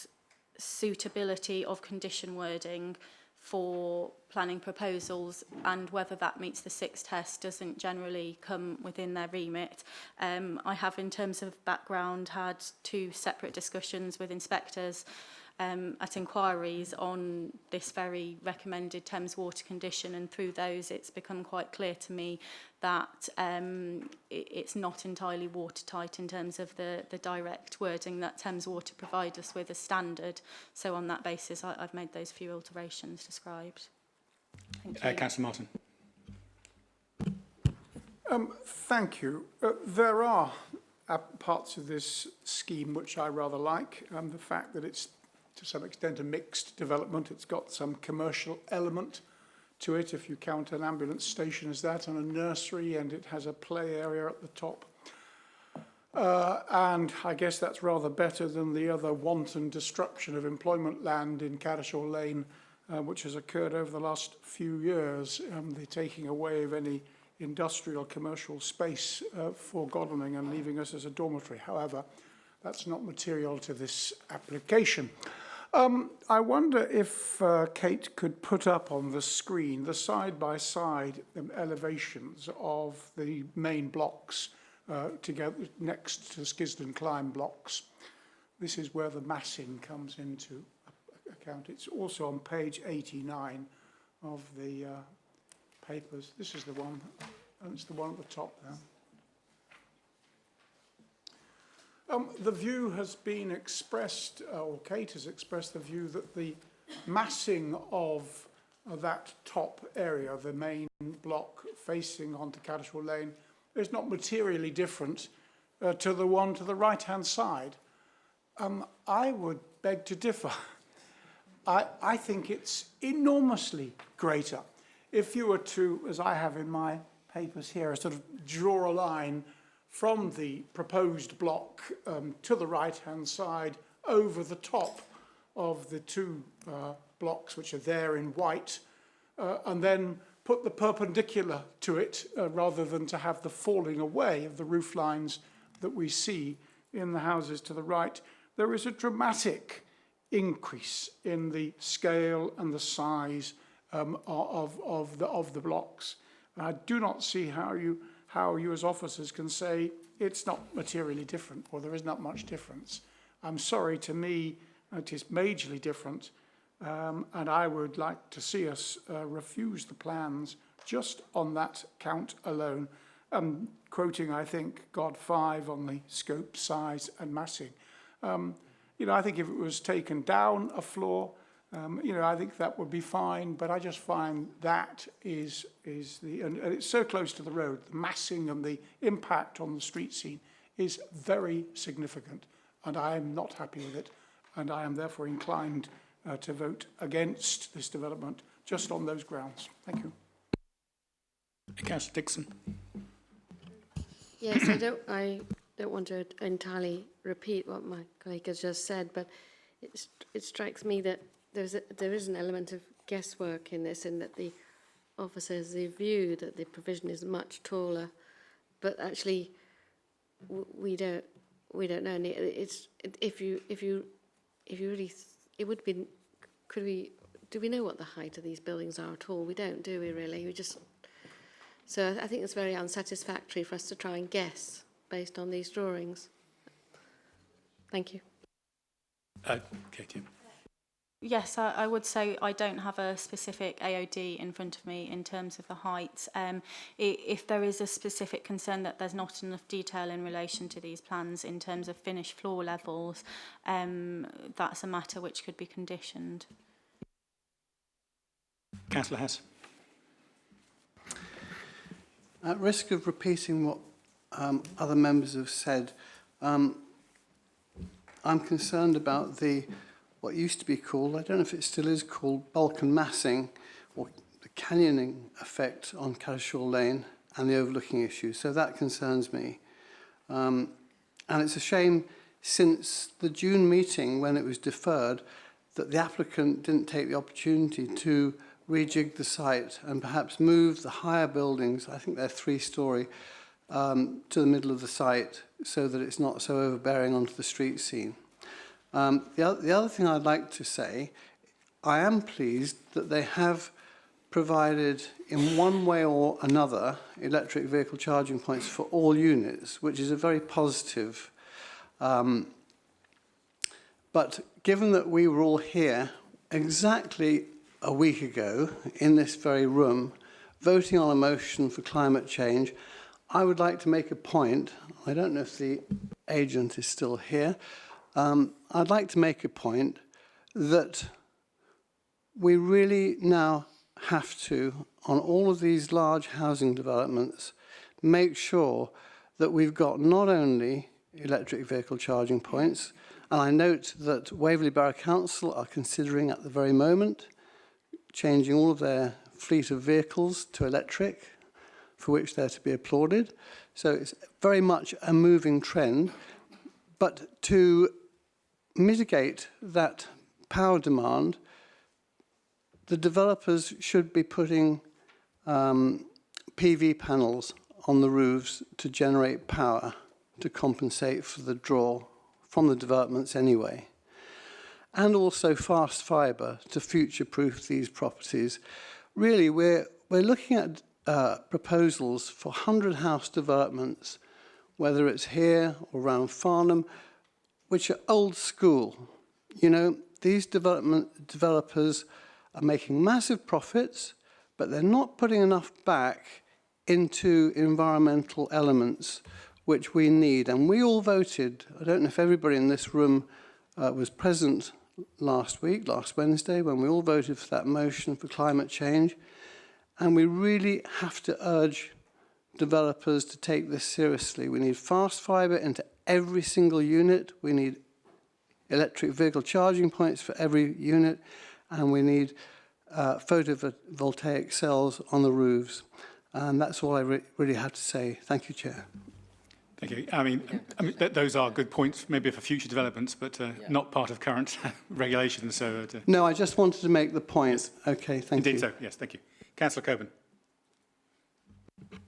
suitability of condition wording for planning proposals and whether that meets the 6 test doesn't generally come within their remit. I have, in terms of background, had 2 separate discussions with inspectors at inquiries on this very recommended Thames Water condition, and through those it's become quite clear to me that it's not entirely watertight in terms of the direct wording that Thames Water provide us with as standard. So on that basis I've made those few alterations described. Thank you. Councillor Martin. Thank you. There are parts of this scheme which I rather like. The fact that it's to some extent a mixed development. It's got some commercial element to it, if you count an ambulance station as that, and a nursery, and it has a play area at the top. And I guess that's rather better than the other wanton destruction of employment land in Cadishaw Lane, which has occurred over the last few years, the taking away of any industrial commercial space for Godalming and leaving us as a dormitory. However, that's not material to this application. I wonder if Kate could put up on the screen the side-by-side elevations of the main blocks together next to Skisden Climb blocks. This is where the massing comes into account. It's also on page 89 of the papers. This is the one, and it's the one at the top there. The view has been expressed, or Kate has expressed the view that the massing of that top area, the main block facing onto Cadishwell Lane, is not materially different to the one to the right-hand side. I would beg to differ. I think it's enormously greater. If you were to, as I have in my papers here, sort of draw a line from the proposed block to the right-hand side over the top of the two blocks which are there in white, and then put the perpendicular to it rather than to have the falling away of the roof lines that we see in the houses to the right, there is a dramatic increase in the scale and the size of the blocks. And I do not see how you as officers can say it's not materially different or there is not much difference. I'm sorry, to me it is majorly different, and I would like to see us refuse the plans just on that count alone. Quoting, I think, God 5 on the scope, size and massing. You know, I think if it was taken down a floor, you know, I think that would be fine, but I just find that is and it's so close to the road, the massing and the impact on the street scene is very significant, and I am not happy with it, and I am therefore inclined to vote against this development just on those grounds. Thank you. Councillor Dixon. Yes, I don't want to entirely repeat what my colleague has just said, but it strikes me that there is an element of guesswork in this, in that the officers, the view that the provision is much taller, but actually we don't know. And if you really, it would be. Do we know what the height of these buildings are at all? We don't, do we? Really, we just. So I think it's very unsatisfactory for us to try and guess based on these drawings. Thank you. Katie. Yes, I would say I don't have a specific AOD in front of me in terms of the height. If there is a specific concern that there's not enough detail in relation to these plans in terms of finished floor levels, that's a matter which could be conditioned. Councillor Hess. At risk of repeating what other members have said, I'm concerned about what used to be called, I don't know if it still is called, bulk and massing, or the canyoning effect on Cadishwell Lane and the overlooking issue. So that concerns me. And it's a shame, since the June meeting when it was deferred, that the applicant didn't take the opportunity to rejig the site and perhaps move the higher buildings, I think they're 3-storey, to the middle of the site so that it's not so overbearing onto the street scene. The other thing I'd like to say, I am pleased that they have provided in one way or another electric vehicle charging points for all units, which is a very positive. But given that we were all here exactly a week ago in this very room voting on a motion for climate change, I would like to make a point. I don't know if the agent is still here. I'd like to make a point that we really now have to, on all of these large housing developments, make sure that we've got not only electric vehicle charging points, and I note that Waverley Borough Council are considering at the very moment changing all of their fleet of vehicles to electric, for which they're to be applauded. So it's very much a moving trend. But to mitigate that power demand, the developers should be putting PV panels on the roofs to generate power to compensate for the draw from the developments anyway. And also fast fibre to future-proof these properties. Really, we're looking at proposals for 100-house developments whether it's here or around Farnham, which are old school. You know, these developers are making massive profits, but they're not putting enough back into environmental elements which we need. And we all voted, I don't know if everybody in this room was present last Wednesday, when we all voted for that motion for climate change. And we really have to urge developers to take this seriously. We need fast fibre into every single unit. We need electric vehicle charging points for every unit. And we need photovoltaic cells on the roofs. And that's all I really have to say. Thank you, Chair. Thank you. I mean those are good points, maybe for future developments, but not part of current regulations. So no, I just wanted to make the point. Yes. Okay, thank you. Indeed so, yes, thank you. Councillor Coburn.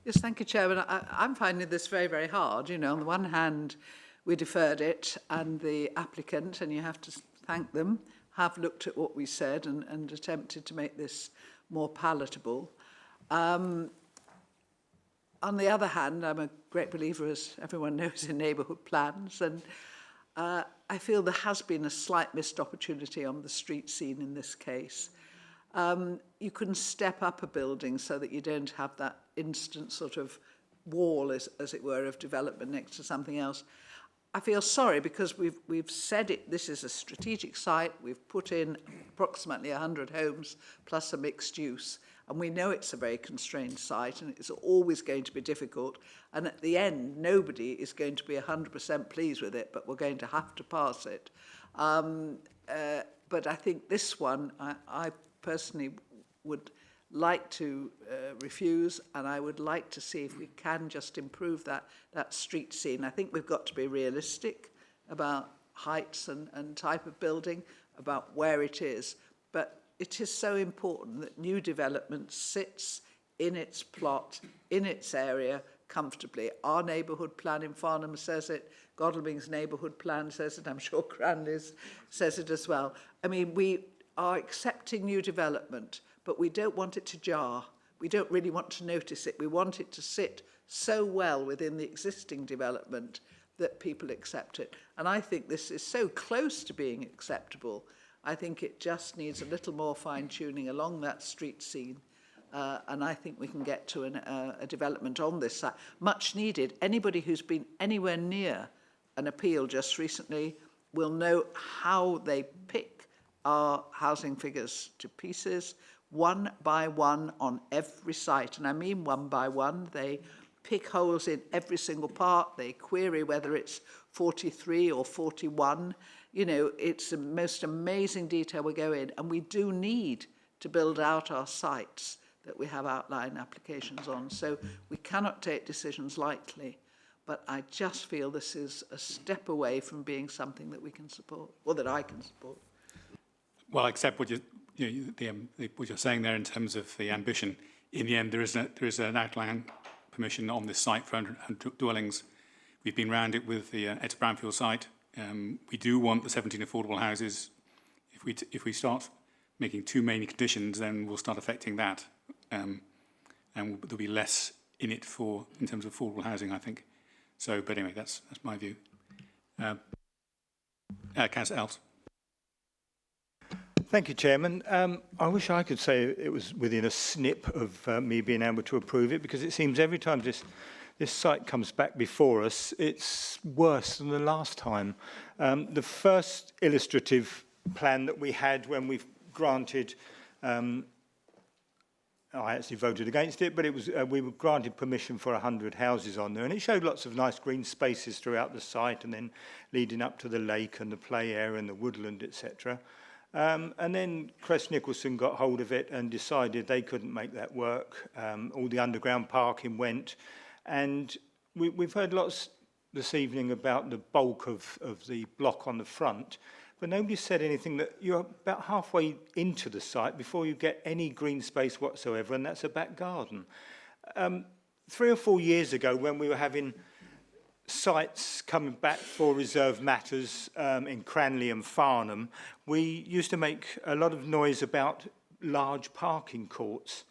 Yes, thank you, Chairman. I'm finding this very, very hard. You know, on the one hand, we deferred it, and the applicant, and you have to thank them, have looked at what we said and attempted to make this more palatable. On the other hand, I'm a great believer, as everyone knows, in neighbourhood plans, and I feel there has been a slight missed opportunity on the street scene in this case. You can step up a building so that you don't have that instant sort of wall, as it were, of development next to something else. I feel sorry because we've said it, this is a strategic site, we've put in approximately 100 homes plus a mixed use, and we know it's a very constrained site and it's always going to be difficult, and at the end nobody is going to be 100% pleased with it, but we're going to have to pass it. But I think this one, I personally would like to refuse, and I would like to see if we can just improve that street scene. I think we've got to be realistic about heights and type of building, about where it is. But it is so important that new development sits in its plot, in its area, comfortably. Our neighbourhood plan in Farnham says it, Godalming's neighbourhood plan says it, I'm sure Cranley's says it as well. I mean, we are accepting new development, but we don't want it to jar. We don't really want to notice it. We want it to sit so well within the existing development that people accept it. And I think this is so close to being acceptable. I think it just needs a little more fine-tuning along that street scene. And I think we can get to a development on this site. Much needed. Anybody who's been anywhere near an appeal just recently will know how they pick our housing figures to pieces, one by one on every site. And I mean one by one. They pick holes in every single part. They query whether it's 43 or 41. You know, it's the most amazing detail we go in. And we do need to build out our sites that we have outline applications on. So we cannot take decisions lightly. But I just feel this is a step away from being something that we can support, or that I can support. Well, except what what you're saying there in terms of the ambition. In the end, there is an outline permission on this site for 100 dwellings. We've been round it with the Etta Brownfield site. We do want the 17 affordable houses. If we start making too many conditions, then we'll start affecting that, and there'll be less in it in terms of affordable housing, I think. So, but anyway, that's my view. Councillor Ells. Thank you, Chairman. I wish I could say it was within a snip of me being able to approve it, because it seems every time this site comes back before us, it's worse than the last time. The first illustrative plan that we had when we've granted, I actually voted against it, but it was we were granted permission for 100 houses on there, and it showed lots of nice green spaces throughout the site, and then leading up to the lake and the play area and the woodland, etc. And then Crest Nicholson got hold of it and decided they couldn't make that work. All the underground parking went. And we've heard lots this evening about the bulk of the block on the front, but nobody said anything that you're about halfway into the site before you get any green space whatsoever, and that's a back garden. 3 or 4 years ago, when we were having sites coming back for reserve matters in Cranley and Farnham, we used to make a lot of noise about large parking courts.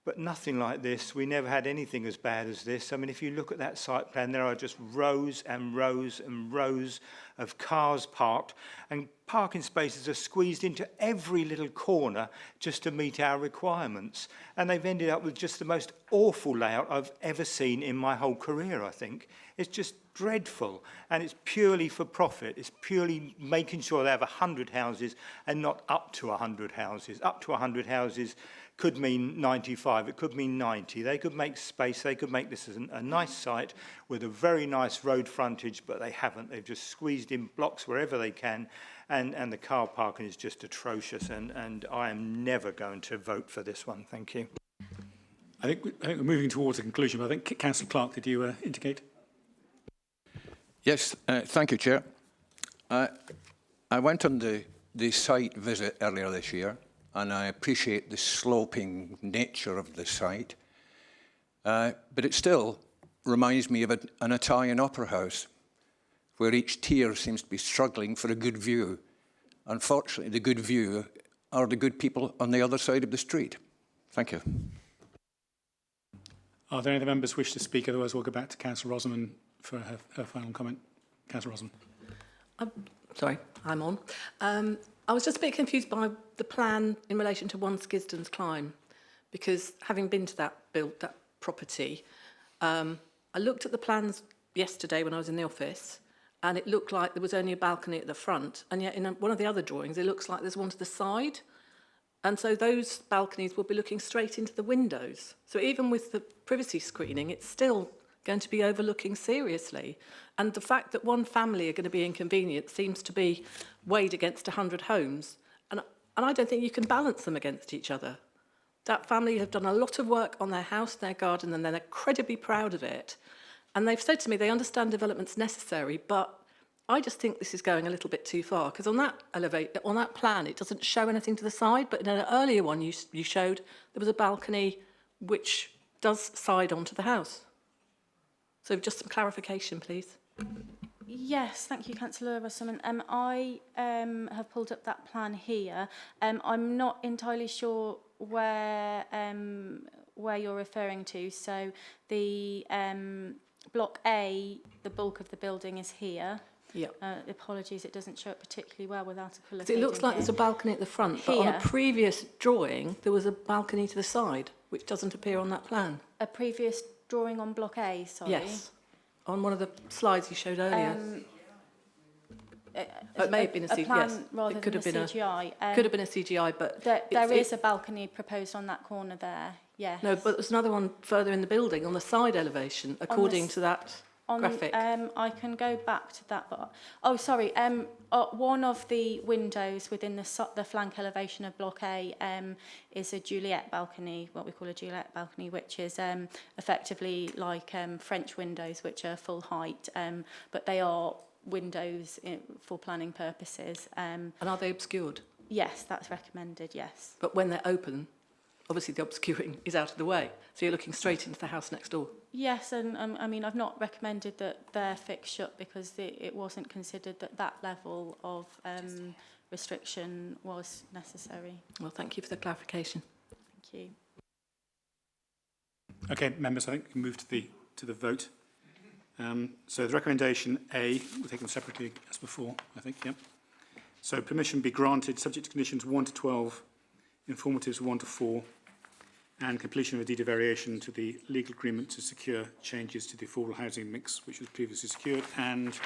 but nothing like this. We never had anything as bad as this. I mean, if you look at that site plan, there are just rows and rows and rows of cars parked, and parking spaces are squeezed into every little corner just to meet our requirements. And they've ended up with just the most awful layout I've ever seen in my whole career, I think. It's just dreadful, and it's purely for profit. It's purely making sure they have 100 houses and not up to 100 houses. Up to 100 houses could mean 95, it could mean 90. They could make space, they could make this as a nice site with a very nice road frontage, but they haven't. They've just squeezed in blocks wherever they can, and the car parking is just atrocious, and I am never going to vote for this one. Thank you. I think we're moving towards a conclusion, but I think Councillor Clark, did you indicate? Yes, thank you, Chair. I went on the site visit earlier this year, and I appreciate the sloping nature of the site, but it still reminds me of an Italian opera house, where each tier seems to be struggling for a good view. Unfortunately, the good view are the good people on the other side of the street. Thank you. Are there any other members who wish to speak? Otherwise, we'll go back to Councillor Rosamond for her final comment. Councillor Rosamond. Sorry, I'm on. I was just a bit confused by the plan in relation to 1 Skisden's Climb, because having been to that property, I looked at the plans yesterday when I was in the office, and it looked like there was only a balcony at the front, and yet in one of the other drawings it looks like there's one to the side, and so those balconies will be looking straight into the windows. So even with the privacy screening, it's still going to be overlooking seriously. And the fact that one family are going to be inconvenienced seems to be weighed against 100 homes. And I don't think you can balance them against each other. That family have done a lot of work on their house, their garden, and they're incredibly proud of it. And they've said to me they understand development's necessary, but I just think this is going a little bit too far, because on that plan, it doesn't show anything to the side, but in an earlier one you showed there was a balcony which does side onto the house. So just some clarification, please. Yes, thank you, Councillor Russell. I have pulled up that plan here. I'm not entirely sure where you're referring to. So the Block A, the bulk of the building is here. Yeah. Apologies, it doesn't show it particularly well without a colour. So it looks like there's a balcony at the front, but on a previous drawing, there was a balcony to the side, which doesn't appear on that plan. A previous drawing on Block A, sorry? Yes, on one of the slides you showed earlier. It may have been a CGI. Yes, rather it could have been CGI. Could have been a CGI, but there is a balcony proposed on that corner there. Yes. No, but there's another one further in the building on the side elevation, according to that graphic. I can go back to that, but sorry. One of the windows within the flank elevation of Block A is a Juliet balcony, what we call a Juliet balcony, which is effectively like French windows, which are full height, but they are windows for planning purposes. And are they obscured? Yes, that's recommended, yes. But when they're open, obviously the obscuring is out of the way, so you're looking straight into the house next door. Yes, and I mean, I've not recommended that they're fixed shut because it wasn't considered that level of restriction was necessary. Well, thank you for the clarification. Thank you. Okay, members, I think we can move to the vote. So the recommendation A, we'll take them separately as before, I think, yeah. So permission be granted subject to conditions 1 to 12, informatives 1 to 4, and completion of a deed of variation to the legal agreement to secure changes to the affordable housing mix, which was previously secured, and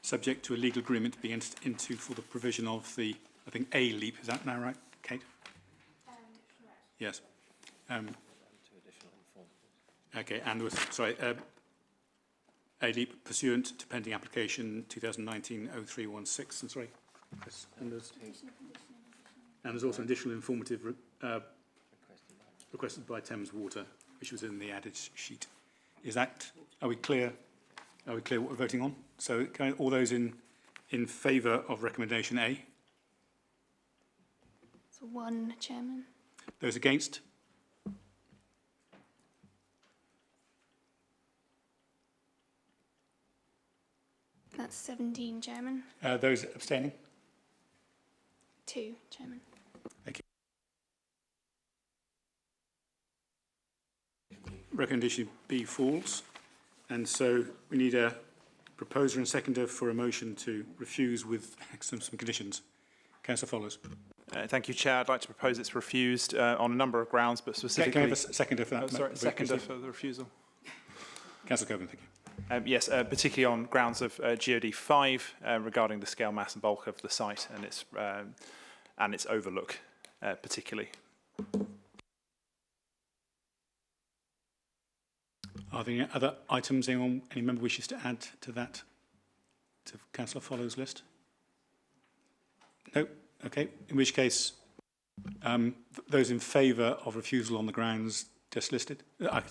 subject to a legal agreement to be entered into for the provision of the, I think, A leap. Is that now right, Kate? Yes. Okay, and there was, sorry, A leap pursuant to pending application 2019-0316. Sorry, Chris. And there's also an additional informative requested by Thames Water, which was in the added sheet. Is that? Are we clear? Are we clear what we're voting on? So, all those in favour of recommendation A? So 1, Chairman. Those against? That's 17, Chairman. Those abstaining? 2, Chairman. Thank you. recommendation B falls. And so we need a proposer and seconder for a motion to refuse with some conditions. Councillor Follows. Thank you, Chair. I'd like to propose it's refused on a number of grounds, but specifically... Can I have a seconder for that? Seconder for the refusal. Councillor Coburn, thank you. Yes, particularly on grounds of GOD 5 regarding the scale, mass and bulk of the site and its overlook, particularly. Are there any other items any member wishes to add to that, to Councillor Follows' list? No? Okay. In which case, those in favour of refusal on the grounds just listed? I'll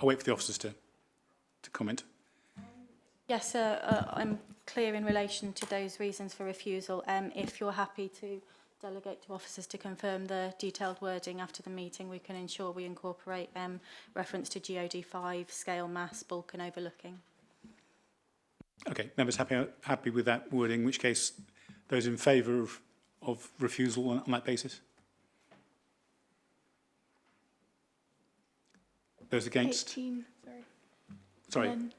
wait for the officers to comment. Yes, I'm clear in relation to those reasons for refusal. If you're happy to delegate to officers to confirm the detailed wording after the meeting, we can ensure we incorporate reference to GOD 5, scale, mass, bulk and overlooking. Okay, members happy with that wording, in which case those in favour of refusal on that basis? Those against? 18, sorry. None.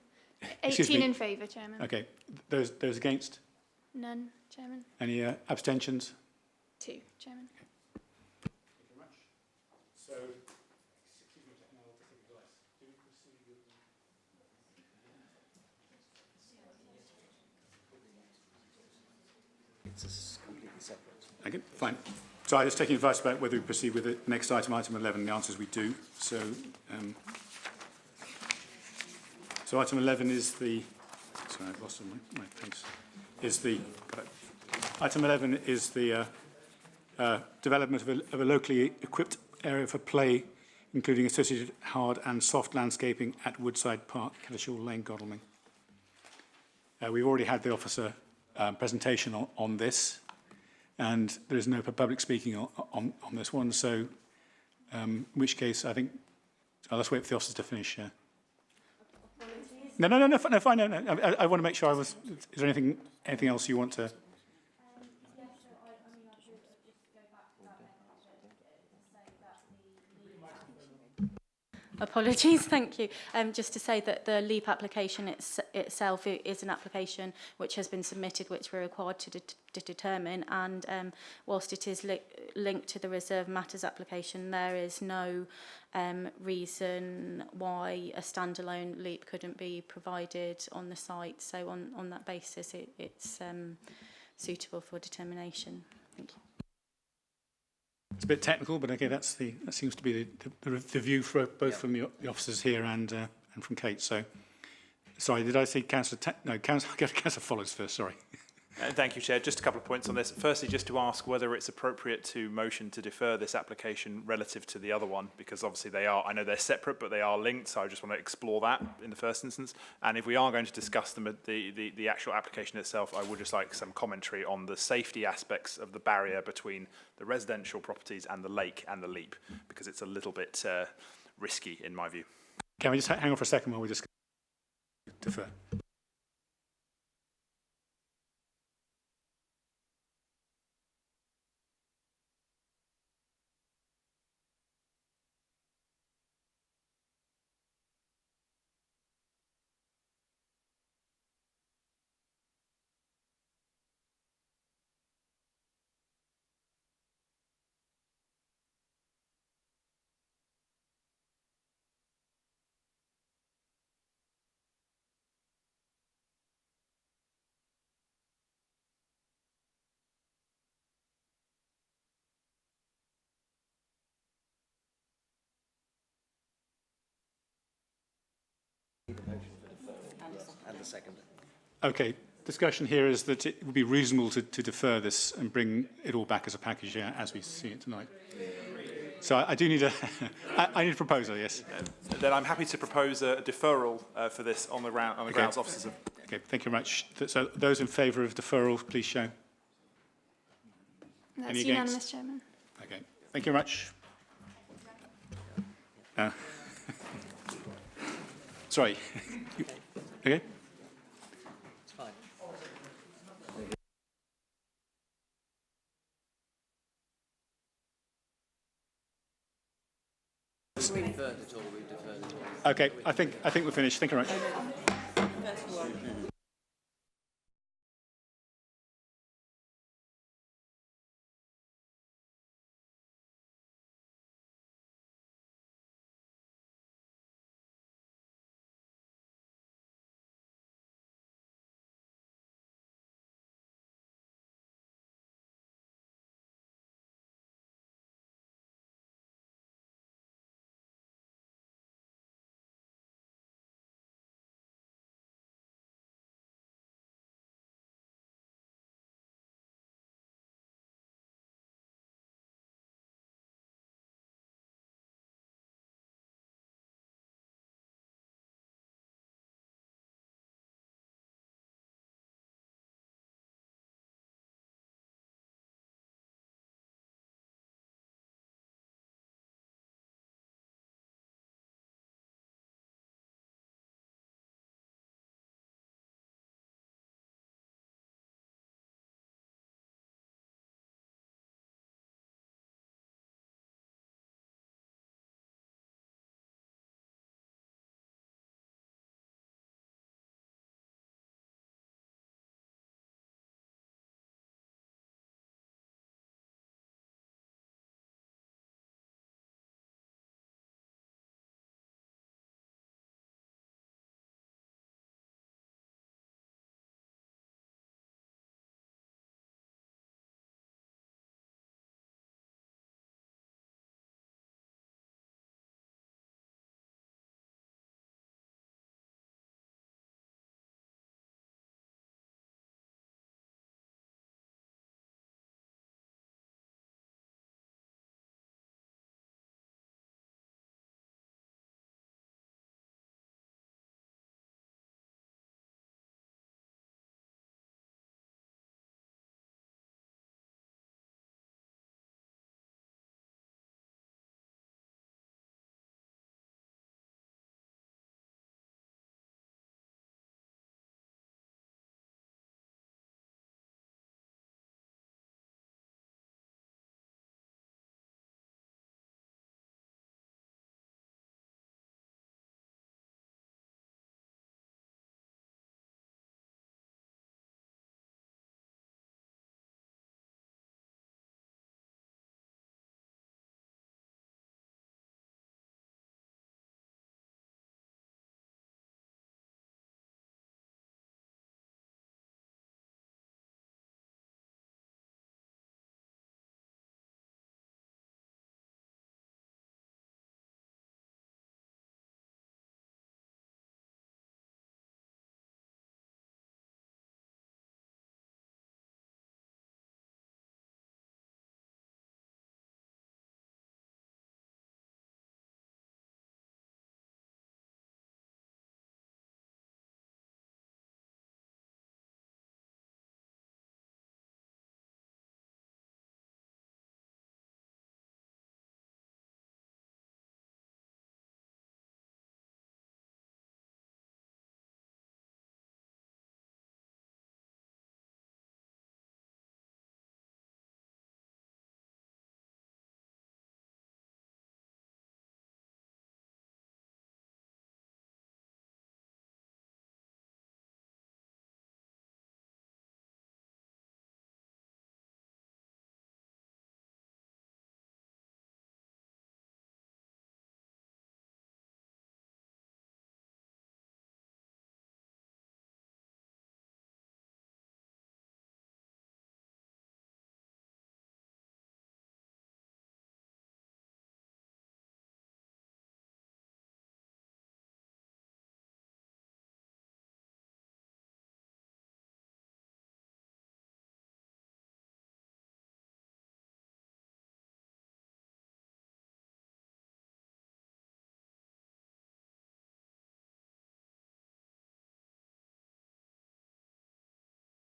Excuse 18 me. in favour, Chairman. Okay, those against? None, Chairman. Any abstentions? 2, Chairman. Thank you very much. So, excuse me, I'll take advice. Do we proceed with It's completely separate. Okay, fine. So I'm just taking advice about whether we proceed with the next item, item 11. The answer is we do. So, so item 11 is the. Sorry, I've lost my place. Is the. Item 11 is the development of a locally equipped area for play, including associated hard and soft landscaping at Woodside Park, Kettleshall Lane, Godalming. We've already had the officer presentation on this, and there is no public speaking on this one. So, in which case, I think let's wait for the officers to finish. No, fine. No. I want to make sure I was. Is there anything else you want to? Apologies, thank you. Just to say that the LEAP application itself is an application which has been submitted, which we're required to determine, and whilst it is linked to the Reserve Matters application, there is no reason why a standalone LEAP couldn't be provided on the site. So on that basis, it's suitable for determination. Thank you. It's a bit technical, but okay, that seems to be the view for both from the officers here and from Kate. So, sorry, did I see Councillor? Councillor Follows first. Sorry. Thank you, Chair. Just a couple of points on this. Firstly, just to ask whether it's appropriate to motion to defer this application relative to the other one, because obviously they are. I know they're separate, but they are linked. So I just want to explore that in the first instance. And if we are going to discuss the actual application itself, I would just like some commentary on the safety aspects of the barrier between the residential properties and the lake and the LEAP, because it's a little bit risky in my view. Can we just hang on for a second while we just defer? And the second. Okay, discussion here is that it would be reasonable to defer this and bring it all back as a package as we see it tonight. So I do need I need a proposal, yes. Then I'm happy to propose a deferral for this on the grounds officers. Okay, thank you very much. So those in favour of deferral, please show. That's Any unanimous, against? Chairman. Okay, thank you very much. Sorry. Okay. It's fine. Okay, I think we're finished. Thank you very much.